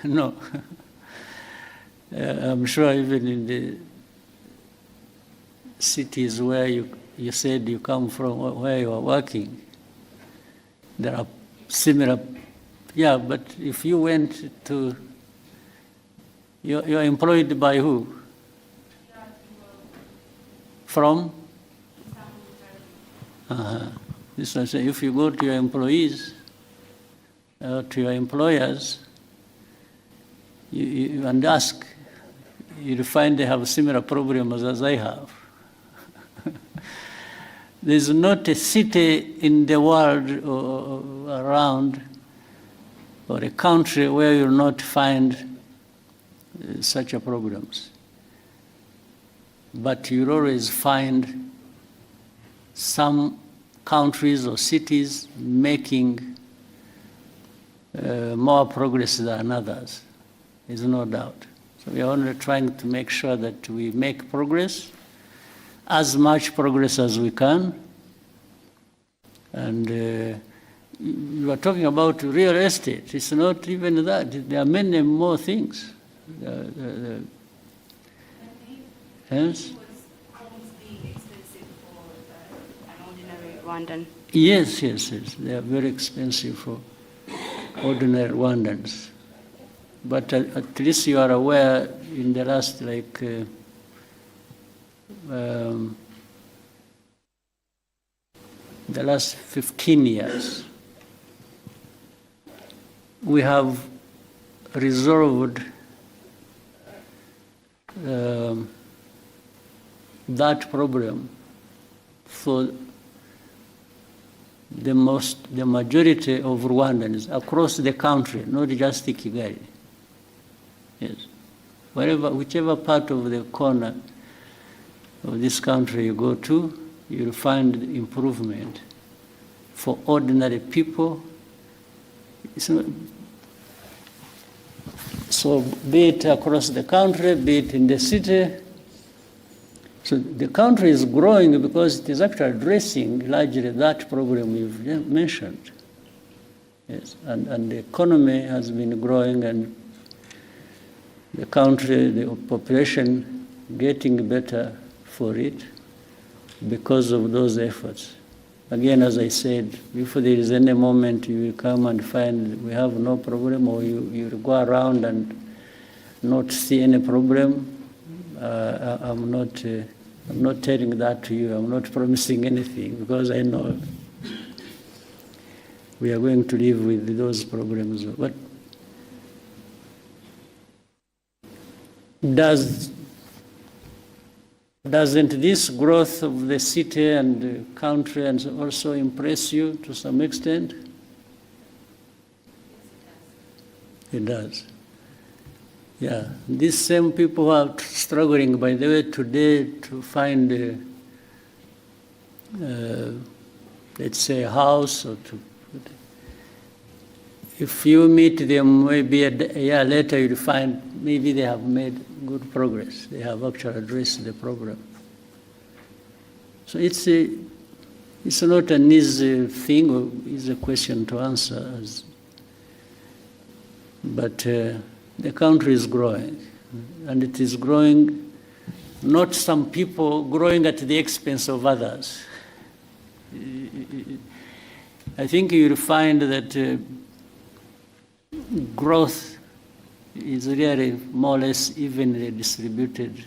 No. I'm sure even in the cities where you said you come from, where you are working, there are similar, yeah, but if you went to, you're employed by who? From? This is, if you go to your employees, to your employers, you and ask, you'll find they have similar problems as I have. There's not a city in the world or around or a country where you'll not find such a problems. But you'll always find some countries or cities making more progress than others. There's no doubt. So we are only trying to make sure that we make progress, as much progress as we can. And you are talking about real estate. It's not even that. There are many more things. Yes? Rwandan. Yes. They are very expensive for ordinary Rwandans. But at least you are aware in the last the last 15 years, we have resolved that problem for the majority of Rwandans across the country, not just Kigali. Yes, whichever part of the corner of this country you go to, you'll find improvement for ordinary people. So be it across the country, be it in the city. So the country is growing because it is actually addressing largely that problem you've mentioned. Yes, and the economy has been growing, and the country, the population getting better for it because of those efforts. Again, as I said, if there is any moment you will come and find we have no problem, or you will go around and not see any problem, I'm not telling that to you. I'm not promising anything, because I know we are going to live with those problems. But doesn't this growth of the city and the country and also impress you to some extent? It does. Yeah, these same people who are struggling, by the way, today to find, let's say, a house, or if you meet them maybe a year later, you'll find maybe they have made good progress. They have actually addressed the problem. So it's not an easy thing, or easy question to answer, but the country is growing, and it is growing, not some people growing at the expense of others. I think you'll find that growth is really more or less evenly distributed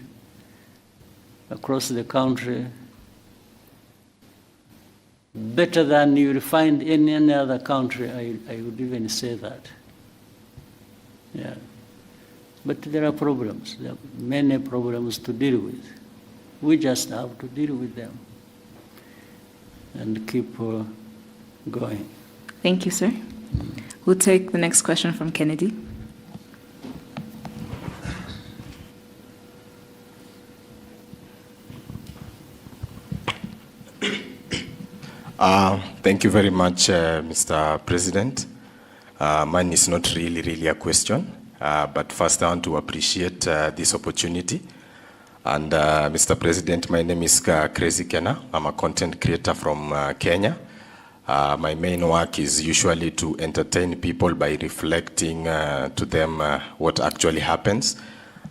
across the country, better than you will find in any other country. I would even say that. Yeah. But there are problems. There are many problems to deal with. We just have to deal with them and keep going. Thank you, sir. We'll take the next question from Kennedy. Thank you very much, Mr. President. Mine is not really a question, but first I want to appreciate this opportunity. And Mr. President, my name is Crazy Kena. I'm a content creator from Kenya. My main work is usually to entertain people by reflecting to them what actually happens.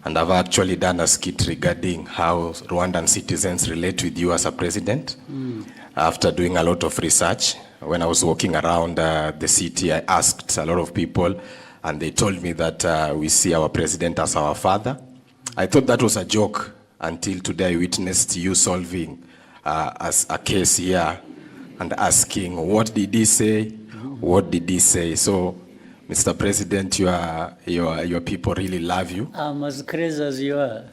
And I've actually done a skit regarding how Rwandan citizens relate with you as a president. After doing a lot of research, when I was walking around the city, I asked a lot of people, and they told me that we see our president as our father. I thought that was a joke until today I witnessed you solving as a case here and asking, what did he say? What did he say? So, Mr. President, your people really love you. I'm as crazy as you are.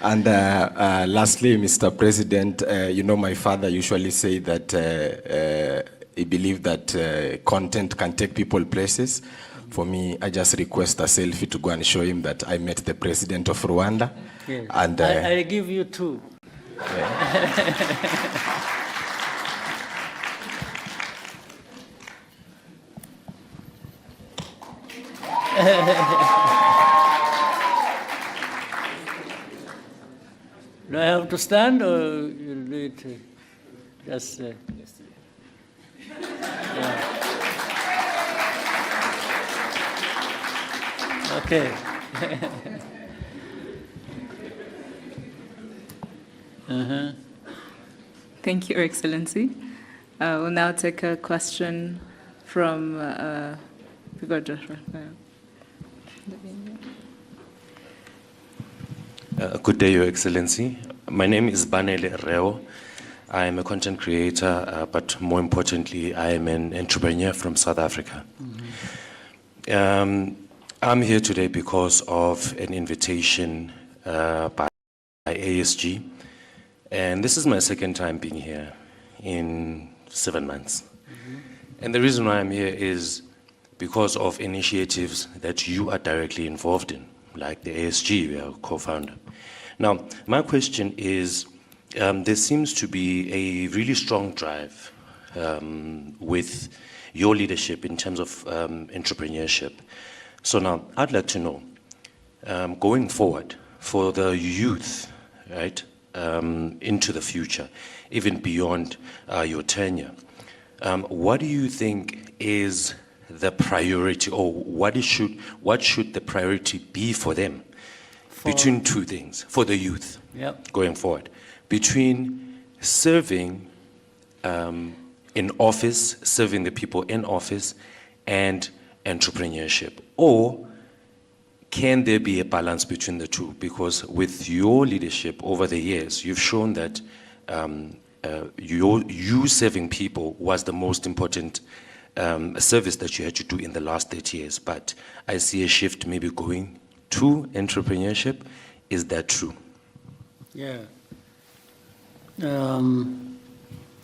And lastly, Mr. President, you know, my father usually say that he believed that content can take people places. For me, I just request a selfie to go and show him that I met the president of Rwanda. Yes. And I give you two. Do I have to stand or you'll do it just... yeah. Okay. Thank you, Your Excellency. We'll now take a question from Good day, Your Excellency. My name is Banele Reo. I am a content creator, but more importantly, I am an entrepreneur from South Africa. I'm here today because of an invitation by ASG, and this is my second time being here in 7 months. And the reason why I'm here is because of initiatives that you are directly involved in, like the ASG, we are co-founder. Now, my question is, there seems to be a really strong drive with your leadership in terms of entrepreneurship. So now, I'd like to know, going forward, for the youth, right, into the future, even beyond your tenure, what do you think is the priority, or what should the priority be for them? Between two things, for the youth, going forward, between serving in office, serving the people in office, and entrepreneurship? Or can there be a balance between the two? Because with your leadership over the years, you've shown that you serving people was the most important service that you had to do in the last 30 years. But I see a shift maybe going to entrepreneurship. Is that true? Yeah.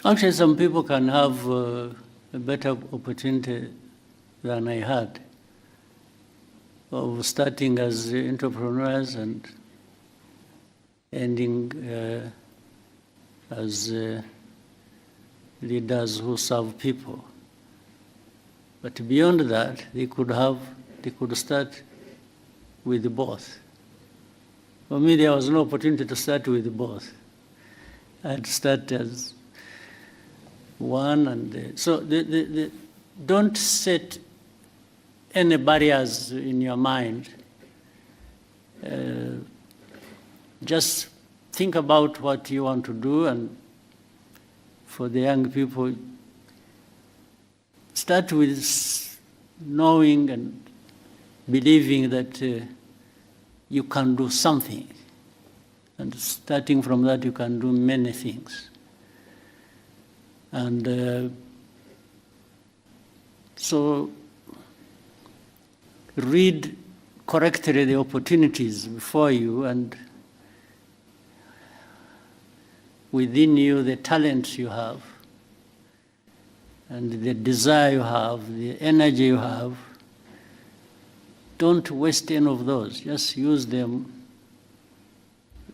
Actually, some people can have a better opportunity than I had of starting as entrepreneurs and ending as leaders who serve people. But beyond that, they could start with both. For me, there was no opportunity to start with both. I had to start as one, and so don't set any barriers in your mind. Just think about what you want to do, and for the young people, start with knowing and believing that you can do something. And starting from that, you can do many things. And so read correctly the opportunities before you, and within you the talents you have, and the desire you have, the energy you have. Don't waste any of those. Just use them.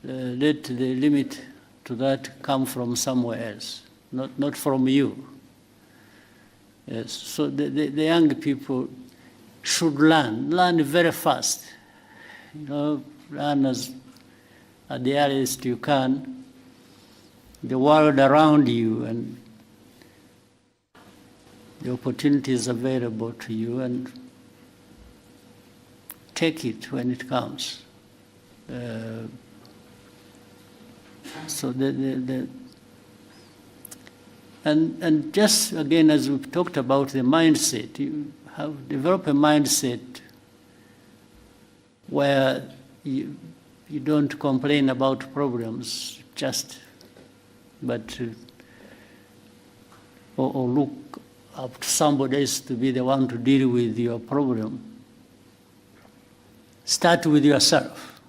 Let the limit to that come from somewhere else, not from you. Yes. So the young people should learn very fast. Learn at the earliest you can, the world around you and the opportunities available to you, and take it when it comes. So and just again, as we've talked about the mindset, you have developed a mindset where you don't complain about problems, but or look up to somebody else to be the one to deal with your problem. Start with yourself.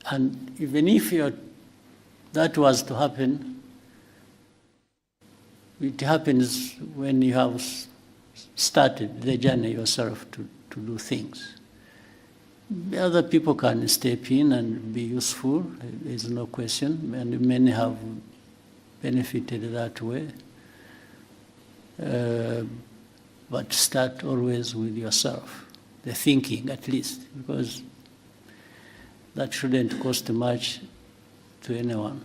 And even if that was to happen, it happens when you have started the journey yourself to do things. The other people can step in and be useful, there's no question, and many have benefited that way. But start always with yourself, the thinking at least, because that shouldn't cost much to anyone.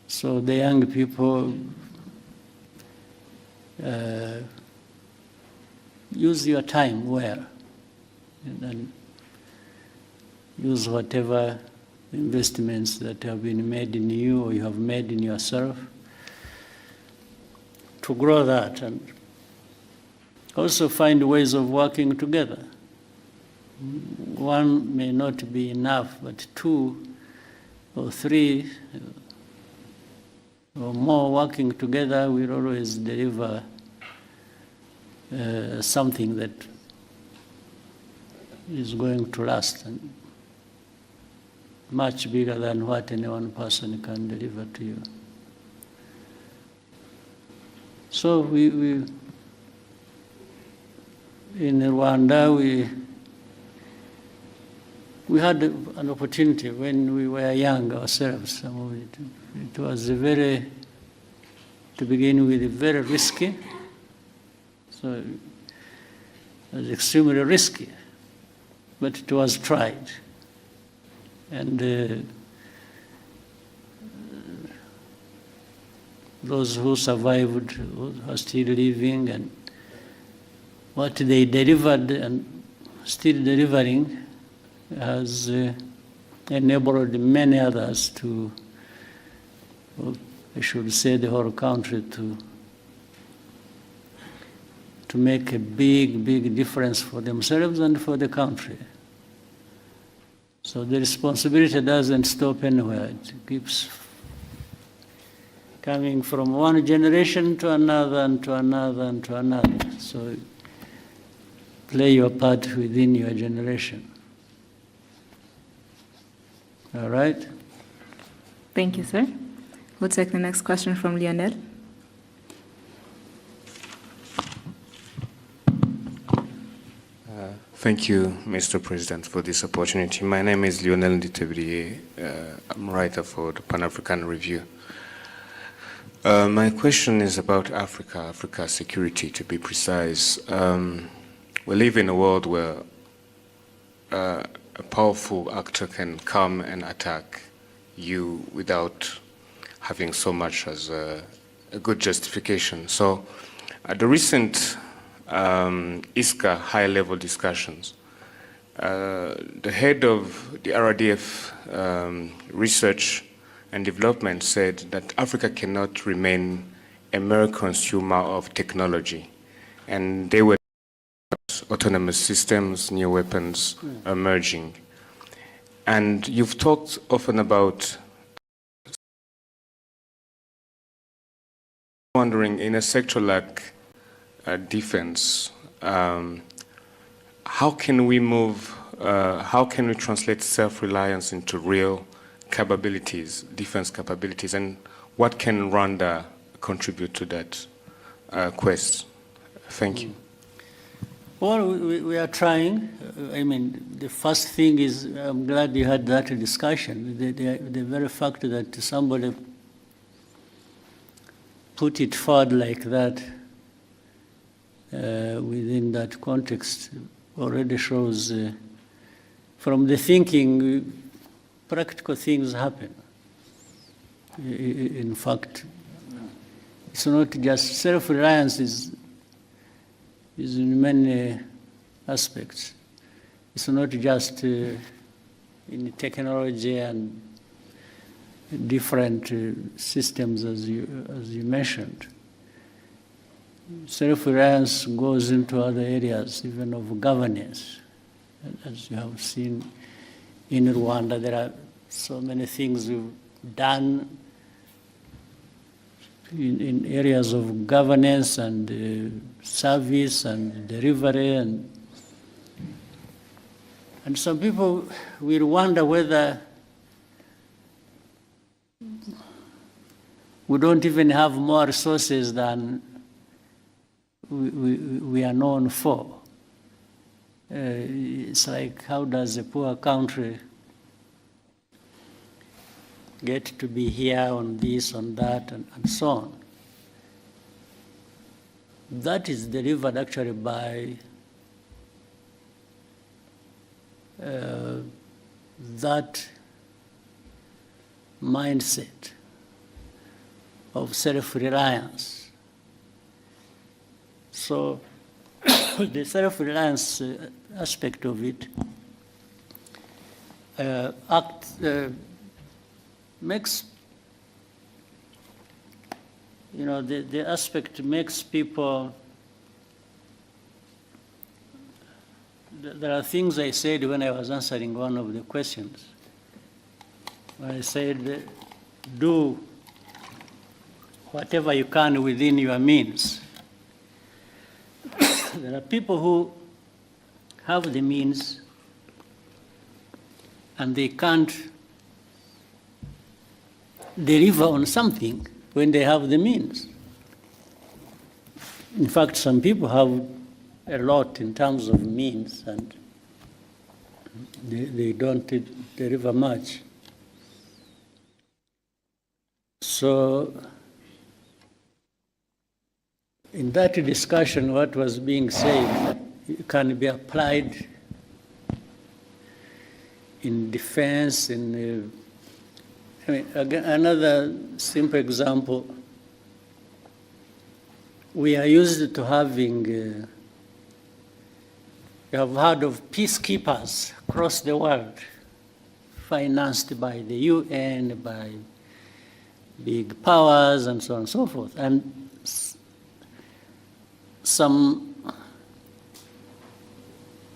So the young people, use your time well, and use whatever investments that have been made in you or you have made in yourself to grow that, and also find ways of working together. One may not be enough, but two or three or more working together will always deliver something that is going to last, and much bigger than what any one person can deliver to you. So we in Rwanda, we had an opportunity when we were young ourselves. It was to begin with, very risky. So it was extremely risky, but it was tried. And those who survived, who are still living, and what they delivered and still delivering has enabled many others to, well, I should say the whole country, to make a big, big difference for themselves and for the country. So the responsibility doesn't stop anywhere. It keeps coming from one generation to another and to another and to another. So play your part within your generation. All right? Thank you, sir. We'll take the next question from Lionel. Thank you, Mr. President, for this opportunity. My name is Lionel Nditebriye. I'm a writer for the Pan-African Review. My question is about Africa's security, to be precise. We live in a world where a powerful actor can come and attack you without having so much as a good justification. So at the recent ISCA high-level discussions, the head of the RDF research and development said that Africa cannot remain a mere consumer of technology, and they were autonomous systems, new weapons emerging. And you've talked often about wondering, in a sector like defense, how can we translate self-reliance into real capabilities, defense capabilities, and what can Rwanda contribute to that quest? Thank you. Well, we are trying. I mean, the first thing is, I'm glad you had that discussion. The very fact that somebody put it forward like that within that context already shows from the thinking, practical things happen. In fact, it's not just self-reliance is in many aspects. It's not just in technology and different systems as you mentioned. Self-reliance goes into other areas, even of governance. As you have seen in Rwanda, there are so many things we've done in areas of governance and service and delivery, and some people will wonder whether we don't even have more resources than we are known for. It's like, how does a poor country get to be here on this, on that, and so on? That is delivered actually by that mindset of self-reliance. So the self-reliance aspect of it makes, you know, the aspect makes people, there are things I said when I was answering one of the questions. I said, do whatever you can within your means. There are people who have the means and they can't deliver on something when they have the means. In fact, some people have a lot in terms of means and they don't deliver much. So in that discussion, what was being said can be applied in defense, in I mean, again, another simple example, we are used to having, you have heard of peacekeepers across the world, financed by the UN, by big powers, and so on and so forth. And some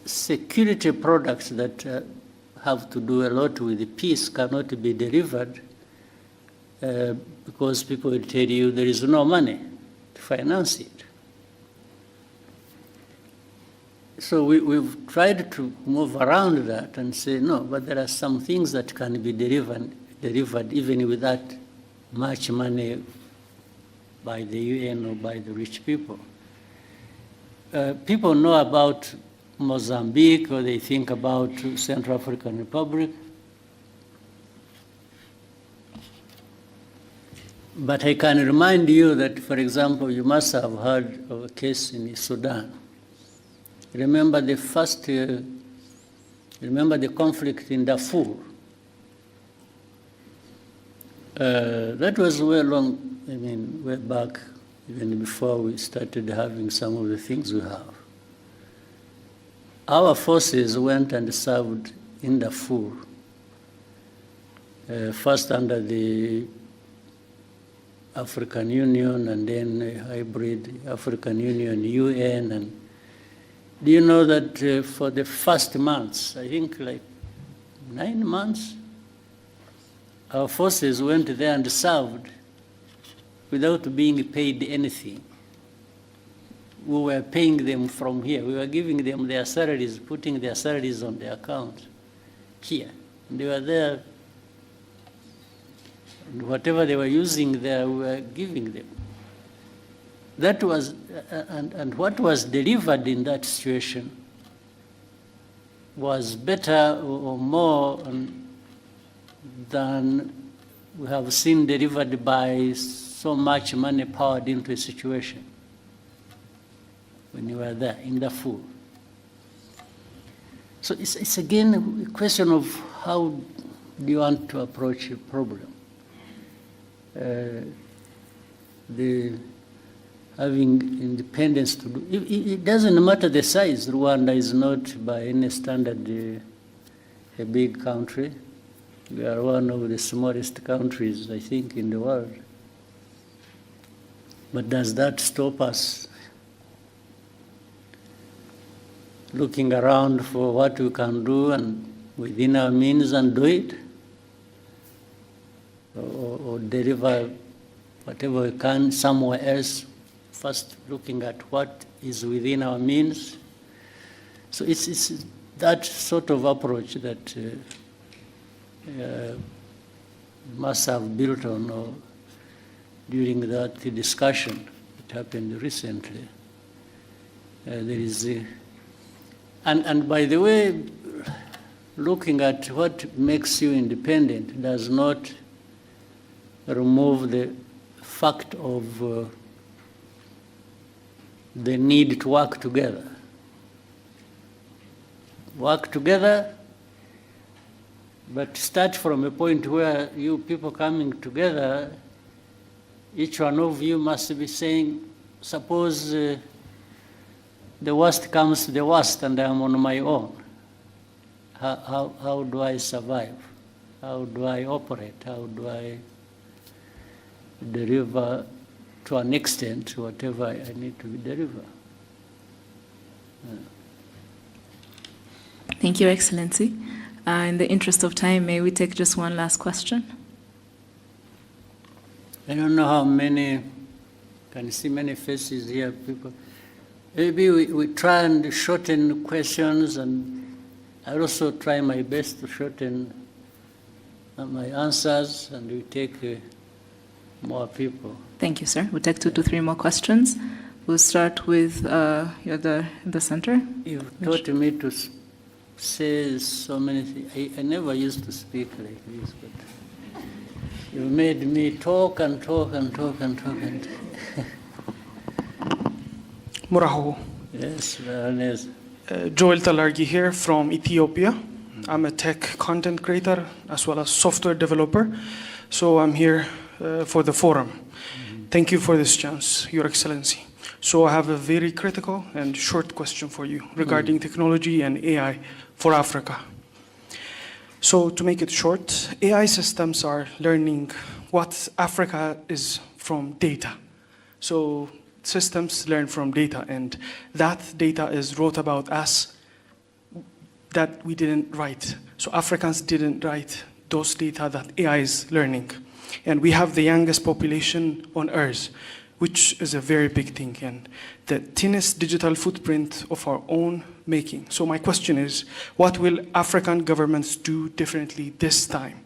security products that have to do a lot with the peace cannot be delivered because people will tell you there is no money to finance it. So we've tried to move around that and say, no, but there are some things that can be delivered even without much money by the UN or by the rich people. People know about Mozambique, or they think about Central African Republic. But I can remind you that, for example, you must have heard of a case in Sudan. Remember the conflict in Darfur. That was way back, even before we started having some of the things we have. Our forces went and served in Darfur, first under the African Union and then a hybrid African Union, UN. And do you know that for the first months, I think like 9 months, our forces went there and served without being paid anything. We were paying them from here. We were giving them their salaries, putting their salaries on their account here. And they were there, and whatever they were using there, we were giving them. That was, and what was delivered in that situation was better or more than we have seen delivered by so much money poured into a situation when you were there in Darfur. So it's again a question of how do you want to approach a problem. Having independence to do, it doesn't matter the size. Rwanda is not by any standard a big country. We are one of the smallest countries, I think, in the world. But does that stop us looking around for what we can do and within our means and do it? Or deliver whatever we can somewhere else, first looking at what is within our means? So it's that sort of approach that must have built on, or during that discussion that happened recently. There is and by the way, looking at what makes you independent does not remove the fact of the need to work together. Work together, but start from a point where you people coming together, each one of you must be saying, suppose the worst comes to the worst and I'm on my own. How do I survive? How do I operate? How do I deliver to an extent whatever I need to deliver? Thank you, Your Excellency. In the interest of time, may we take just one last question? I don't know how many, can see many faces here, people. Maybe we try and shorten questions, and I also try my best to shorten my answers, and we take more people. Thank you, sir. We'll take 2 to 3 more questions. We'll start with the center. You've taught me to say so many things. I never used to speak like this, but you made me talk and talk and talk and talk and Muraho. Yes, Baroness. Joel Talargi here from Ethiopia. I'm a tech content creator as well as software developer. So I'm here for the forum. Thank you for this chance, Your Excellency. So I have a very critical and short question for you regarding technology and AI for Africa. So to make it short, AI systems are learning what Africa is from data. So systems learn from data, and that data is wrote about us that we didn't write. So Africans didn't write those data that AI is learning. And we have the youngest population on Earth, which is a very big thing, and the thinnest digital footprint of our own making. So my question is, what will African governments do differently this time?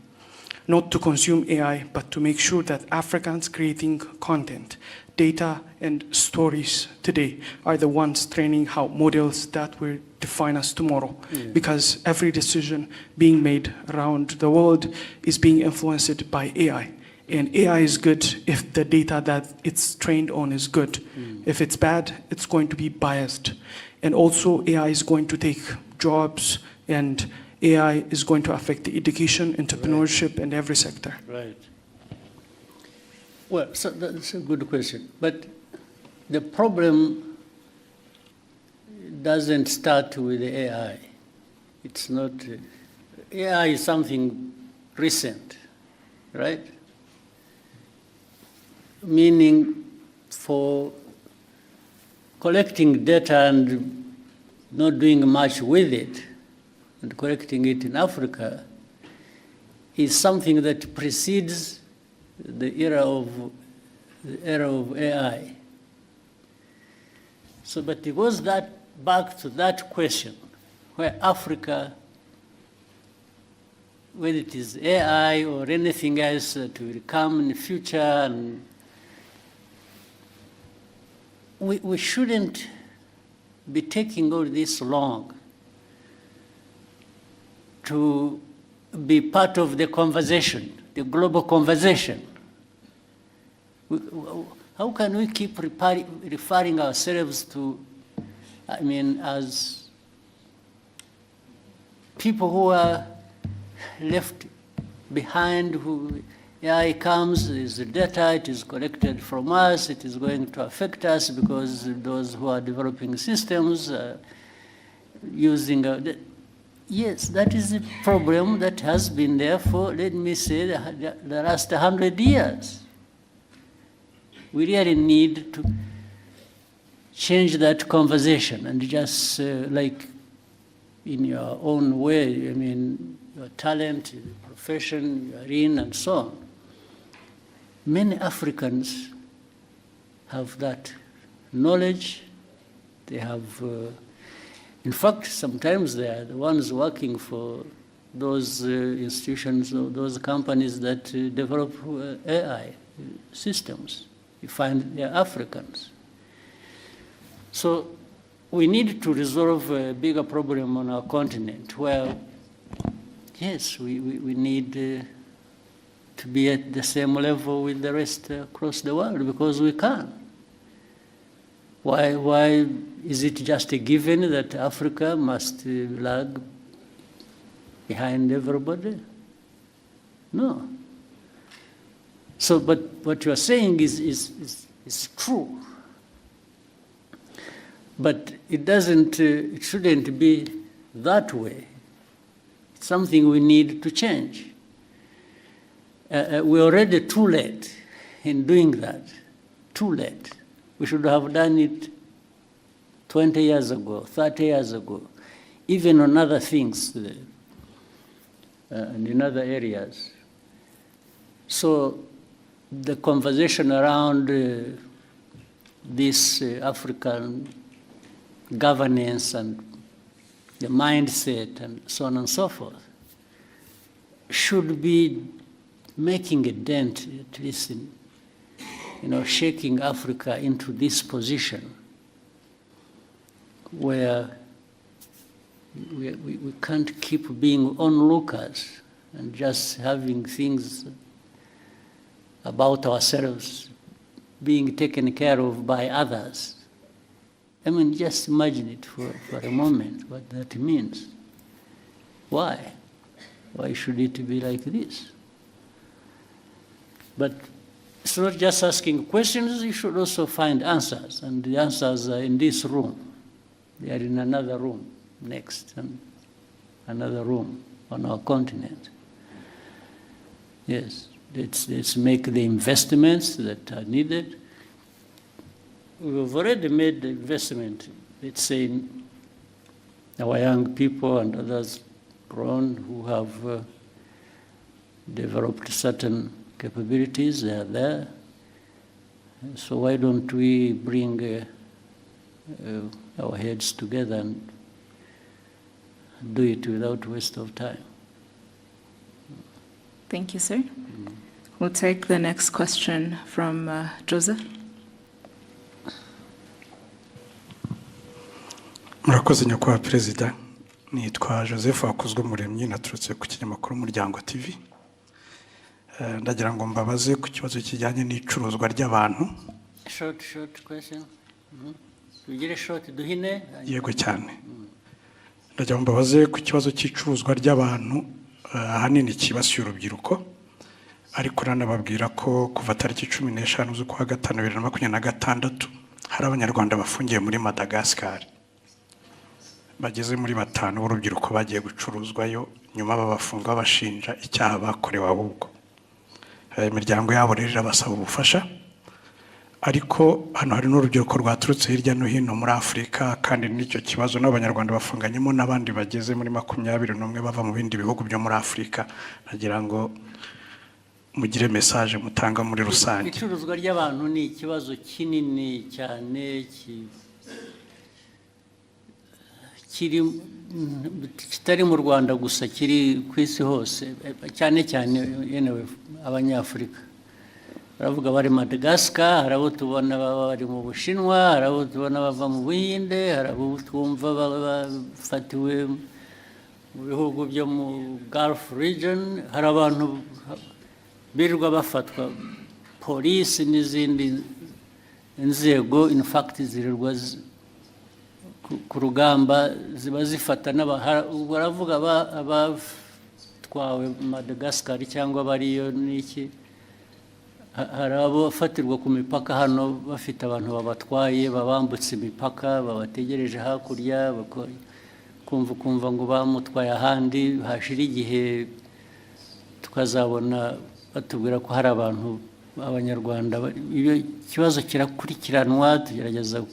Not to consume AI, but to make sure that Africans creating content, data, and stories today are the ones training how models that will define us tomorrow. Yeah. Because every decision being made around the world is being influenced by AI. And AI is good if the data that it's trained on is good. If it's bad, it's going to be biased. And also AI is going to take jobs, and AI is going to affect the education, entrepreneurship, and every sector. Right. Well, so that's a good question. But the problem doesn't start with the AI. It's not, AI is something recent, right? Meaning for collecting data and not doing much with it, and collecting it in Africa, is something that precedes the era of AI. So, but it goes back to that question, where Africa, whether it is AI or anything else that will come in the future, and we shouldn't be taking all this long to be part of the conversation, the global conversation. How can we keep referring ourselves to, I mean, as people who are left behind, who AI comes, is the data, it is collected from us, it is going to affect us because those who are developing systems are using yes, that is a problem that has been there for, let me say, the last 100 years. We really need to change that conversation and just like in your own way, I mean, your talent, your profession, you are in, and so on. Many Africans have that knowledge. They have, in fact, sometimes they are the ones working for those institutions or those companies that develop AI. systems. You find they're Africans. So we need to resolve a bigger problem on our continent where, yes, we need to be at the same level with the rest across the world, because we can. Why is it just a given that Africa must lag behind everybody? No. So, but what you are saying is true. But it doesn't, it shouldn't be that way. It's something we need to change. We're already too late in doing that. Too late. We should have done it 20 years ago, 30 years ago, even on other things and in other areas. So the conversation around this African governance and the mindset and so on and so forth should be making a dent, at least in, shaking Africa into this position where we can't keep being onlookers and just having things about ourselves being taken care of by others. I mean, just imagine it for a moment, what that means. Why? Why should it be like this? But it's not just asking questions, you should also find answers. And the answers are in this room. They are in another room next, and another room on our continent. Yes, let's make the investments that are needed. We've already made the investment, let's say, in our young people and others grown who have developed certain capabilities. They are there. So why don't we bring our heads together and do it without waste of time? Thank you, sir. We'll take the next question from Joseph. Murakoze nyakubahwa Perezida, nitwa Joseph Hakuzwumuremyi, naturutse ku kinyamakuru Umuryango TV. Ndagira ngo mbabaze ku kibazo kijyanye n'icuruzwa ry'abantu. Short question. Tugire short duhine. Yego cyane. Ndagira ngo mbabaze ku kibazo cy'icuruzwa ry'abantu ahanini kibasiye urubyiruko, ariko nanababwira ko kuva tariki 15 z'ukwa gatanu 2026 hari abanyarwanda bafungiye muri Madagascar. Bageze muri 5 b'urubyiruko bagiye gucuruzwayo, nyuma babafunga bashinja icyaha bakorewe ahubwo. Imiryango yabo rero basaba ubufasha, ariko hano hari n'urubyiruko rwaturutse hirya no hino muri Afurika, kandi n'icyo kibazo n'abanyarwanda bafunganyemo n'abandi bageze muri 21 bava mu bindi bihugu byo muri Afurika. Nagira ngo mugire message mutanga muri rusange. Icuruzwa ry'abantu ni ikibazo kinini cyane kitari mu Rwanda gusa, kiri ku isi hose, cyane cyane yenewe abanyafurika. Baravuga bari Madagascar, hari abo tubona bari mu Bushinwa, hari abo tubona bava mu Buhinde, hari abo twumva bafatiwe mu bihugu byo mu Gulf region, hari abantu birirwa bafatwa, polisi n'izindi inzego in fact zirirwa ku rugamba ziba zifata baravuga abatwawe Madagascar cyangwa bariyo n'iki. Hari abo bafatirwa ku mipaka hano bafite abantu babatwaye, babambutse imipaka, babategereje hakurya, kumva ngo bamutwaye ahandi. Hashira igihe tukazabona batubwira ko hari abantu b'abanyarwanda. Iyo kibazo kirakurikiranwa, tugerageza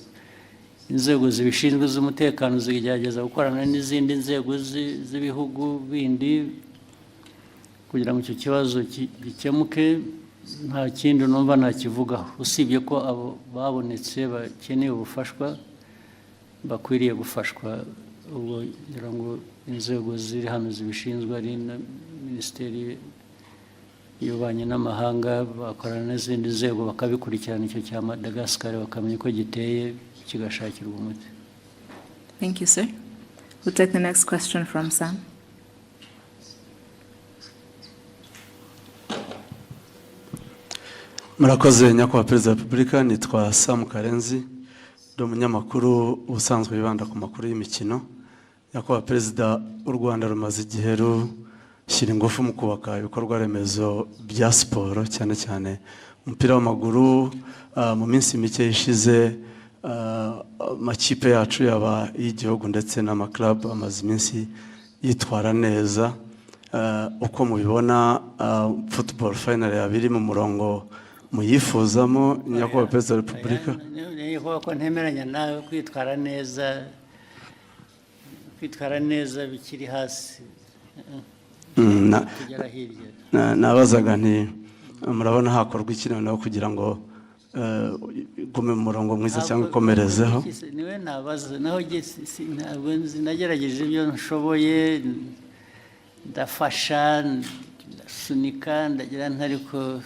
inzego zibishinzwe z'umutekano zigerageza gukorana n'izindi nzego z'ibihugu bindi kugira ngo icyo kibazo gikemuke. Nta kindi numva nakivugaho, usibye ko abo babonetse bakeneye ubufashwa bakwiriye gufashwa. Ubwo ngira ngo inzego ziri hano zibishinzwe ari na Minisiteri y'ububanyi n'amahanga bakorana n'izindi nzego bakabikurikirana icyo cya Madagascar bakamenya uko giteye kigashakirwa umuti. Thank you, sir. We'll take the next question from Sam. Murakoze nyakubahwa Perezida wa Repubulika, nitwa Sam Karenzi, ndi umunyamakuru ubusanzwe wibanda ku makuru y'imikino. Nyakubahwa Perezida, u Rwanda rumaze igihe rushyira ingufu mu kubaka ibikorwa remezo bya siporo, cyane cyane umupira w'amaguru. Mu minsi mike ishize amakipe yacu yaba y'igihugu ndetse n'amaklub amaze iminsi yitwara neza. Uko mubibona football final yabiri mu murongo muyifuzamo, nyakubahwa Perezida wa Repubulika? Niyo ko ntemeranya nawe, kwitwara neza bikiri hasi. Nabazaga nti murabona hakorwa iki noneho kugira ngo gume mu murongo mwiza cyangwa ikomerezeho? Niwe nabaza, naho ntabwo nagerageje ibyo nshoboye, ndafasha, ndasunika, ndagira ntariko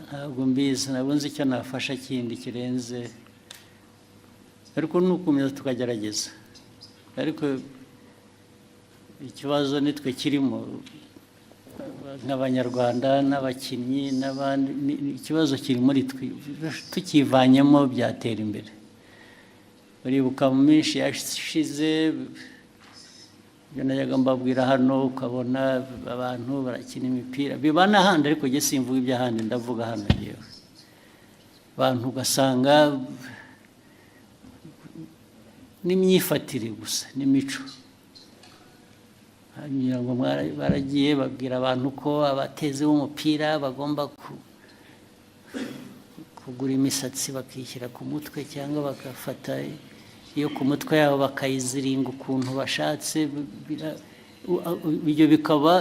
ntabwo mbizi, ntabwo nzi icyo nafasha kindi kirenze, ariko nukomeza tukagerageza. Ariko ikibazo nitwe kirimo nk'abanyarwanda n'abakinnyi n'abandi, ikibazo kiri muri twe, tukivanyemo byatera imbere. Uribuka mu minsi yashize ibyo najyaga mbabwira hano, ukabona abantu barakina imipira, biba n'ahandi ariko njye simvuga iby'ahandi, ndavuga hano yewe. Abantu ugasanga n'imyifatire gusa n'imico, hanyuma ngo baragiye babwira abantu ko abatezi b'umupira bagomba kugura imisatsi bakishyira ku mutwe, cyangwa bagafata iyo ku mutwe yabo bakayiziringa ukuntu bashatse. Ibyo bikaba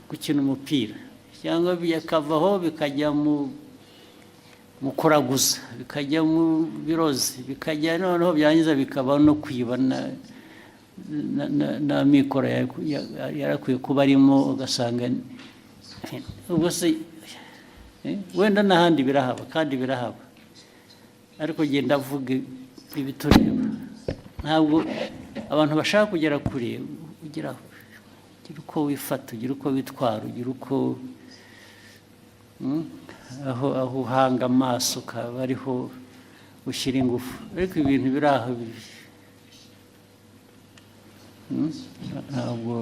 gukina umupira, cyangwa bikavaho bikajya mu kuraguza, bikajya mu birozi, bikajya noneho byangiza bikaba no kwiba na mikoro yarakwiye kuba arimo, ugasanga ubwo se wenda n'ahandi birahaba kandi birahaba, ariko genda avuga ibitureba. Ntabwo abantu bashaka kugera kure, ugira uko wifata, ugira uko witwara, ugira uko aho uhanga amaso ukaba ariho ushyira ingufu. Ariko ibintu biri aho ntabwo,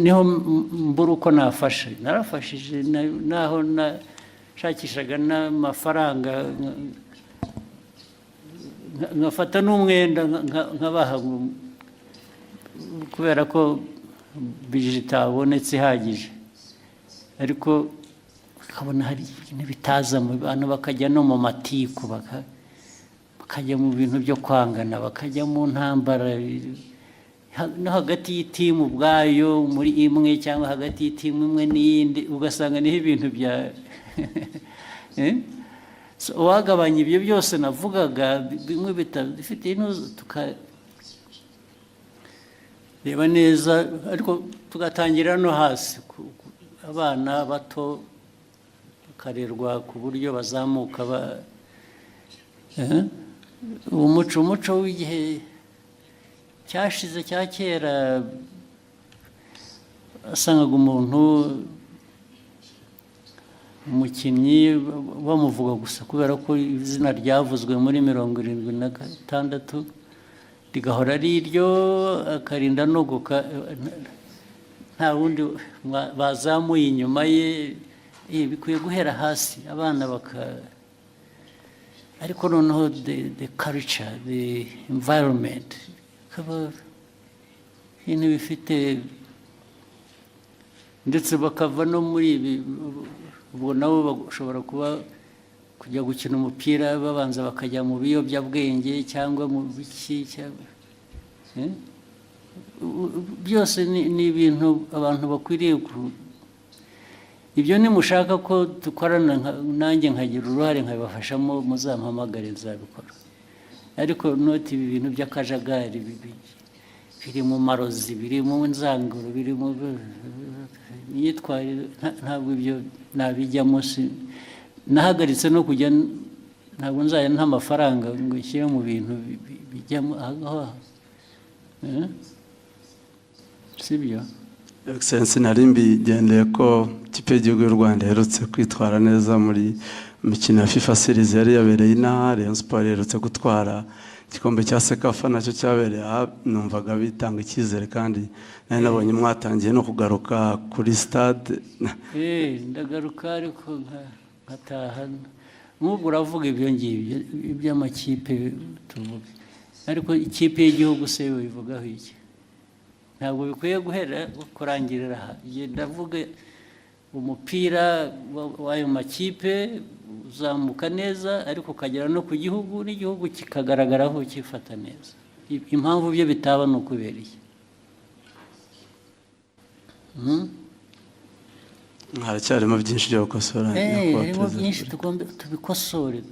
niho mbura uko nafasha. Narafashije naho nashakishaga n'amafaranga, nkafata n'umwenda nkabaha, kubera ko bije itabonetse ihagije. Ariko ukabona hari ibintu bitaza mu bantu, bakajya no mu matiku, bakajya mu bintu byo kwangana, bakajya mu ntambara no hagati y'itimu ubwayo muri imwe, cyangwa hagati y'itimu imwe n'iyindi, ugasanga niho ibintu bya uwagabanya ibyo byose navugaga, bimwe bifite inuzu, tukareba neza, ariko tugatangira no hasi. Abana bato bakarerwa ku buryo bazamuka umuco w'igihe cyashize cya kera, wasangaga umuntu, umukinnyi bamuvuga gusa kubera ko izina ryavuzwe muri 76 rigahora ari iryo, akarinda no nta wundi bazamuye inyuma ye. Bikwiye guhera hasi, abana ariko noneho the culture, the environment, kaba ibintu bifite, ndetse bakava no muri ibi. Ubwo nabo bashobora kujya gukina umupira babanza bakajya mu biyobyabwenge cyangwa mu biki, byose ni ibintu abantu bakwiriye ibyo nimushaka ko dukorana, nanjye nkagira uruhare nkabibafashamo, muzampamagare nzabikora. Ariko noti ibi bintu by'akajagari biri mu marozi, biri mu nzanguro, biri mu imyitwarire, ntabwo ibyo nabijyamo. Nahagaritse no kujya, ntabwo nzajya nta mafaranga ngo nshyire mu bintu bijyamo aho, sibyo? Excellency, nari mbigendeye ko ikipe y'igihugu y'u Rwanda iherutse kwitwara neza muri mikino ya FIFA series yari yabereye inaha. Rayon Sport iherutse gutwara igikombe cya Sekafa nacyo cyabereye aha. Numvaga bitanga icyizere, kandi nari nabonye mwatangiye no kugaruka kuri stade. Ndagaruka ariko nkataha. Nk'ubwo uravuga ibyo ngibyo iby'amakipe tuvuge, ariko ikipe y'igihugu se bivugaho iki? Ntabwo bikwiye guhera kurangirira aha. Ndavuga umupira w'ayo makipe uzamuka neza, ariko ukagera no ku gihugu, n'igihugu kikagaragaraho kifata neza. Impamvu byo bitaba ni ukubereye. Haracyarimo byinshi byo gukosora. Harimo byinshi tugomba tubikosore,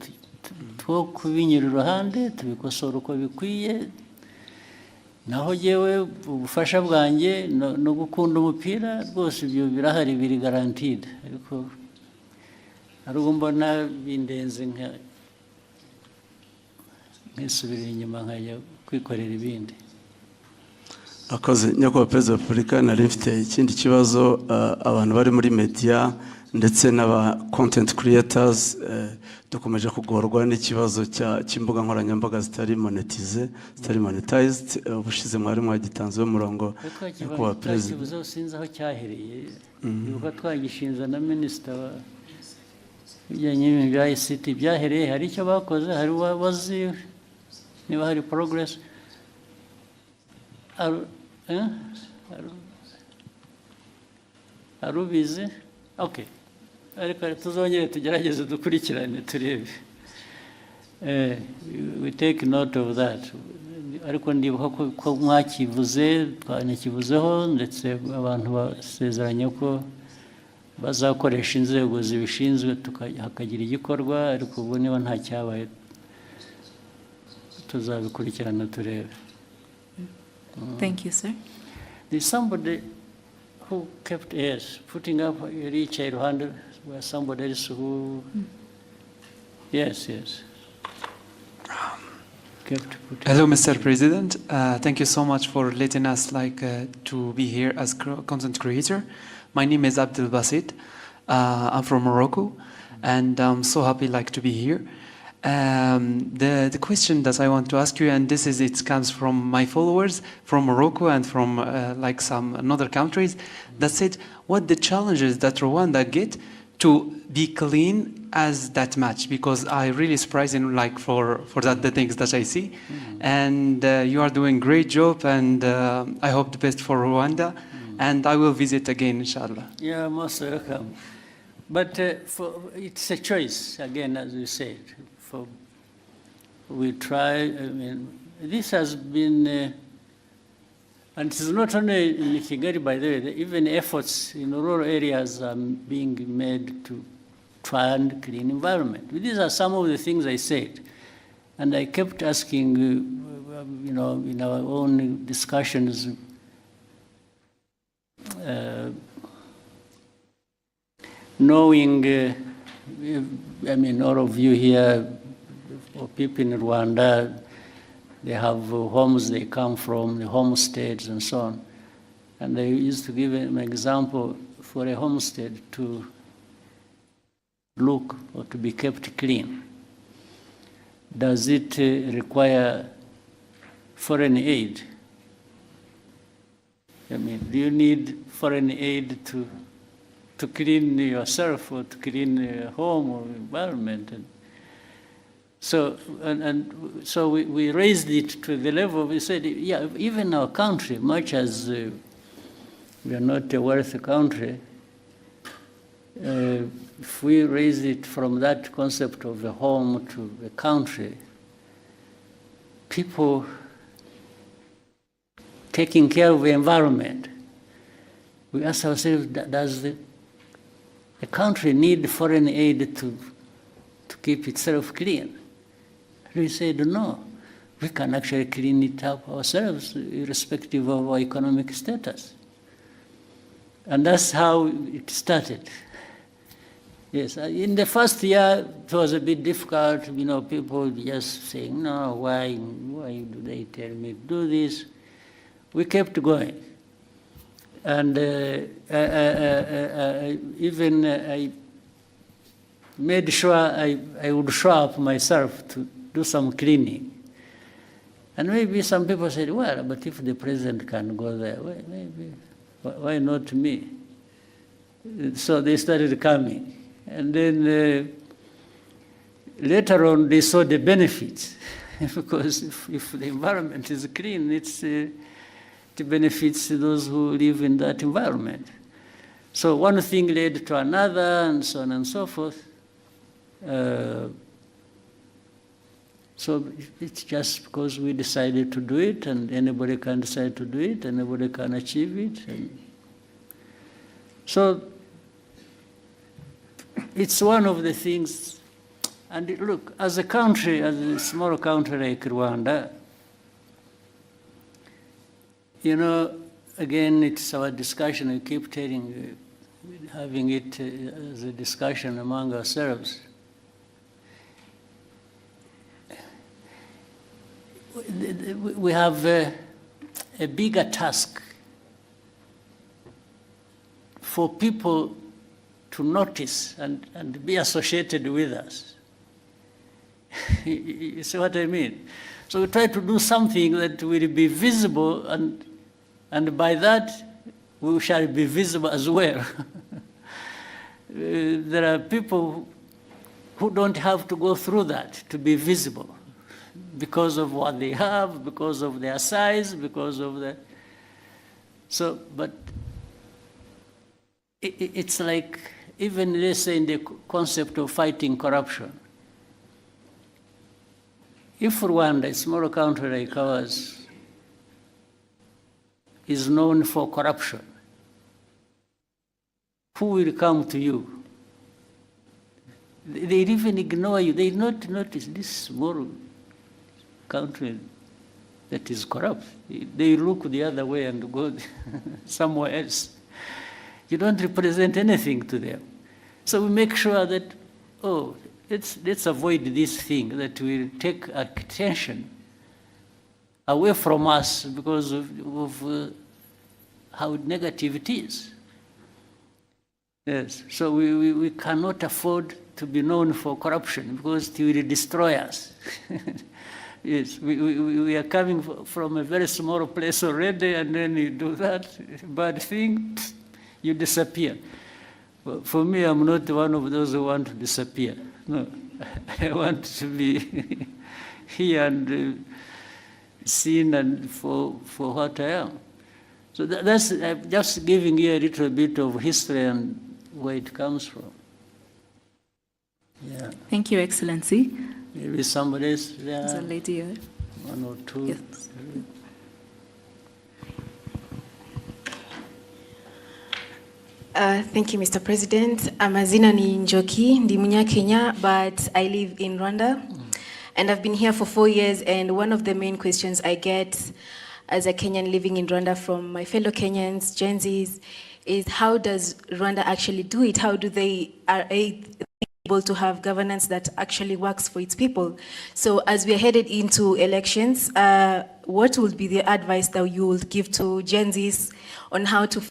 two kubinyura iruhande, tubikosora uko bikwiye. Naho yewe ubufasha bwanjye no gukunda umupira rwose ibyo birahari, biri guaranteed, ariko ariko mbona bindenze nkisubirira inyuma nkajya kwikorera ibindi. Akoze nyakubahwa Perezida wa Repubulika, nari mfite ikindi kibazo. Abantu bari muri media ndetse n'aba content creators dukomeje kugorwa n'ikibazo cy'imbuga nkoranyambaga zitari monetized. Ubushize mwari mwagitanzeho umurongo nyakubahwa Perezida. Ikibazo sinzi aho cyahereye, ibuka twagishinze na Minisita bijyanye n'ibintu bya ICT. Byahereye, hari icyo bakoze, hari wazi niba hari progress. Arubizi? Okay. Ariko tuzongere tugerageze dukurikirane turebe. We take note of that. Ariko ndibuka ko mwakivuze, twanakivuzeho, ndetse abantu basezeranye ko bazakoresha inzego zibishinzwe hakagira igikorwa, ariko ubu niba nta cyabaye tuzabikurikirana turebe. Thank you, sir. There's somebody who kept putting up each hand where somebody else who yes. Hello, Mr. President. Thank you so much for letting us to be here as content creator. My name is Abdel Basit. I'm from Morocco, and I'm so happy to be here. The question that I want to ask you, and it comes from my followers from Morocco and from some other countries, that said, what the challenges that Rwanda get to be clean as that match, because I really surprising for that the things that I see, and you are doing great job, and I hope the best for Rwanda, and I will visit again, inshallah. Yeah, most welcome. But it's a choice again, as you said. We try. This has been, and it's not only in Kigali, by the way. Even efforts in rural areas are being made to try and clean environment. These are some of the things I said, and I kept asking, in our own discussions. Knowing, all of you here, or people in Rwanda, they have homes they come from, the homesteads and so on. And I used to give an example for a homestead to look or to be kept clean. Does it require foreign aid? Do you need foreign aid to clean yourself or to clean your home or environment? So we raised it to the level, we said, yeah, even our country, much as we are not a wealthy country, if we raise it from that concept of the home to the country, people taking care of the environment, we ask ourselves, does the country need foreign aid to keep itself clean? We said no. we can actually clean it up ourselves, irrespective of our economic status. And that's how it started. Yes, in the first year, it was a bit difficult, people just saying, no, why do they tell me to do this? We kept going. And I made sure I would show up myself to do some cleaning. And maybe some people said, well, but if the president can go there, why not me? So they started coming. And then later on, they saw the benefits. Because if the environment is clean, it benefits those who live in that environment. So one thing led to another, and so on and so forth. So it's just because we decided to do it, and anybody can decide to do it, anybody can achieve it. And so it's one of the things. And look, as a country, as a small country like Rwanda, again, it's our discussion. We keep having it as a discussion among ourselves. We have a bigger task for people to notice and be associated with us. You see what I mean? So we try to do something that will be visible, and by that we shall be visible as well. There are people who don't have to go through that to be visible because of what they have, because of their size, because of the... So, but it's like, even let's say in the concept of fighting corruption, if Rwanda, a small country like ours, is known for corruption, who will come to you? They even ignore you. They not notice this small country that is corrupt. They look the other way and go somewhere else. You don't represent anything to them. So we make sure that, let's avoid this thing that will take attention away from us because of how negative it is. Yes, so we cannot afford to be known for corruption because it will destroy us. Yes, we are coming from a very small place already, and then you do that bad thing, you disappear. For me, I'm not one of those who want to disappear. No, I want to be here and seen and for what I am. So that's just giving you a little bit of history and where it comes from. Yeah. Thank you, Excellency. Maybe somebody else there. There's a lady here. One or two. Yes. Thank you, Mr. President. Amazina ni Njoki, ndi Munya-Kenya, but I live in Rwanda. And I've been here for 4 years, and one of the main questions I get as a Kenyan living in Rwanda from my fellow Kenyans, Gen Zs, is how does Rwanda actually do it? How do they are able to have governance that actually works for its people? So as we're headed into elections, what would be the advice that you would give to Gen Zs on how to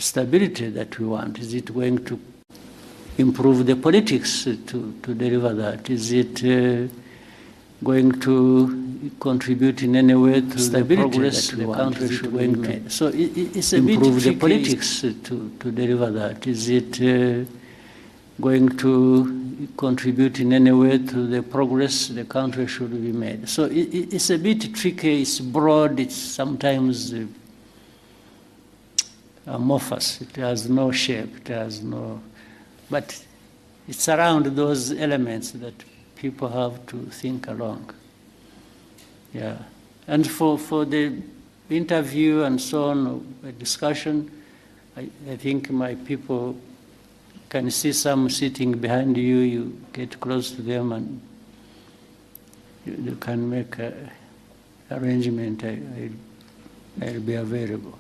stability that we want? Is it going to improve the politics to deliver that? Is it going to contribute in any way to the progress that the country should make? So it's a bit improve the politics to deliver that. Is it going to contribute in any way to the progress the country should be made? So it's a bit tricky, it's broad, it's sometimes amorphous, it has no shape, it has no, but it's around those elements that people have to think along. Yeah. And for the interview and so on, the discussion, I think my people can see some sitting behind you, you get close to them and you can make an arrangement. I'll be available.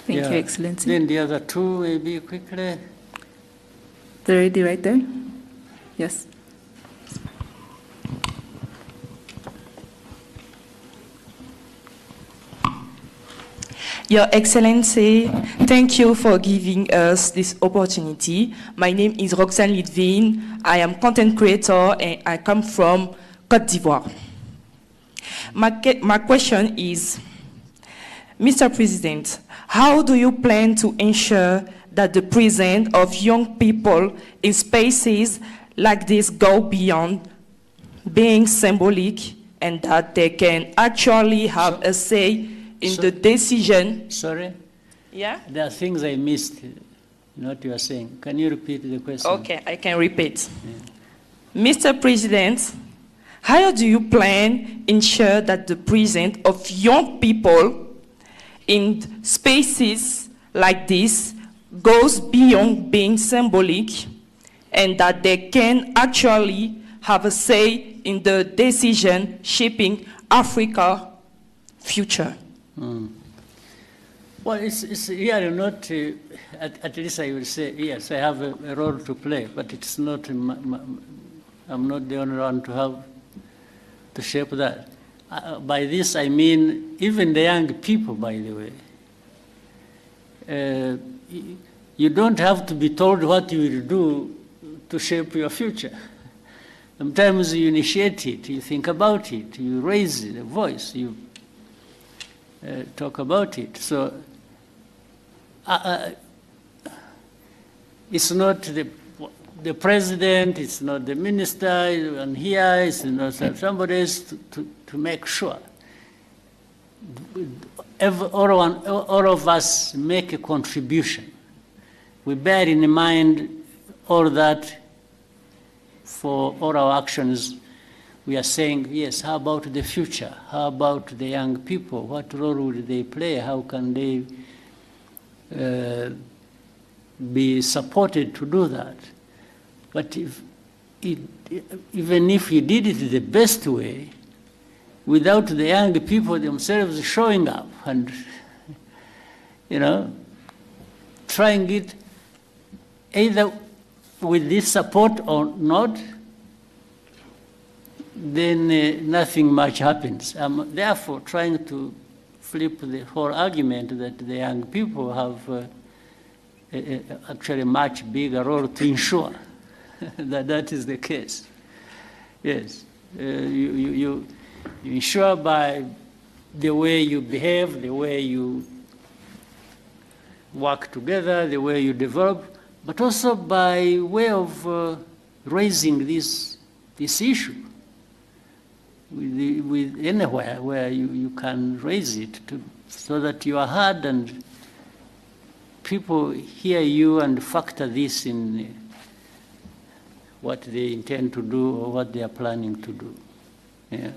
Thank you, Excellency. Then the other two, maybe quickly. The lady right there. Yes. Your Excellency, thank you for giving us this opportunity. My name is Roxane Litvin. I am content creator and I come from Côte d'Ivoire. My question is, Mr. President, how do you plan to ensure that the presence of young people in spaces like this go beyond being symbolic and that they can actually have a say in the decision? Sorry? Yeah? There are things I missed in what you are saying. Can you repeat the question? Okay, I can repeat. Yeah. Mr. President, how do you plan to ensure that the presence of young people in spaces like this goes beyond being symbolic and that they can actually have a say in the decision shaping Africa's future? Well, it's really not, at least I will say, yes, I have a role to play, but it's not, I'm not the only one to have to shape that. By this I mean even the young people, by the way. You don't have to be told what you will do to shape your future. Sometimes you initiate it, you think about it, you raise the voice, you talk about it. So it's not the president, it's not the minister, and here it's not somebody else to make sure. All of us make a contribution. We bear in mind all that for all our actions. We are saying, yes, how about the future? How about the young people? What role will they play? How can they be supported to do that? But even if you did it the best way, without the young people themselves showing up and, trying it either with this support or not, then nothing much happens. I'm therefore trying to flip the whole argument that the young people have actually a much bigger role to ensure that is the case. Yes, you ensure by the way you behave, the way you work together, the way you develop, but also by way of raising this issue with anywhere where you can raise it so that you are heard and people hear you and factor this in what they intend to do or what they are planning to do. Yeah.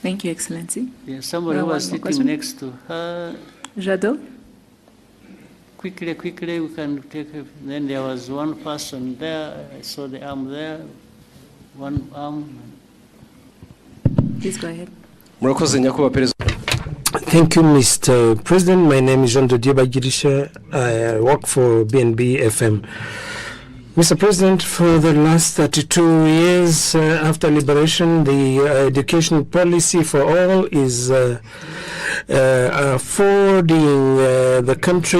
Thank you, Excellency. Yeah, somebody was sitting next to her. Jadot? Quickly, we can take it. Then there was one person there. I saw the arm there. One arm. Please go ahead. Thank you, Mr. President. My name is Jean de Dieu Bagirisha. I work for BNB FM. Mr. President, for the last 32 years after liberation, the education policy for all is affording the country,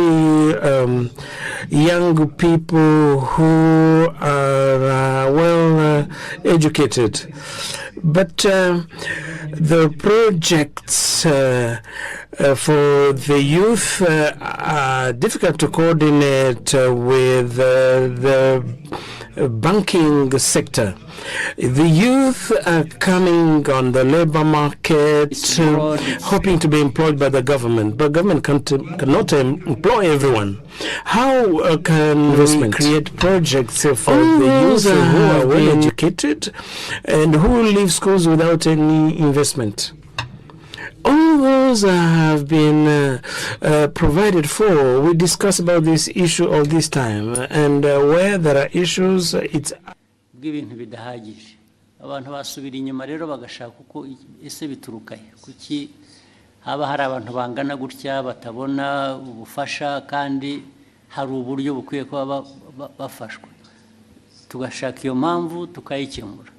young people who are well educated. But the projects for the youth are difficult to coordinate with the banking sector. The youth are coming on the labor market, hoping to be employed by the government, but government cannot employ everyone. How can we create projects for the youth who are well educated and who leave schools without any investment? All those have been provided for. We discuss about this issue all this time, and where there are issues, it's bw'ibintu bidahagije. Abantu basubira inyuma rero bagashaka uko ese biturukaye. Kuki haba hari abantu bangana gutya batabona ubufasha kandi hari uburyo bukwiye kuba bafashwa. Tugashaka iyo mpamvu tukayikemura.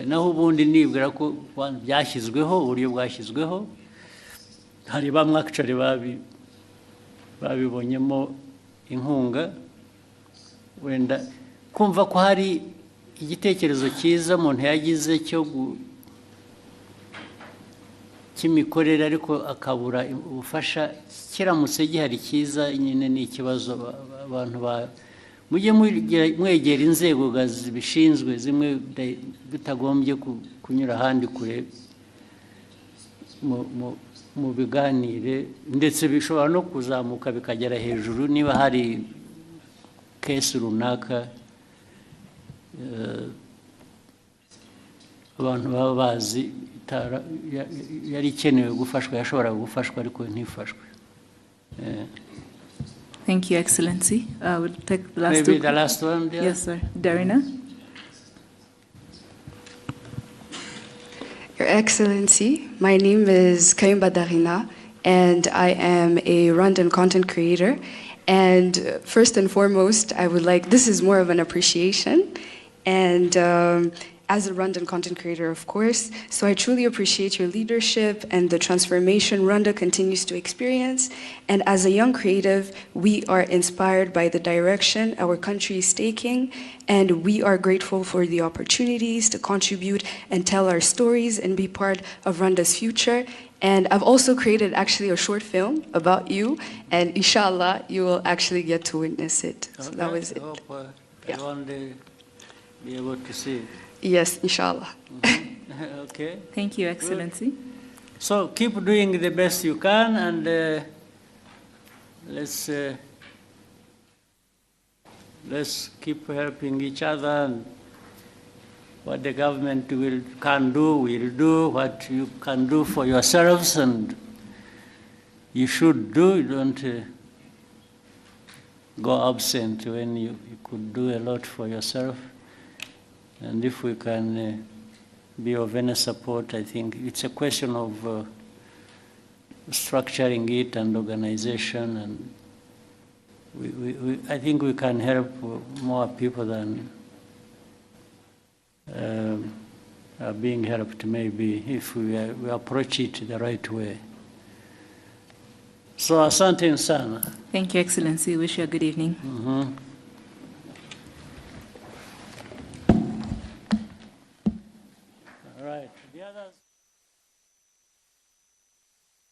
Naho ubundi nibwira ko byashyizweho uburyo bwashyizweho hari bamwe actually babibonyemo inkunga wenda kumva ko hari igitekerezo cyiza umuntu yagize cy'imikorere ariko akabura ubufasha kiramutse gihari cyiza nyine ni ikibazo abantu mujye mwegera inzego zibishinzwe zimwe bitagombye kunyura ahandi kure mu biganire ndetse bishobora no kuzamuka bikagera hejuru niba hari kesi runaka abantu baba bazi yari ikenewe gufashwa yashoboraga gufashwa ariko ntifashwe. Thank you, Excellency. We'll take the last Maybe the last one. Yeah. Yes, sir. Darina. Your Excellency, my name is Kayumba Darina, and I am a Rwandan content creator. And first and foremost, this is more of an appreciation, and as a Rwandan content creator, of course. So I truly appreciate your leadership and the transformation Rwanda continues to experience. And as a young creative, we are inspired by the direction our country is taking, and we are grateful for the opportunities to contribute and tell our stories and be part of Rwanda's future. And I've also created actually a short film about you, and inshallah, you will actually get to witness it. So that was it. I want to be able to see it. Yes, inshallah. Okay. Thank you, Excellency. Good. So keep doing the best you can, and let's keep helping each other. And what the government can do, will do. What you can do for yourselves, and you should do. You don't go absent when you could do a lot for yourself. And if we can be of any support, I think it's a question of structuring it and organization, and I think we can help more people than are being helped, maybe, if we approach it the right way. So, asante sana. Thank you, Excellency. Wish you a good evening.